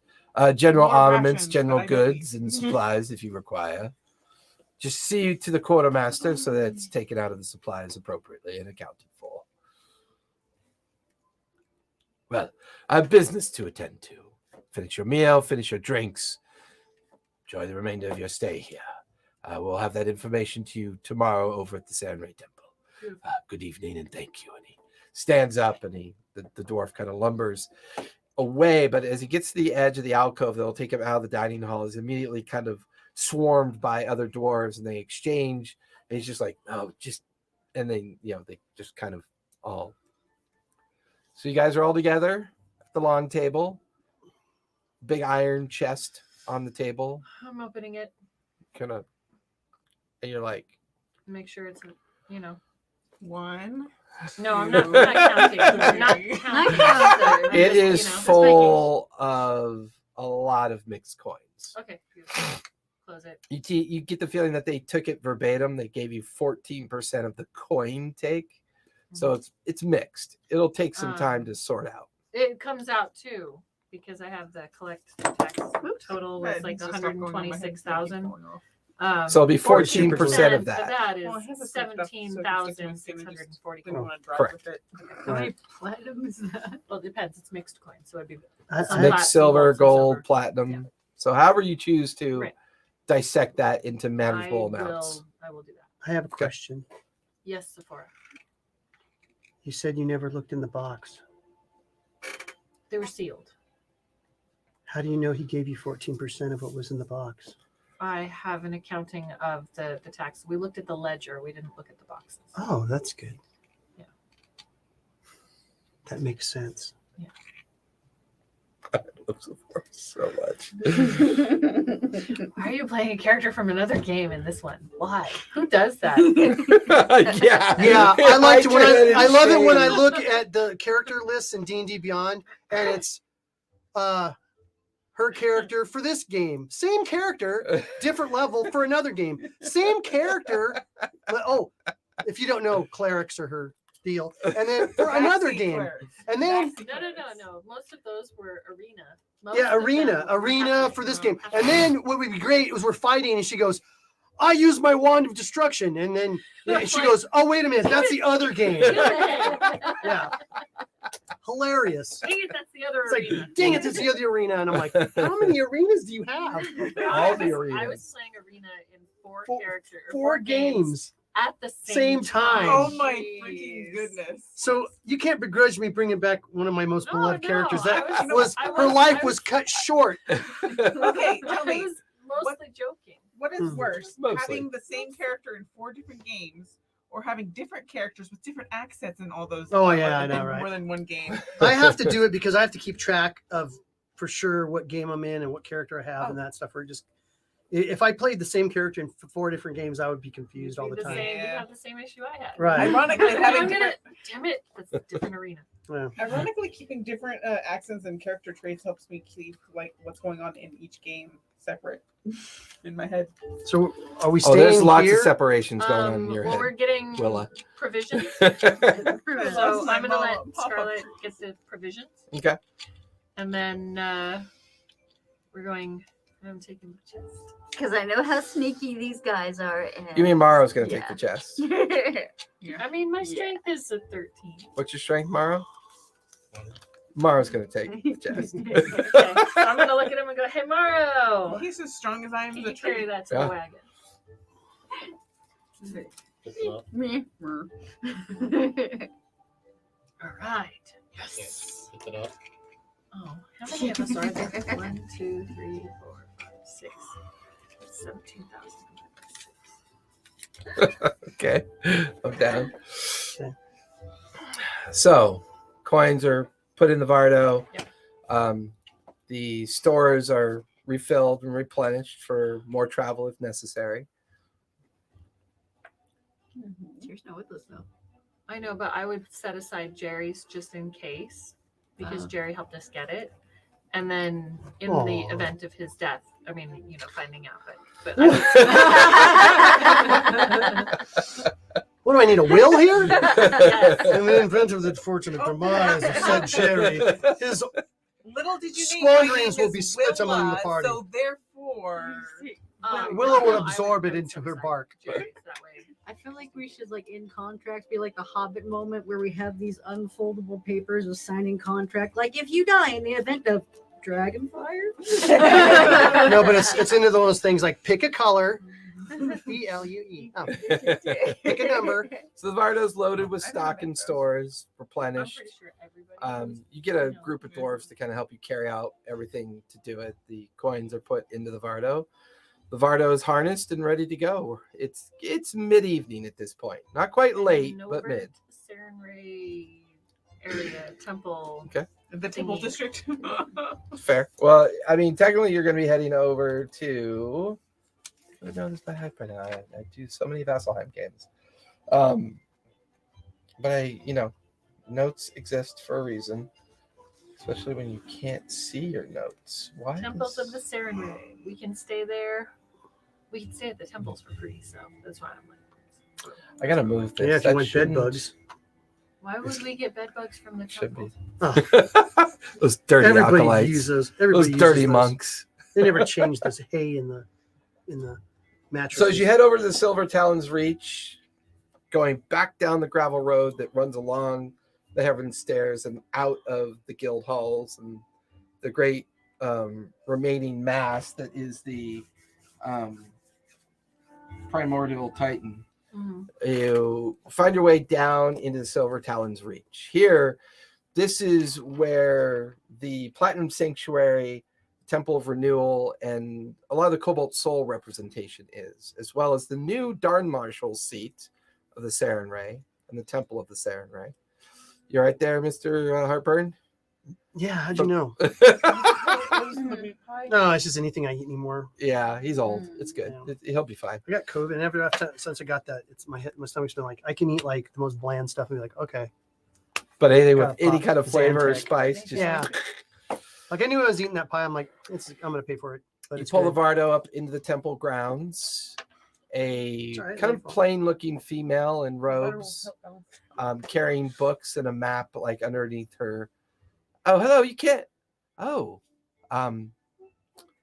General More armaments, rations, general but I don't goods, and supplies if you require. Just see to the quartermaster so that it's taken out of the supplies appropriately and accounted for. Well, I have business to attend to. Finish your meal, finish your drinks. Enjoy the remainder of your stay here. We'll have that information to you tomorrow over at the Sarenrae Temple. Good evening and thank you. And he stands up and the dwarf kind of lumbers away, but as he gets to the edge of the alcove that'll take him out of the dining hall, is immediately kind of swarmed by other dwarves and they exchange. And he's just like, oh, just, and then, they just kind of all. So you guys are all together at the long table, big iron chest on the table, I'm opening it. kind of, and you're like, Make sure it's, 1. No, I'm not counting. I'm not counting. I'm It just, is full of a lot of mixed coins. Okay, beautiful. Close it. You get the feeling that they took it verbatim. They gave you 14% of the coin take. So it's mixed. It'll take some time to sort out. It comes out too because I have the collect tax total was like 126,000. So it'll be 14% of that. That Well, I is have a quick enough, so just 17,640 didn't coins. want to drive Correct. with it. How many platinum is that? Well, it depends. It's mixed coin, so it'd be I- some I- Mixed plat- silver, some gold, silver. platinum. So however you choose to Right. dissect that into I manageable amounts. will do that. I have a question. Yes, Sephora. You said you never looked in the box. They were sealed. How do you know he gave you 14% of what was in the box? I have an accounting of the tax. We looked at the ledger. We didn't look at the boxes. Oh, that's good. Yeah. That makes sense. I love Sephora so much. Why are you playing a character from another game in this one? Why? Who does that? yeah. Yeah, I liked when can I love it when I understand. look at the character lists in D&D Beyond, and it's her character for this game, same character, different level for another game, same character. Oh, if you don't know, clerics are her deal, and then for another Backseat game, clerks. and then No. Most of those were arena. yeah, arena for this game, and then what would be great is we're fighting, and she goes, "I use my wand of destruction," and then she goes, "Oh, wait a minute, that's the other game." Yeah, hilarious. Dang it, that's the other It's like, arena. dang it, it's the other arena, and I'm like, how many arenas do you have? All the I arenas. was playing arena in four Four- characters. Four games. at the Same time. Oh my Jeez. freaking goodness. So you can't begrudge me bringing back one of my most No, beloved no, characters. I That was- was I her was- life I was was- cut short. Okay, tell I me, was mostly joking. what is Mhm. worse, Mostly. having the same character in 4 different games, or having different characters with different accents in all those? Oh, yeah, I know, in right? More than one game. I have to do it because I have to keep track of for sure what game I'm in and what character I have and that stuff. Or just if I played the same character in 4 different games, I would be confused all the time. Same, Yeah. you have the same issue I had. Right. Ironically, having I'm gonna, different, damn it, that's a different arena. Yeah. ironically, keeping different accents and character traits helps me keep like what's going on in each game separate in my head. So are we Oh, staying there's lots here? of separations going on in your Well, we're head, getting Willa. provisions. That's So my I'm gonna let mom, Papa. Scarlett get the provisions, Okay. and then we're going. I'm taking the chest. Because I know how sneaky these guys are. And... You mean Maro's going to Yeah. take the chest? I mean, my strength is a 13. What's your strength, Maro? Maro's going to take the chest. Okay, so I'm gonna look at him and go, "Hey, Maro, He's as strong as I am can as a you carry tree. that to Yeah. the wagon?" Pick it up. All right. Yes. Pick it up. Oh, how many of us are there? 1, 2, 3, 4, 5, 6, 17,000. Okay. I'm down. Okay. So, coins are put in the Vardo. Yep. The stores are refilled and replenished for more travel if necessary. There's no with us though. I know, but I would set aside Jerry's just in case because Jerry helped us get it. And then in the Aw. event of his death, I mean, you know, finding out, but What do I need, a will here? yes. In the event of the fortunate demise of said Jerry, his Little did you Squanderings know will be split among the party. So therefore, Willow will no, absorb I it would into set her aside bark. Jerry's that way. I feel like we should, like, in contracts, be like the Hobbit moment where we have these unfoldable papers with signing contract. Like, if you die in the event of dragon fire. No, but it's into those things like pick a color, ELUE. Oh, pick a number. So the Vardo's loaded with I stock never in met those. stores, I'm replenished. pretty sure everybody knows. You get a No. group of dwarves to kind of help you carry out everything to do it. The coins are put into the Vardo. The Vardo is harnessed and ready to go. It's mid-evening at this point. Not quite late, And but over mid. to Sarenrae area, temple. Okay. the Temple Thingy. District. Fair. Well, I mean, technically, you're going to be heading over to. I know this by heart by now. I do so many Vasselheim games. But notes exist for a reason, especially when you can't see your notes. Why? Temples of the Serenray. We can stay there. We can stay at the temples for free, so that's why I'm like. I gotta move this. Yeah, if you That want bed shouldn't- bugs. Why would we get bed bugs from the Should be. temples? Those dirty Everybody acolytes. uses those. Those Everybody uses dirty those. monks. They never changed this hay in the mattress. So as you head over to the Silver Talon's Reach, going back down the gravel road that runs along the Heaven Stairs and out of the guild halls and the great remaining mass that is the primordial Titan, you find your way down into the Silver Talon's Reach. Here, this is where the Platinum Sanctuary, Temple of Renewal, and a lot of the Cobalt Soul representation is, as well as the new Darn Marshal's seat of the Serenray and the Temple of the Serenray. You right there, Mr. Heartburn? Yeah, how'd you know? No, it's just anything I eat anymore. Yeah, he's old. It's good. Yeah. He'll be fine. I got COVID, and since I got that, it's my stomach's been like I can eat like the most bland stuff and be like, okay. But anything with Gotta any pop kind of flavor or Zantac. spice, just Yeah. Like I knew I was eating that pie. I'm like, I'm gonna pay for it. But you it's pull good. the Vardo up into the temple grounds. A It's all right, kind no of problem. plain-looking female in robes, carrying books and a map like underneath her. Oh, hello. You can't. Oh,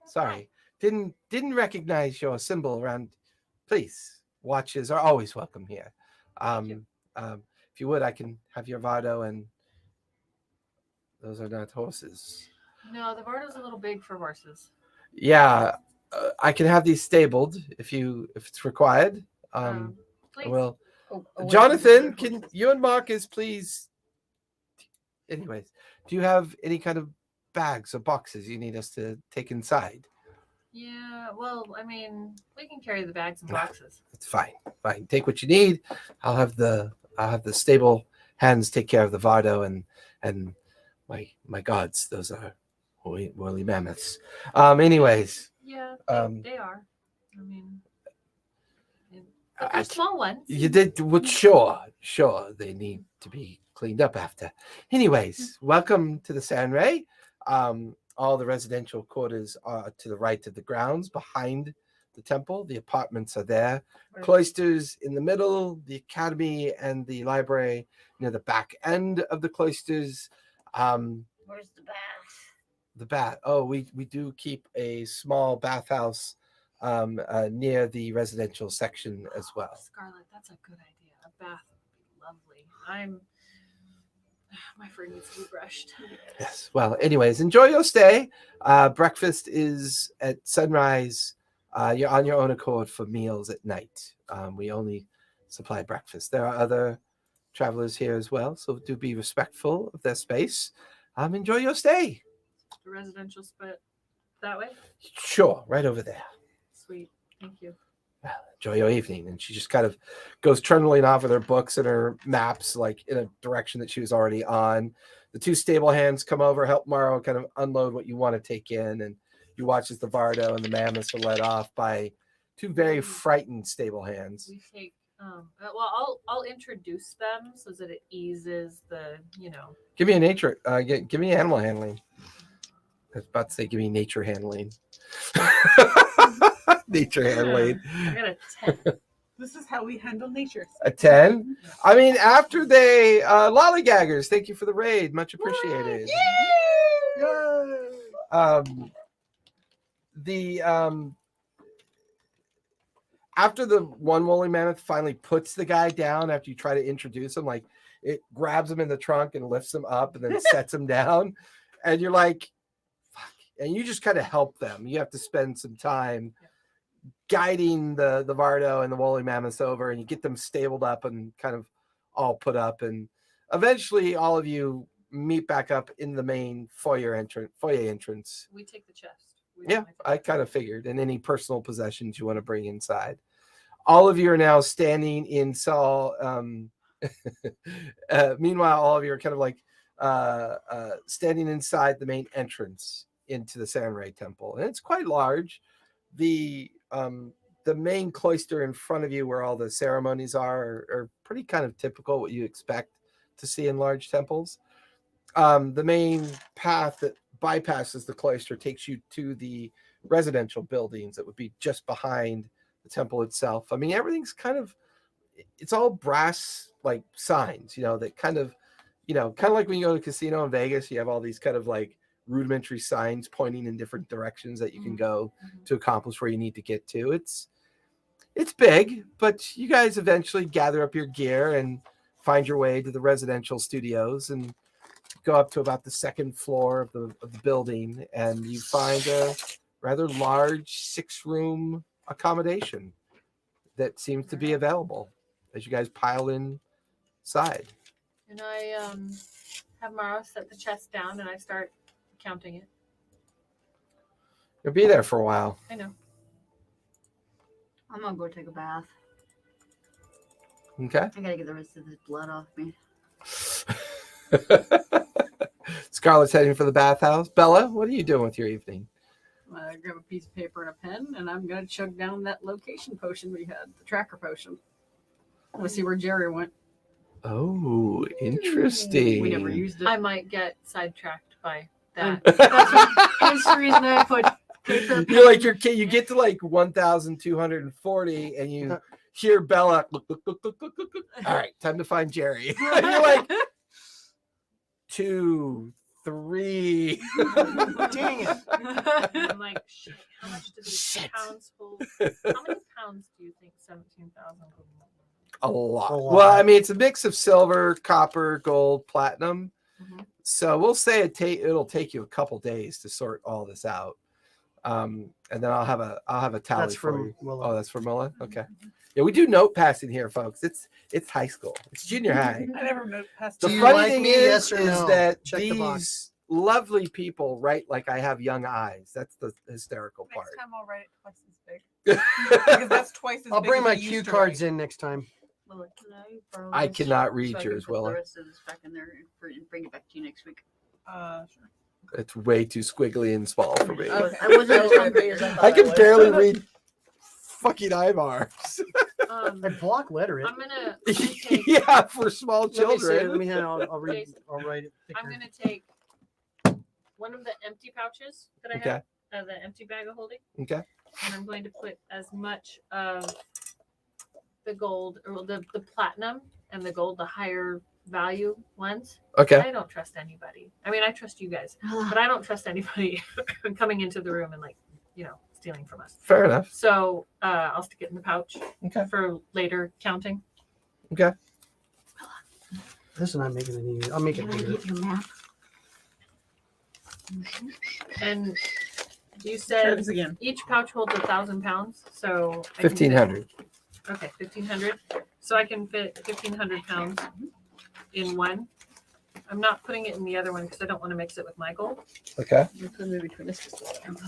sorry. Didn't recognize your symbol around. Please, watches are always welcome here. If you would, I can have your Vardo, and those are not horses. No, the Vardo's a little big for horses. Yeah, I can have these stabled if it's required. Please. Well, Oh, away Jonathan, from the can horses. you and Marcus please? Anyways, do you have any kind of bags or boxes you need us to take inside? Yeah, well, I mean, we can carry the bags and boxes. It's fine. Fine. Take what you need. I'll have the stable hands take care of the Vardo and my gods. Those are woolly mammoths. Anyways, Yeah, they are. I mean, but they're small ones. you did what? Sure. They need to be cleaned up after. Anyways, welcome to the Sandray. All the residential quarters are to the right of the grounds behind the temple. The apartments are there. Right. Cloisters in the middle, the academy and the library near the back end of the cloisters. Where's the bath? The bath. Oh, we do keep a small bathhouse near the residential section as well. Scarlett, that's a good idea. A bath would be lovely. My fur needs to be brushed. Yes. Well, anyways, enjoy your stay. Breakfast is at sunrise. You're on your own accord for meals at night. We only supply breakfast. There are other travelers here as well, so do be respectful of their space. Enjoy your stay. The residential split that way? Sure, right over there. Sweet. Thank you. Well, enjoy your evening. And she just kind of goes trundling off with her books and her maps, like in a direction that she was already on. The two stable hands come over, help Morrow kind of unload what you want to take in. And you watch as the Vardo and the mammoths are led off by two very frightened stable hands. We take well, I'll introduce them so that it eases the, Give me a nature. Give me animal handling. I was about to say, give me nature handling. Nature handling. I got a 10. This is how we handle nature. A 10. I mean, after they lollygaggers. Thank you for the raid. Much appreciated. After the one woolly mammoth finally puts the guy down, after you try to introduce him, like it grabs him in the trunk and lifts him up and then sets him down, and you're like, fuck. And you just kind of help them. You have to spend some time guiding the Vardo and the woolly mammoths over, and you get them stabled up and kind of all put up, and eventually all of you meet back up in the main foyer entrance. We take the chest. Yeah, I kind of figured. And any personal possessions you want to bring inside. All of you are now standing in Saul. Meanwhile, all of you are kind of like standing inside the main entrance into the Sanray Temple. And it's quite large. The the main cloister in front of you, where all the ceremonies are pretty kind of typical what you expect to see in large temples. The main path that bypasses the cloister takes you to the residential buildings that would be just behind the temple itself. I mean, everything's kind of, it's all brass like signs, that kind of like when you go to a casino in Vegas, you have all these kind of like rudimentary signs pointing in different directions that you can go to accomplish where you need to get to. It's big, but you guys eventually gather up your gear and find your way to the residential studios and go up to about the second floor of the building, and you find a rather large 6-room accommodation that seems to be available as you guys pile inside. And I have Mara set the chest down and I start counting it. You'll be there for a while. I know. I'm gonna go take a bath. Okay. I gotta get the rest of this blood off me. Scarlett's heading for the bathhouse. Bella, what are you doing with your evening? I grab a piece of paper and a pen, and I'm gonna chug down that location potion we had, the tracker potion. I want to see where Jerry went. Oh, interesting. We never used it. I might get sidetracked by that. That's the reason I put paper. You're like your kid. You get to like 1,240, and you hear Bella. Look. All right, time to find Jerry. You're like 2, 3. Dang it. I'm like, shit, how much do these pounds hold? How many pounds do you think 17,000 would hold? A lot. A lot. Well, I mean, it's a mix of silver, copper, gold, platinum. So we'll say it'll take you a couple days to sort all this out, and then I'll have a tally That's for from you. Willa. Oh, that's for Mulla. Okay. Yeah, we do note passing here, folks. It's high school. It's junior high. I never know past. The Do you funny like thing me, is yes or no? that Check the box. these lovely people write like I have young eyes. That's the hysterical part. Next time I'll write it twice as big because that's twice as I'll big bring as my I used cue to cards write. in next time. Well, can I borrow I this cannot read so I can yours, put Willa. the rest of this back in there and bring it back to you next week. Sure. It's way too squiggly and small for me. Okay. I wasn't as hungry as I thought. I can was. barely read fucking Ivars. I block letter it. I'm gonna take, Yeah, for small Let me see it. children. Let me have. I'll read. Jason. I'll write it. I'm thicker. gonna take one of the empty pouches that I Okay. have, the empty bag of holding, Okay. and I'm going to put as much of the gold or the platinum and the gold, the higher value ones. Okay. I don't trust anybody. I mean, I trust you guys, but I don't trust anybody coming into the room and like, stealing from us. Fair enough. So I'll stick it in the pouch Okay. for later counting. Okay. This is not making it easier. I'll make it Can I bigger. get your map? And you Try said this again. each pouch holds 1,000 pounds. So I can fit- 1,500. Okay, 1,500. So I can fit 1,500 pounds in one. I'm not putting it in the other one because I don't want to mix it with my gold. Okay. You put it between us just a second.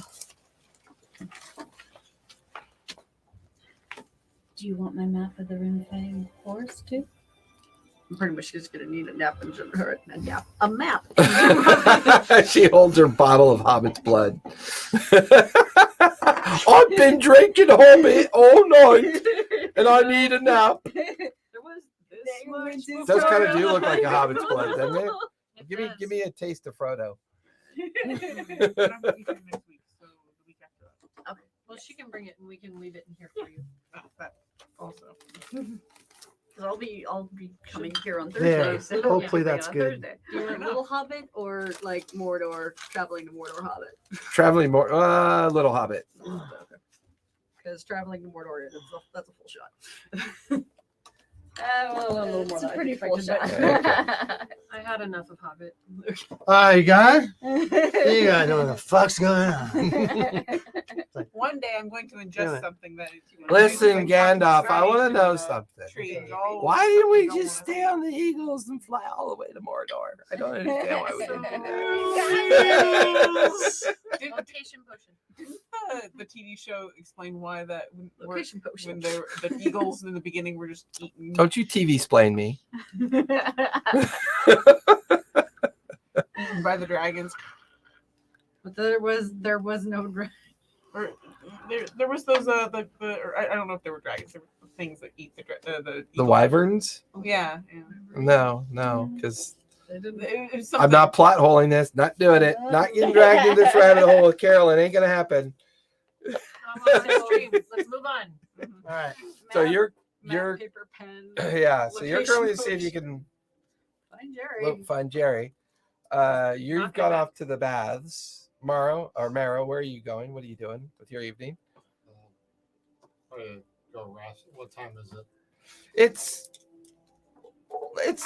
Do you want my map of the Rimfang Forest too? I'm pretty much just gonna need a nap and a map. She holds her bottle of Hobbit's blood. I've been drinking Hobbit all night, and I need a nap. There was this much. It does kind of do look like a Hobbit's blood, doesn't it? It Give me a taste of Frodo. But I'm gonna be here next week, so the week after that. Well, she can bring it and we can leave it in here for you. That also. Because I'll be coming here on There. Thursday. So Hopefully yeah, that's on good. Thursday. Do you want Little Hobbit or like Mordor, traveling to Mordor Hobbit? Traveling more, Little Hobbit. Because traveling to Mordor, that's a full shot. Well, a little more. It's a than I pretty full expected, shot. but- I had enough of Hobbit. You guys know what the fuck's going on. One day I'm going to Damn ingest it. something that. Listen, Gandalf, I want to know something. Why didn't we just stay on the Eagles and fly all the way to Mordor? I don't understand why we didn't do that. Location potion. Didn't the TV show explain why that Location potion. when they were the eagles in the beginning were just eaten Don't you TV explain me. by the dragons? But there was no. Or there was those or I don't know if they were dragons. There were things that eat the The wyverns? Yeah. No, because It was I'm something- not plot holing this. Not doing it. Not getting dragged into this rabbit hole with Carolyn. Ain't gonna happen. Come on, stream. Let's move on. All right. So you're Map, paper, pen. yeah. So you're location currently see if you potion. can Find Jerry. find Jerry. You've Not gone gonna- off to the baths. Maro, where are you going? What are you doing with your evening? I'm gonna go rest. What time is it? It's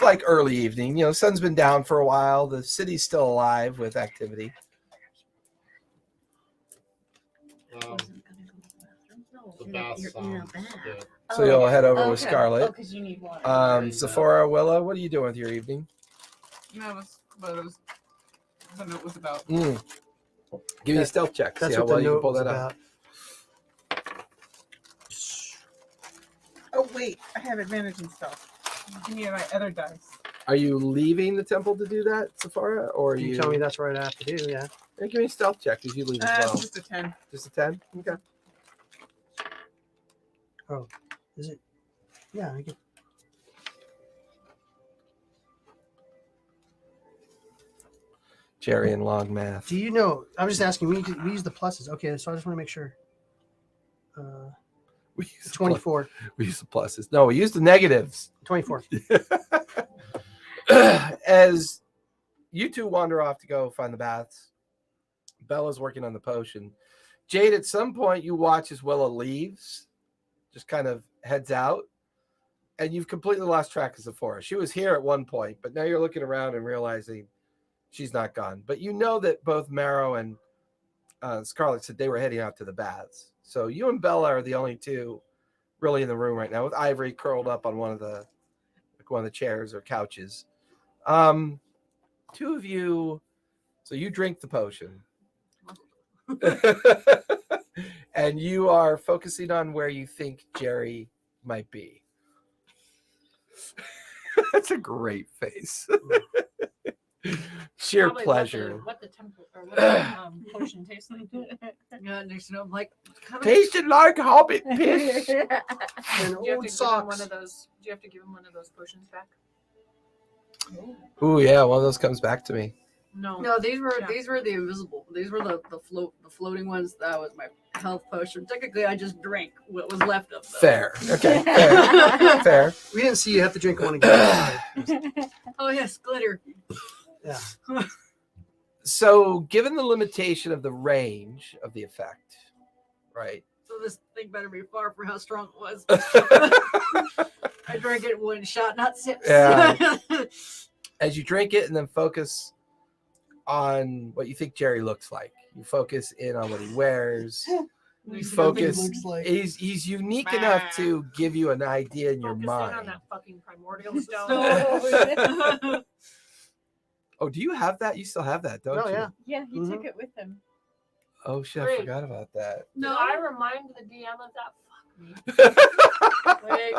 like early evening. You know, sun's been down for a while. The city's still alive with activity. The bath sounds good. So you'll head over with Okay. Scarlet. because you need water. Sephora, Willa, what are you doing with your evening? That was what it was. The note was about. Give me a stealth check. That's See how what the well you can note pull was that up. about. Oh wait, I have advantage and stuff. Give me my other dice. Are you leaving the temple to do that, Sephora, or are You you? tell me that's what I have to do. Yeah. Hey, give me a stealth check as you leave as well. It's just a 10. Just a 10. Okay. Is it? Yeah. I get. Jerry and log math. Do you know? I'm just asking. We use the pluses. Okay, so I just want to make sure. We use the 24. We use the pluses. No, we use the negatives. 24. As you two wander off to go find the baths, Bella's working on the potion. Jade, at some point, you watch as Willa leaves, just kind of heads out, and you've completely lost track of Sephora. She was here at one point, but now you're looking around and realizing she's not gone. But you know that both Marrow and Scarlet said they were heading out to the baths. So you and Bella are the only two really in the room right now, with Ivory curled up on one of the chairs or couches. Two of you, so you drink the potion. And you are focusing on where you think Jerry might be. That's a great face. Sheer Probably pleasure. What the temple or what the potion tastes like. Yeah, next to him, like, Tasted like hobbit piss. And Do you have old to give him socks. one of those? Do you have to give him one of those potions back? Ooh, yeah, one of those comes back to me. No. no, these were Yeah. the invisible. These were the floating ones. That was my health potion. Technically, I just drank what was left of them. Fair. Okay, fair. Fair. We didn't see you have to drink one again. Oh yes, glitter. Yeah. So, given the limitation of the range of the effect, right? So this thing better be far from how strong it was. I drank it in one shot, not sips. Yeah. As you drink it and then focus on what you think Jerry looks like. You focus in on what he wears. You focus. Looks like. He's unique enough to give you an idea in your Focus in on mind. that fucking primordial stone. Oh, do you have that? You still have that, don't Oh you? yeah. Yeah, he Mhm. took it with him. Oh shit, I Great. forgot about that. No, I remind the DM of that. Fuck me.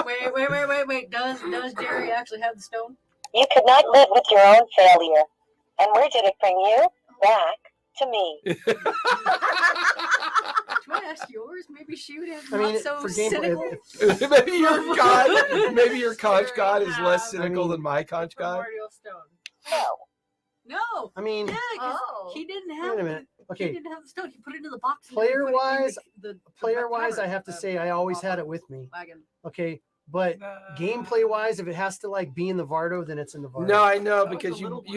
Wait. Does Jerry actually have the stone? You could not live with your own failure. And where did it bring you? Back to me. Do I ask yours? Maybe she would have I mean, not so for gameplay, cynical. Maybe your god, maybe your conch Jerry god is less have cynical than my conch god. Primordial stone. No. No. I mean, Yeah, 'cause Oh. he didn't wait have a minute. He Okay, didn't have the stone. He put it in the box. and Player put it in wise- the player-wise, I cupboard, have to the say I always had it with me. wagon. Okay, but gameplay-wise, if it has to like be in the Vardo, then it's in the Vardo. No, I know That was because the you little one.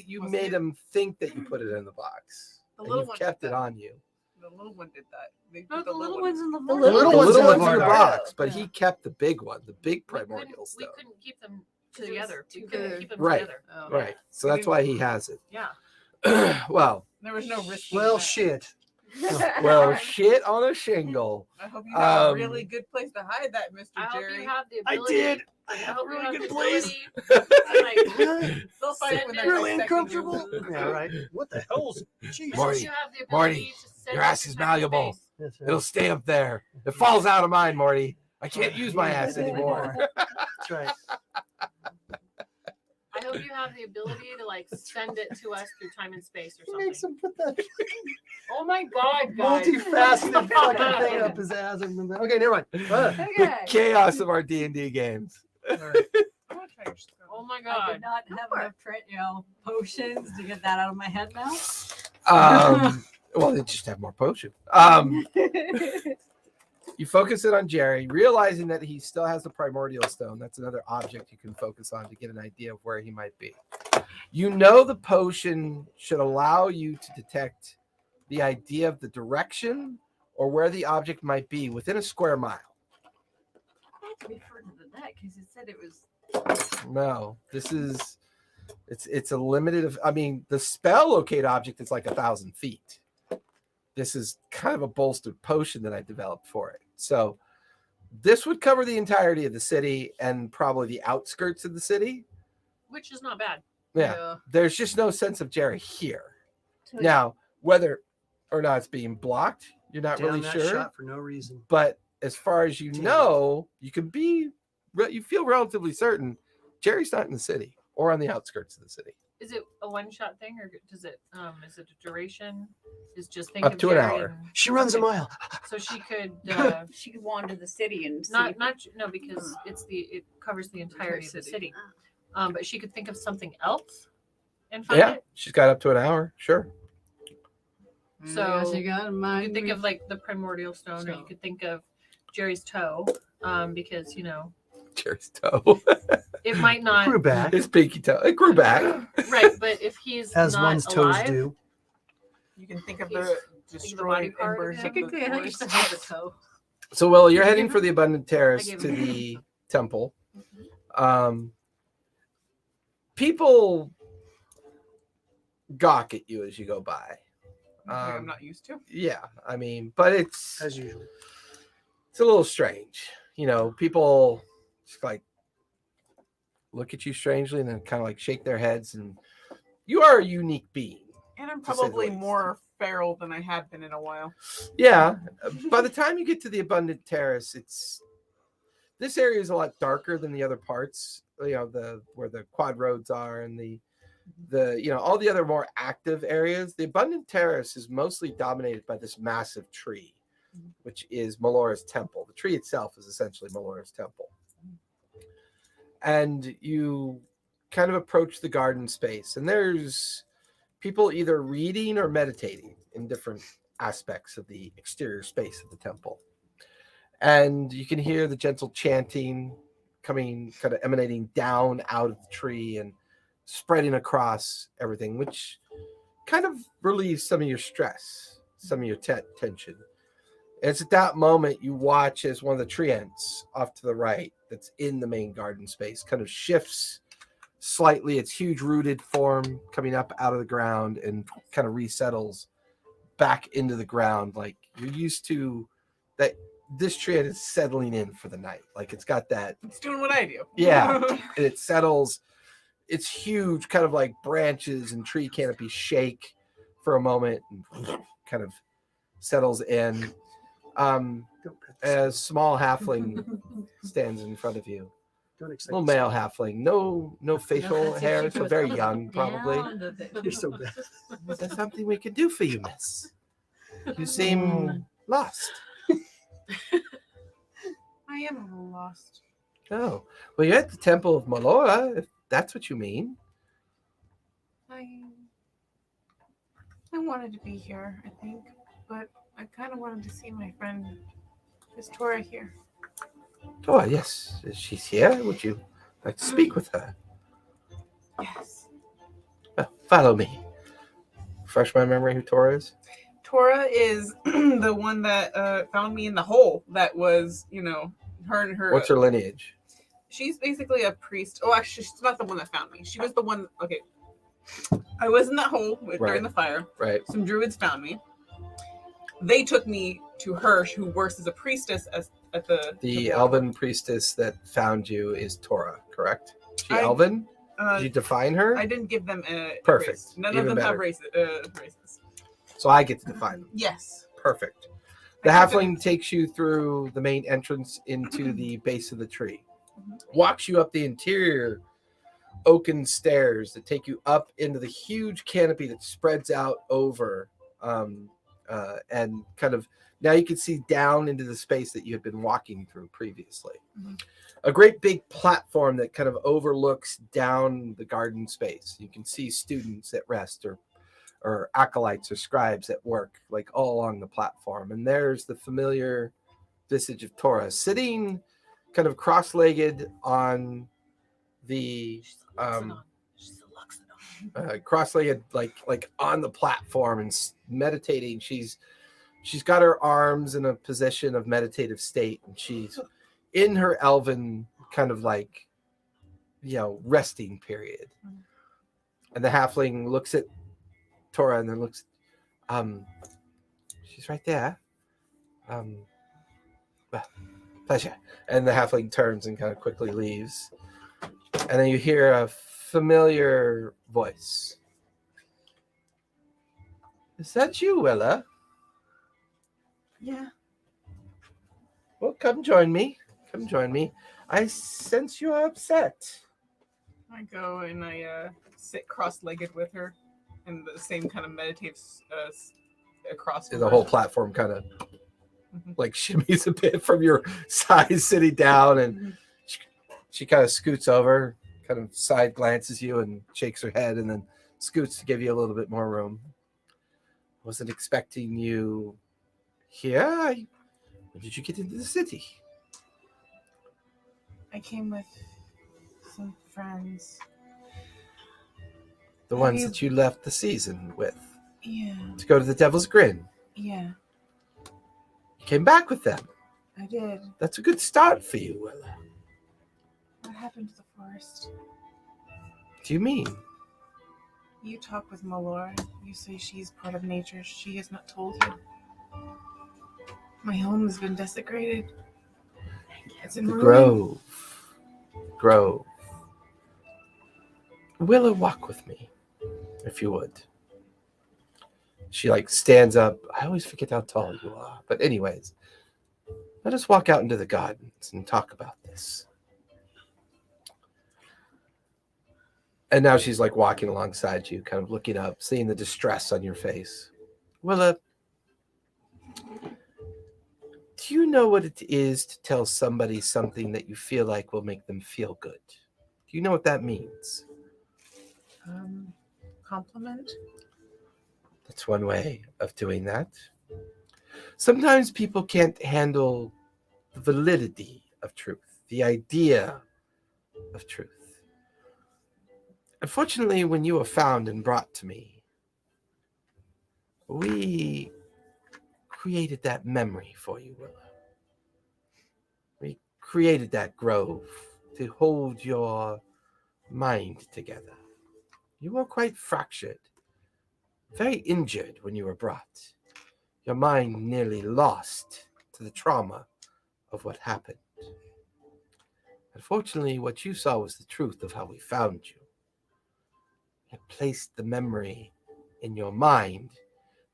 you Wasn't made it? him think that you put it in the box, The and little you've one kept did it that. on you. The little one did that. They No, put the little one. one's in the The vault. little The one's little in the one's in the Vardo. box, but Yeah. he kept the big one, the big We primordial stone. couldn't keep them Because it was together. too We couldn't good. keep them Right. together. Oh. Right, so that's why he has it. Yeah. Well, There was no risk. Well, shit. well, shit on a shingle. I hope you have a Um, really good place to hide that, Mr. I hope Jerry. you have the I ability. did. I I have a hope you really have good the place. ability to, like, They'll fight Send when it. they're Really dissecting you. uncomfortable. Yeah, right. What the hell's? Jeez. Marty, you have the Marty, ability to send your it ass to is cyberspace. malleable. That's right. It'll stay up there. It falls out of mine, Marty. I can't use my ass anymore. That's right. I hope would you have the ability to like send it to us through time and space or something? Makes him put that Oh my god, guys. multifaceted fucking thing up his ass. Okay, never mind. The chaos of our D&D games. All right. I want to try your scrum. Oh my I god. did not have enough, potions to get that out of my head now. Well, they just have more potion. You focus it on Jerry, realizing that he still has the primordial stone. That's another object you can focus on to get an idea of where he might be. You know the potion should allow you to detect the idea of the direction or where the object might be within a square mile. I had to be further than that because it said it was. No, this is it's a limited of. I mean, the spell locate object is like 1,000 feet. This is kind of a bolstered potion that I developed for it. So this would cover the entirety of the city and probably the outskirts of the city. Which is not bad. Yeah. There's just no sense of Jerry here. Now, whether or not it's being blocked, you're not Down really that sure. shot for no reason. But as far as you know, you feel relatively certain Jerry's not in the city or on the outskirts of the city. Is it a one-shot thing, or does it? Is it a duration? Is just think Up of to an Jerry hour. and- She runs a okay. mile. So she could She could wander the city and see. not no because it covers the entirety of the city. But she could think of something else and find Yeah, it. she's got up to an hour. Sure. So you got you mine. could think of like the primordial stone, or you could think of Jerry's toe, because Jerry's toe. it might not Grew back, His pinky toe. It grew back. right. But if he's as not one's toes alive, do. You can think of He's- the think of the body destroyed part of embers him. of the Technically, I used to forest. have a toe. So, Will, you're Did you heading give for him? the Abundant Terrace gave to him. the temple. People gawk at you as you go by. I'm not used to. Yeah, I mean, but it's As usual. a little strange. You know, people just like look at you strangely and then kind of like shake their heads. And you are a unique being. And I'm To say the probably least. more feral than I have been in a while. Yeah. By the time you get to the Abundant Terrace, this area is a lot darker than the other parts. You know, where the quad roads are and the all the other more active areas. The Abundant Terrace is mostly dominated by this massive tree, which is Melora's temple. The tree itself is essentially Melora's temple. And you kind of approach the garden space, and there's people either reading or meditating in different aspects of the exterior space of the temple. And you can hear the gentle chanting coming, kind of emanating down out of the tree and spreading across everything, which kind of relieves some of your stress, some of your tension. And it's at that moment you watch as one of the tree ends off to the right that's in the main garden space kind of shifts slightly, its huge rooted form coming up out of the ground and kind of resettles back into the ground. Like you're used to that. This tree is settling in for the night. Like it's got that. It's doing what I do. Yeah. And it settles. It's huge, kind of like branches and tree canopy shake for a moment and kind of settles in. A small halfling stands in front of you. Don't excite Little male halfling, no facial hair, so very young, probably. You're so bad. Is there something we could do for you, miss? You seem lost. I am a little lost. Oh, well, you're at the Temple of Melora, if that's what you mean. I wanted to be here, I think, but I kind of wanted to see my friend, Miss Tora, here. Oh, yes, she's here. Would you like to speak with her? Yes. Well, follow me. Refresh my memory who Tora is. Tora is the one that found me in the hole. That was, her and her. What's her lineage? She's basically a priest. Oh, actually, she's not the one that found me. She was the one. Okay. I was in that hole during the fire. Right. Some druids found me. They took me to her, who works as a priestess at the. The elven priestess that found you is Tora, correct? She I- elven? Did you define her? I didn't give them a Perfect. race. None Even of them have better. races. So I get to define them. Yes. Perfect. The I have halfling takes you through the main entrance into the base of the tree. Walks you up the interior oaken stairs that take you up into the huge canopy that spreads out over and kind of now you can see down into the space that you had been walking through previously. Mm-hmm. A great big platform that kind of overlooks down the garden space. You can see students at rest or acolytes or scribes at work, like all along the platform. And there's the familiar visage of Tora sitting kind of cross-legged on the cross-legged like on the platform and meditating. She's got her arms in a position of meditative state, and she's in her elven kind of like resting period. And the halfling looks at Tora and then looks she's right there. Well, pleasure. And the halfling turns and kind of quickly leaves. And then you hear a familiar voice. Is that you, Willa? Yeah. Well, come join me. Come join me. I sense you're upset. I go and I sit cross-legged with her in the same kind of meditative across. The whole platform kind of like shimmies a bit from your side sitting down, and she kind of scoots over, kind of side glances you and shakes her head, and then scoots to give you a little bit more room. Wasn't expecting you here. When did you get into the city? I came with some friends. The ones that you left the season with. Yeah. To go to the Devil's Grin. Yeah. You came back with them. I did. That's a good start for you, Willa. What happened to the forest? What do you mean? You talk with Malora. You say she's part of nature. She has not told you. My home has been desecrated. It's in ruin. Grove. Willa, walk with me, if you would. She stands up. I always forget how tall you are. But anyways, let us walk out into the gardens and talk about this. And now she's walking alongside you, kind of looking up, seeing the distress on your face. Willa, do you know what it is to tell somebody something that you feel like will make them feel good? Do you know what that means? Compliment? That's one way of doing that. Sometimes people can't handle the validity of truth, the idea of truth. Unfortunately, when you were found and brought to me, we created that memory for you, Willa. We created that grove to hold your mind together. You were quite fractured, very injured when you were brought. Your mind nearly lost to the trauma of what happened. Unfortunately, what you saw was the truth of how we found you. We had placed the memory in your mind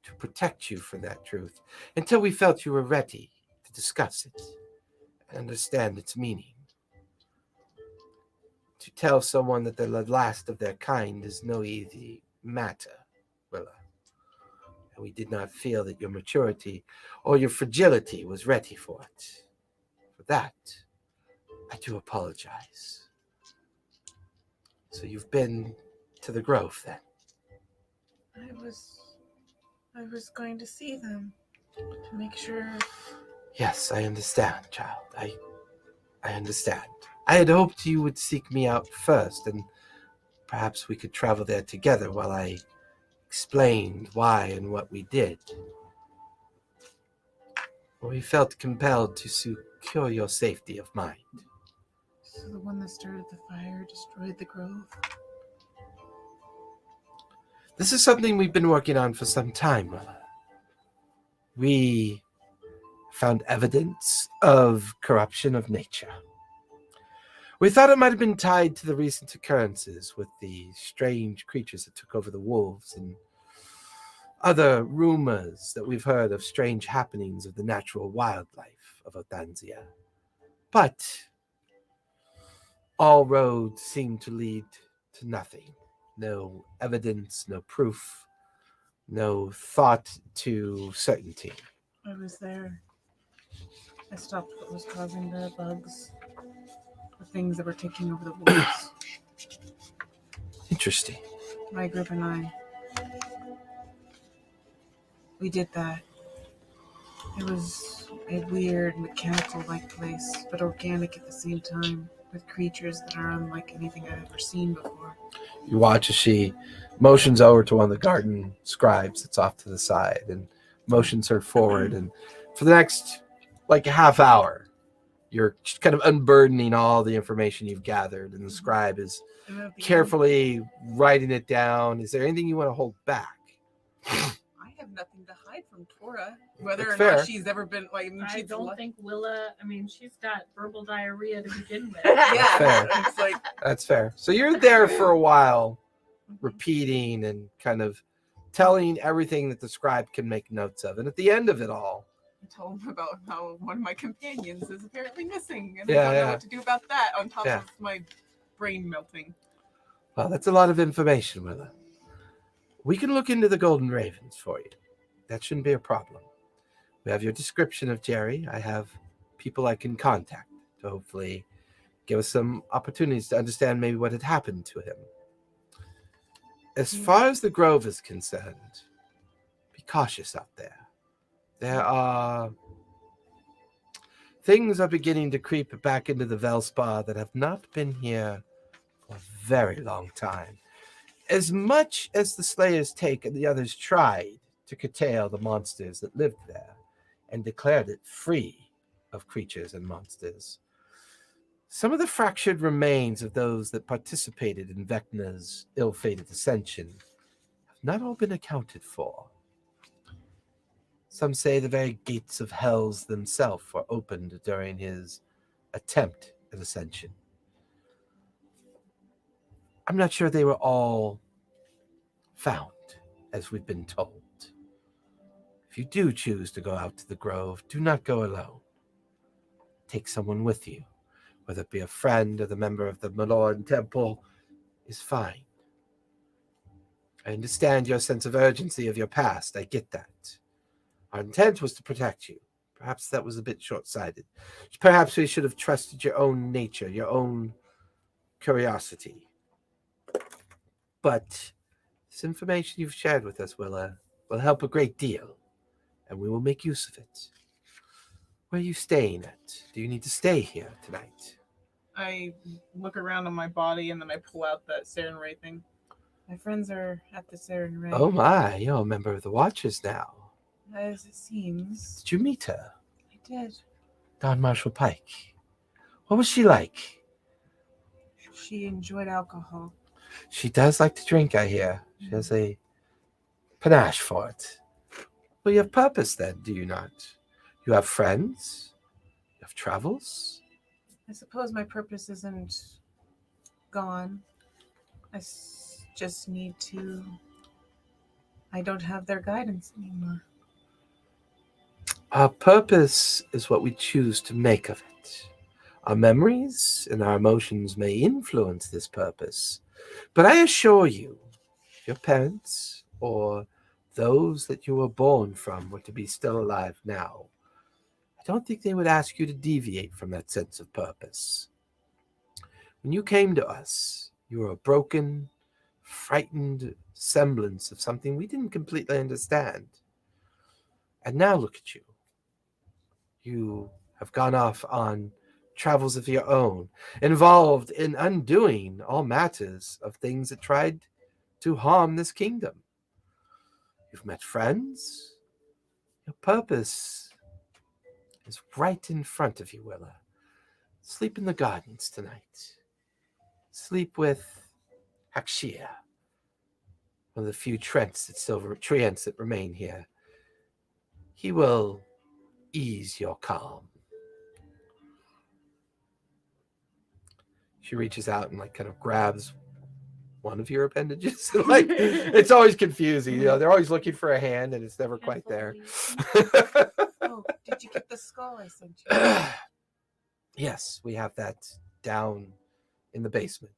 to protect you from that truth until we felt you were ready to discuss it and understand its meaning. To tell someone that they're the last of their kind is no easy matter, Willa. And we did not feel that your maturity or your fragility was ready for it. For that, I do apologize. So you've been to the grove then? I was going to see them to make sure. Yes, I understand, child. I understand. I had hoped you would seek me out first, and perhaps we could travel there together while I explained why and what we did. We felt compelled to secure your safety of mind. So the one that started the fire destroyed the grove? This is something we've been working on for some time, Willa. We found evidence of corruption of nature. We thought it might have been tied to the recent occurrences with the strange creatures that took over the wolves and other rumors that we've heard of strange happenings of the natural wildlife of Othanzia. But all roads seem to lead to nothing. No evidence, no proof, no thought to certainty. I was there. I stopped what was causing the bugs, the things that were taking over the woods. Interesting. My group and I. We did that. It was a weird, mechanical-like place, but organic at the same time, with creatures that are unlike anything I've ever seen before. You watch as she motions over to one of the garden scribes that's off to the side and motions her forward. And for the next, like, a half hour, you're just kind of unburdening all the information you've gathered. And the scribe is And then at the carefully writing it down. Is there anything you want to hold back? end, I have nothing to hide from Tora. Whether That's or not fair. she's ever been like, I she's don't think Willa. I mean, she's got verbal diarrhea to begin with. Yeah, fair. it's like That's fair. So you're there for a while, repeating and kind of telling everything that the scribe can make notes of. And at the end of it all, I told him about how one of my companions is apparently missing, and Yeah, I don't know yeah. what to do about that. On top Yeah. of my brain melting. well, that's a lot of information, Willa. We can look into the Golden Ravens for you. That shouldn't be a problem. We have your description of Jerry. I have people I can contact to hopefully give us some opportunities to understand maybe what had happened to him. As far as the Grove is concerned, be cautious out there. There are things are beginning to creep back into the Velspar that have not been here for a very long time. As much as the Slayers Take and the others tried to curtail the monsters that lived there and declared it free of creatures and monsters, some of the fractured remains of those that participated in Vecna's ill-fated ascension have not all been accounted for. Some say the very gates of hells themselves were opened during his attempt at ascension. I'm not sure they were all found, as we've been told. If you do choose to go out to the Grove, do not go alone. Take someone with you, whether it be a friend or the member of the Malorn Temple, is fine. I understand your sense of urgency of your past. I get that. Our intent was to protect you. Perhaps that was a bit short-sighted. Perhaps we should have trusted your own nature, your own curiosity. But this information you've shared with us will help a great deal, and we will make use of it. Where are you staying at? Do you need to stay here tonight? I look around on my body and then I pull out that Saren Ray thing. My friends are at the Saren Ray. Oh my, you're a member of the Watchers now. As it seems. Did you meet her? I did. Don Marshall Pike. What was she like? She enjoyed alcohol. She does like to drink, I hear. She has a panache for it. Well, you have purpose then, do you not? You have friends? You have travels? I suppose my purpose isn't gone. I just need to. I don't have their guidance anymore. Our purpose is what we choose to make of it. Our memories and our emotions may influence this purpose, but I assure you, if your parents or those that you were born from were to be still alive now, I don't think they would ask you to deviate from that sense of purpose. When you came to us, you were a broken, frightened semblance of something we didn't completely understand. And now look at you. You have gone off on travels of your own, involved in undoing all matters of things that tried to harm this kingdom. You've met friends. Your purpose is right in front of you, Willa. Sleep in the gardens tonight. Sleep with Hakshia, one of the few treants that remain here. He will ease your calm. She reaches out and kind of grabs one of your appendages. It's always confusing. They're always looking for a hand and it's never quite there. Oh, did you get the skull I sent you? Yes, we have that down in the basement.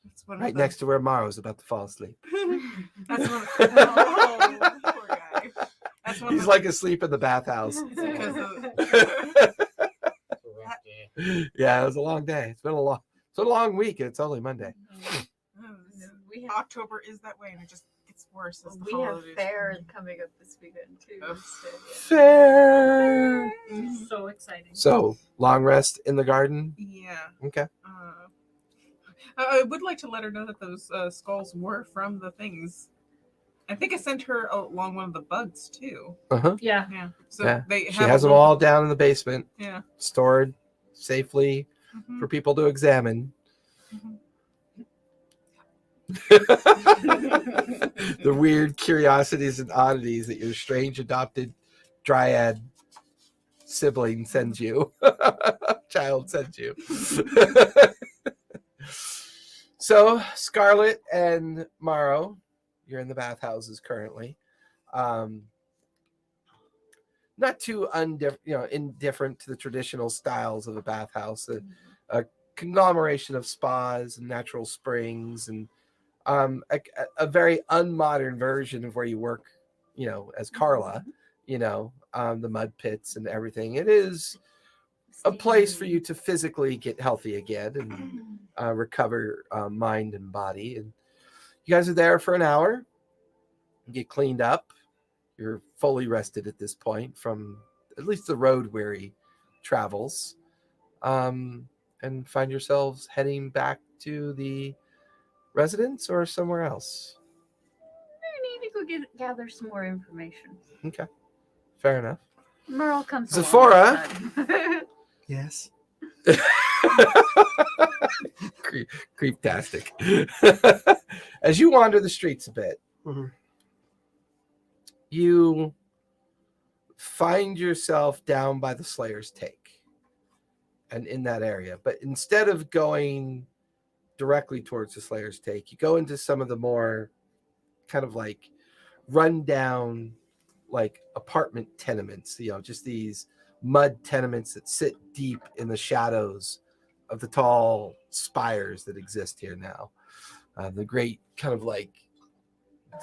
That's one right of next to where Morrow's about to fall asleep. That's one. Oh, poor guy. That's one He's of like asleep in the bathhouse. It's because of It's a rough day. Yeah, it was a long day. It's been a long week, and it's only Monday. We have, October is that way, and it just gets worse as the we have holidays. fair coming up this weekend too. Oh. So, yeah. Fair. So exciting. So, long rest in the garden. Yeah. Okay. I would like to let her know that those skulls were from the things. I think I sent her along one of the bugs too. Yeah. Yeah. So Yeah. they have She has them all down in the basement, Yeah. stored safely Mhm. for people to examine. Mhm. The weird curiosities and oddities that your strange adopted dryad sibling sends you. Child sends you. So, Scarlet and Morrow, you're in the bathhouses currently. Not too indifferent to the traditional styles of a bathhouse. A conglomeration of spas and natural springs, and a very unmodern version of where you work, as Carla. The mud pits and everything. It is a place for you to physically get healthy again and recover mind and body. And you guys are there for an hour, get cleaned up. You're fully rested at this point from at least the road weary travels, and find yourselves heading back to the residence or somewhere else. I need to go gather some more information. Okay, fair enough. Merle comes along Zephora? this time. Yes. Creeptastic. As you wander the streets a bit, Mhm. you find yourself down by the Slayer's Take and in that area. But instead of going directly towards the Slayer's Take, you go into some of the more kind of like rundown, like apartment tenements, just these mud tenements that sit deep in the shadows of the tall spires that exist here now. The great kind of like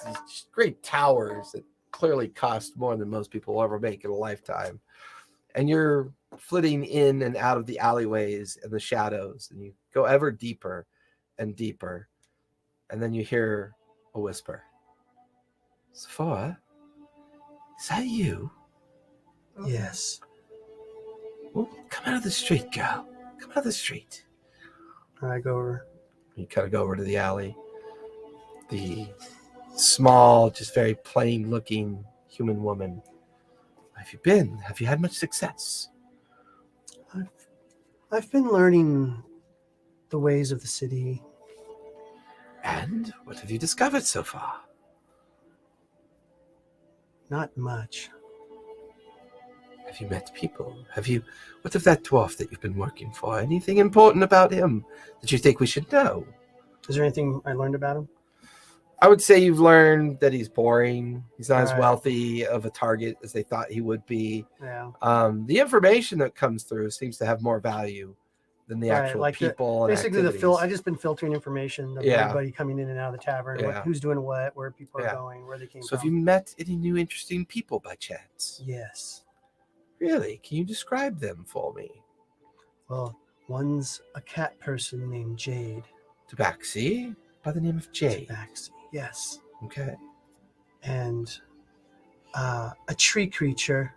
these great towers that clearly cost more than most people will ever make in a lifetime. And you're flitting in and out of the alleyways and the shadows, and you go ever deeper and deeper. And then you hear a whisper. Sephora, is that you? Yes. Well, come out of the street, girl. Come out of the street. I go over. You kind of go over to the alley. The small, just very plain looking human woman. Where have you been? Have you had much success? I've been learning the ways of the city. And what have you discovered so far? Not much. Have you met people? What of that dwarf that you've been working for? Anything important about him that you think we should know? Is there anything I learned about him? I would say you've learned that he's boring. He's not as Right. wealthy of a target as they thought he would be. Yeah. The information that comes through seems to have more value than the Right, actual like people. And Basically, activities. I've just been filtering information of Yeah. everybody coming in and out of the tavern, Yeah. who's doing what, where people are Yeah. going, where they came So have from. you met any new interesting people by chance? Yes. Really? Can you describe them for me? Well, one's a cat person named Jade. Tabaxi? By the name of Jade. Tabaxi. Yes. Okay. And a tree creature.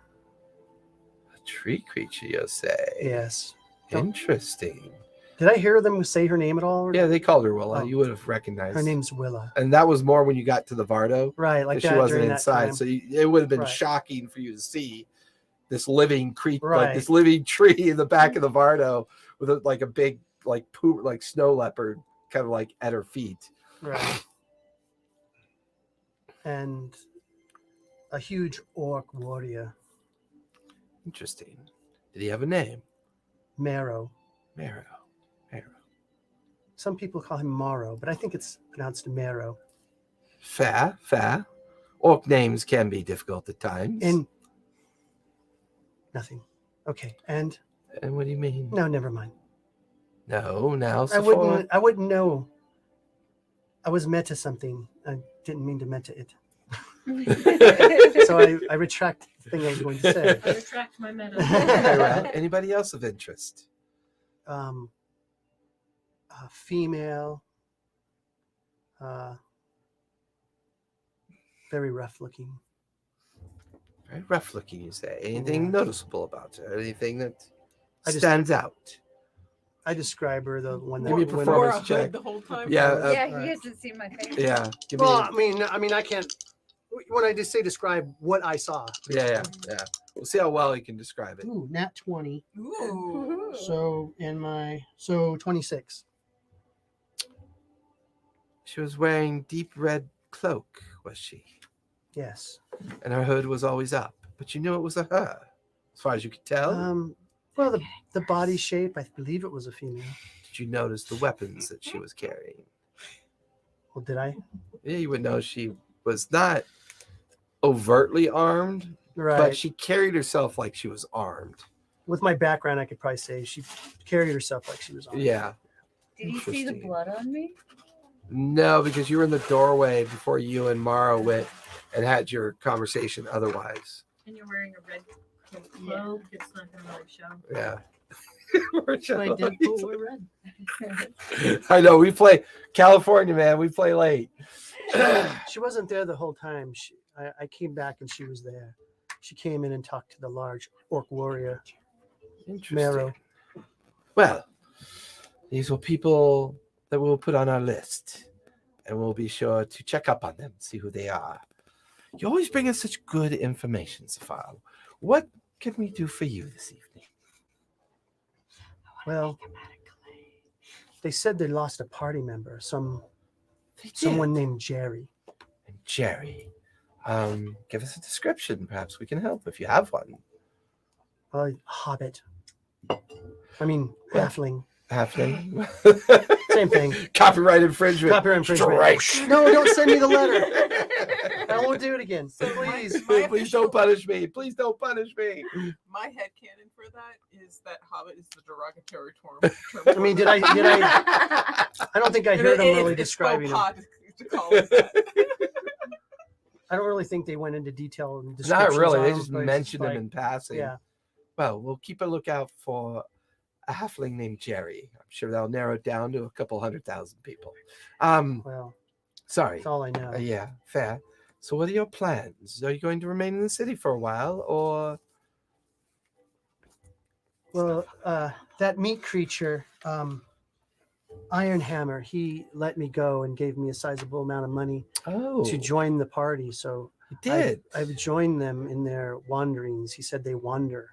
A tree creature, you say? Yes. Interesting. Did I hear them say her name at all? or- Yeah, they called her Willa. Oh. You would have recognized. Her name's Willa. And that was more when you got to the Vardo. Right, like She that wasn't during that inside, time. so it would have been Right. shocking for you to see this living creature, like Right. this living tree in the back of the Vardo with a big like poop, like snow leopard, kind of like at her feet. Right. And a huge orc warrior, Interesting. Did he have a name? Marrow. Marrow. Some people call him Morrow, but I think it's pronounced Marrow. Fair. Orc names can be difficult at times. And nothing. Okay. And what do you mean? no, never mind. No, now I wouldn't know I was meta something. I didn't mean to meta it. So I retract the thing I was going to say. I retract my meta. Very well. Anybody else of interest? A female, very rough looking. Very rough looking, you say. Anything noticeable about her? Anything that I just- stands out? I describe her the one that Give me a went performance over- Wore a check. hood the whole time. Yeah. Yeah, alright. he hasn't seen my face. Yeah. Give me. Well, I mean, I can't. When I just say describe what I saw. Yeah. We'll see how well you can describe it. Ooh, nat 20. Ooh. So 26. She was wearing deep red cloak, was she? Yes. And her hood was always up, but you knew it was a her, as far as you could tell. Well, the body shape, I believe it was a female. Did you notice the weapons that she was carrying? Well, did I? Yeah, you would know she was not overtly armed, Right. but she carried herself like she was armed. With my background, I could probably say she carried herself like she was on. Yeah. Did he see the Interesting. blood on me? No, because you were in the doorway before you and Mara went and had your conversation otherwise. And you're wearing a red cloak. It's not going to really show. Yeah. My Deadpool were red. I know. We play California, man. We play late. She wasn't there the whole time. I came back and she was there. She came in and talked to the large orc warrior, Interesting. Marrow. Well, these were people that we'll put on our list, and we'll be sure to check up on them, see who they are. You always bring us such good information, Safar. What can we do for you this evening? Well, they said they lost a party member, They did. someone named Jerry. And Jerry. Give us a description. Perhaps we can help if you have one. Hobbit. I mean, Yeah. halfling. Halfling. Same thing. Copyright infringement. Copyright infringement. Strike. No, don't send me the letter. I won't do it again. Please. My Please official- don't punish me. Please don't punish me. My headcanon for that is that Hobbit is the derogatory term. I mean, did I? I don't think I heard them really describing them. To call it that. I don't really think they went into detail and Not descriptions really. on They them, just but it's mentioned them like, in passing. Yeah. Well, we'll keep a lookout for a halfling named Jerry. I'm sure that'll narrow it down to a couple 100,000 people. Well, Sorry. that's all I know. Yeah, fair. So what are your plans? Are you going to remain in the city for a while, or Well, that meat creature, Ironhammer, he let me go and gave me a sizable amount of money to join the party. So you did? I've joined them in their wanderings. He said they wander.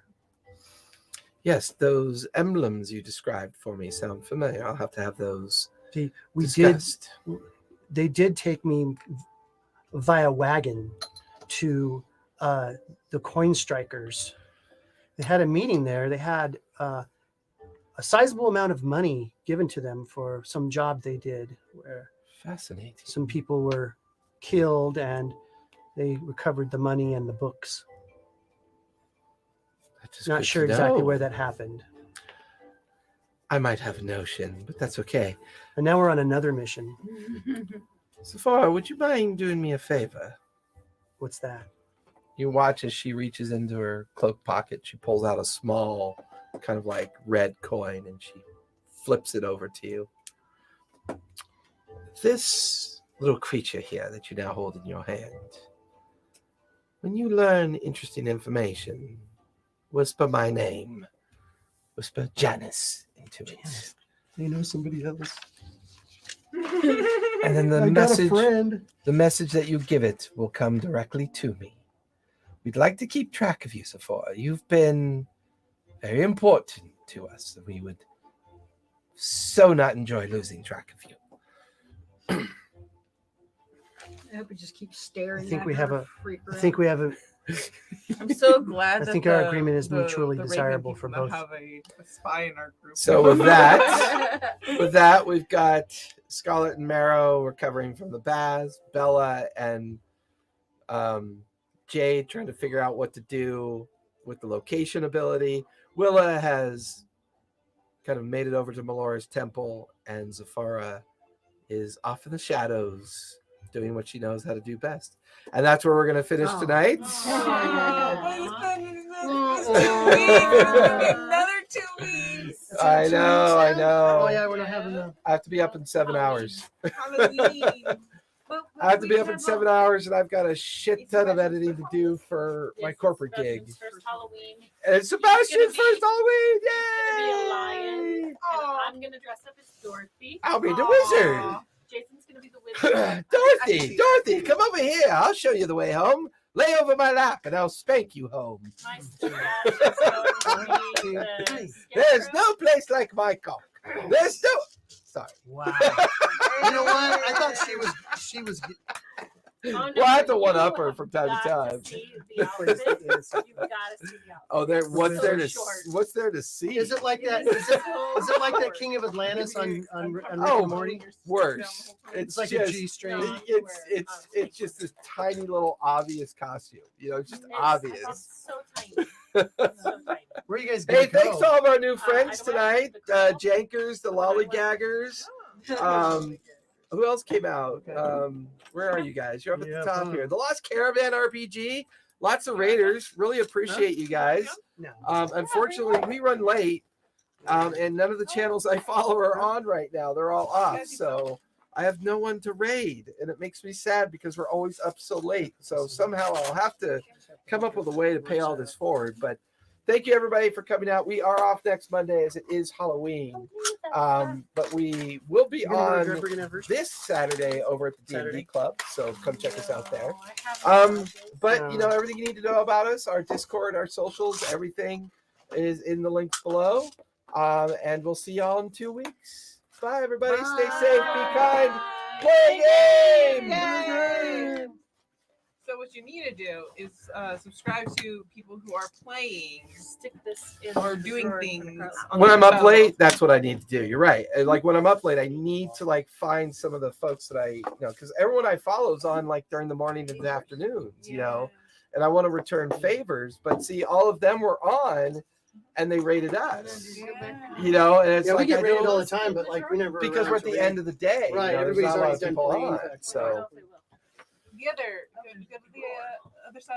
Yes, those emblems you described for me sound familiar. I'll have to have those We discussed. They did take me via wagon to the coin strikers. They had a meeting there. They had a sizable amount of money given to them for some job they did where Fascinating. some people were killed and they recovered the money and the books. That is Not good sure to exactly know. where that happened. I might have a notion, but that's okay. And now we're on another mission. Safara, would you mind doing me a favor? What's that? You watch as she reaches into her cloak pocket. She pulls out a small, kind of like red coin, and she flips it over to you. This little creature here that you now hold in your hand, when you learn interesting information, whisper my name. Whisper Janice into it. Janice. They know somebody else. And then the I got a message, friend. the message that you give it will come directly to me. We'd like to keep track of you, Sephora. You've been very important to us. We would so not enjoy losing track of you. I hope it just keeps staring. I think at we her, have a- freak her I think out. we have a. I'm so glad I that think our the- agreement is the- mutually the Raven desirable people for now both. have a spy in our group. So with that, we've got Scarlet and Marrow recovering from the baths, Bella and Jade trying to figure out what to do with the location ability. Willa has kind of made it over to Melora's temple, and Zafara is off in the shadows, doing what she knows how to do best. And that's where we're going to finish tonight. Another 2 weeks. I know. Oh yeah, we're not having the. I have to be up in 7 hours. Halloween. I have to be up in 7 hours, and I've got a shit ton of editing to do for my corporate gig. Sebastian's first Halloween. And it's Sebastian's first Halloween! He's gonna be a lion. Yay! And I'm gonna dress up as Dorothy. I'll be the wizard. Jason's gonna be the wizard. Dorothy, come over here. I'll show you the way home. Lay over my lap, and I'll spank you home. My stepdad is going to be the There's scarecrow. no place like my cock. There's no. Sorry. Wow. You know what? I thought she was. Oh, no, Well, I have to you one-up her from time to got time. see the outfit. You've got to see the outfit. Oh, what's there to Short. what's there to see? Is it like that? Is it like that King of Atlantis on Rick Oh, and Morty? Worse. It's It's like just, a G-string. It's just this tiny little obvious costume. You know, it's just It's obvious. so tiny. It's so tiny. Where are you guys going? Hey, thanks to all of our new friends I don't have tonight. the girl. Jankers, the Lollygaggers. Who else came out? Where are you guys? You're up at the top here. The Lost Caravan RPG. Lots of raiders. Really appreciate you guys. No. Unfortunately, we run late, and none of the channels I follow are on right now. They're all off, so I have no one to raid, and it makes me sad because we're always up so late. So somehow I'll have to come up with a way to pay all this forward. But thank you everybody for coming out. We are off next Monday as it is Halloween, but we will be on this Saturday over at the D&D Saturday. Club. So come check us out there. I have But you know, everything you need to know about us, our Discord, our socials, everything is in the links below. And we'll see y'all in 2 weeks. Bye, everybody. Stay safe. Be kind. Play a game. Yay! So what you need to do is subscribe to people who are playing stick this in or the doing drawer things. for the crowd. on When the I'm up show. late, that's what I need to do. You're right. And like when I'm up late, I need to like find some of the folks that I because everyone I follow is on like during the morning and the afternoons, and I want to return favors. But see, all of them were on, and they rated us, and it's Yeah, like we get I rated all don't- the time, but like we never. because we're at the end of the day, Right, there's everybody's not a lot already of done people playing. on, so. The other side.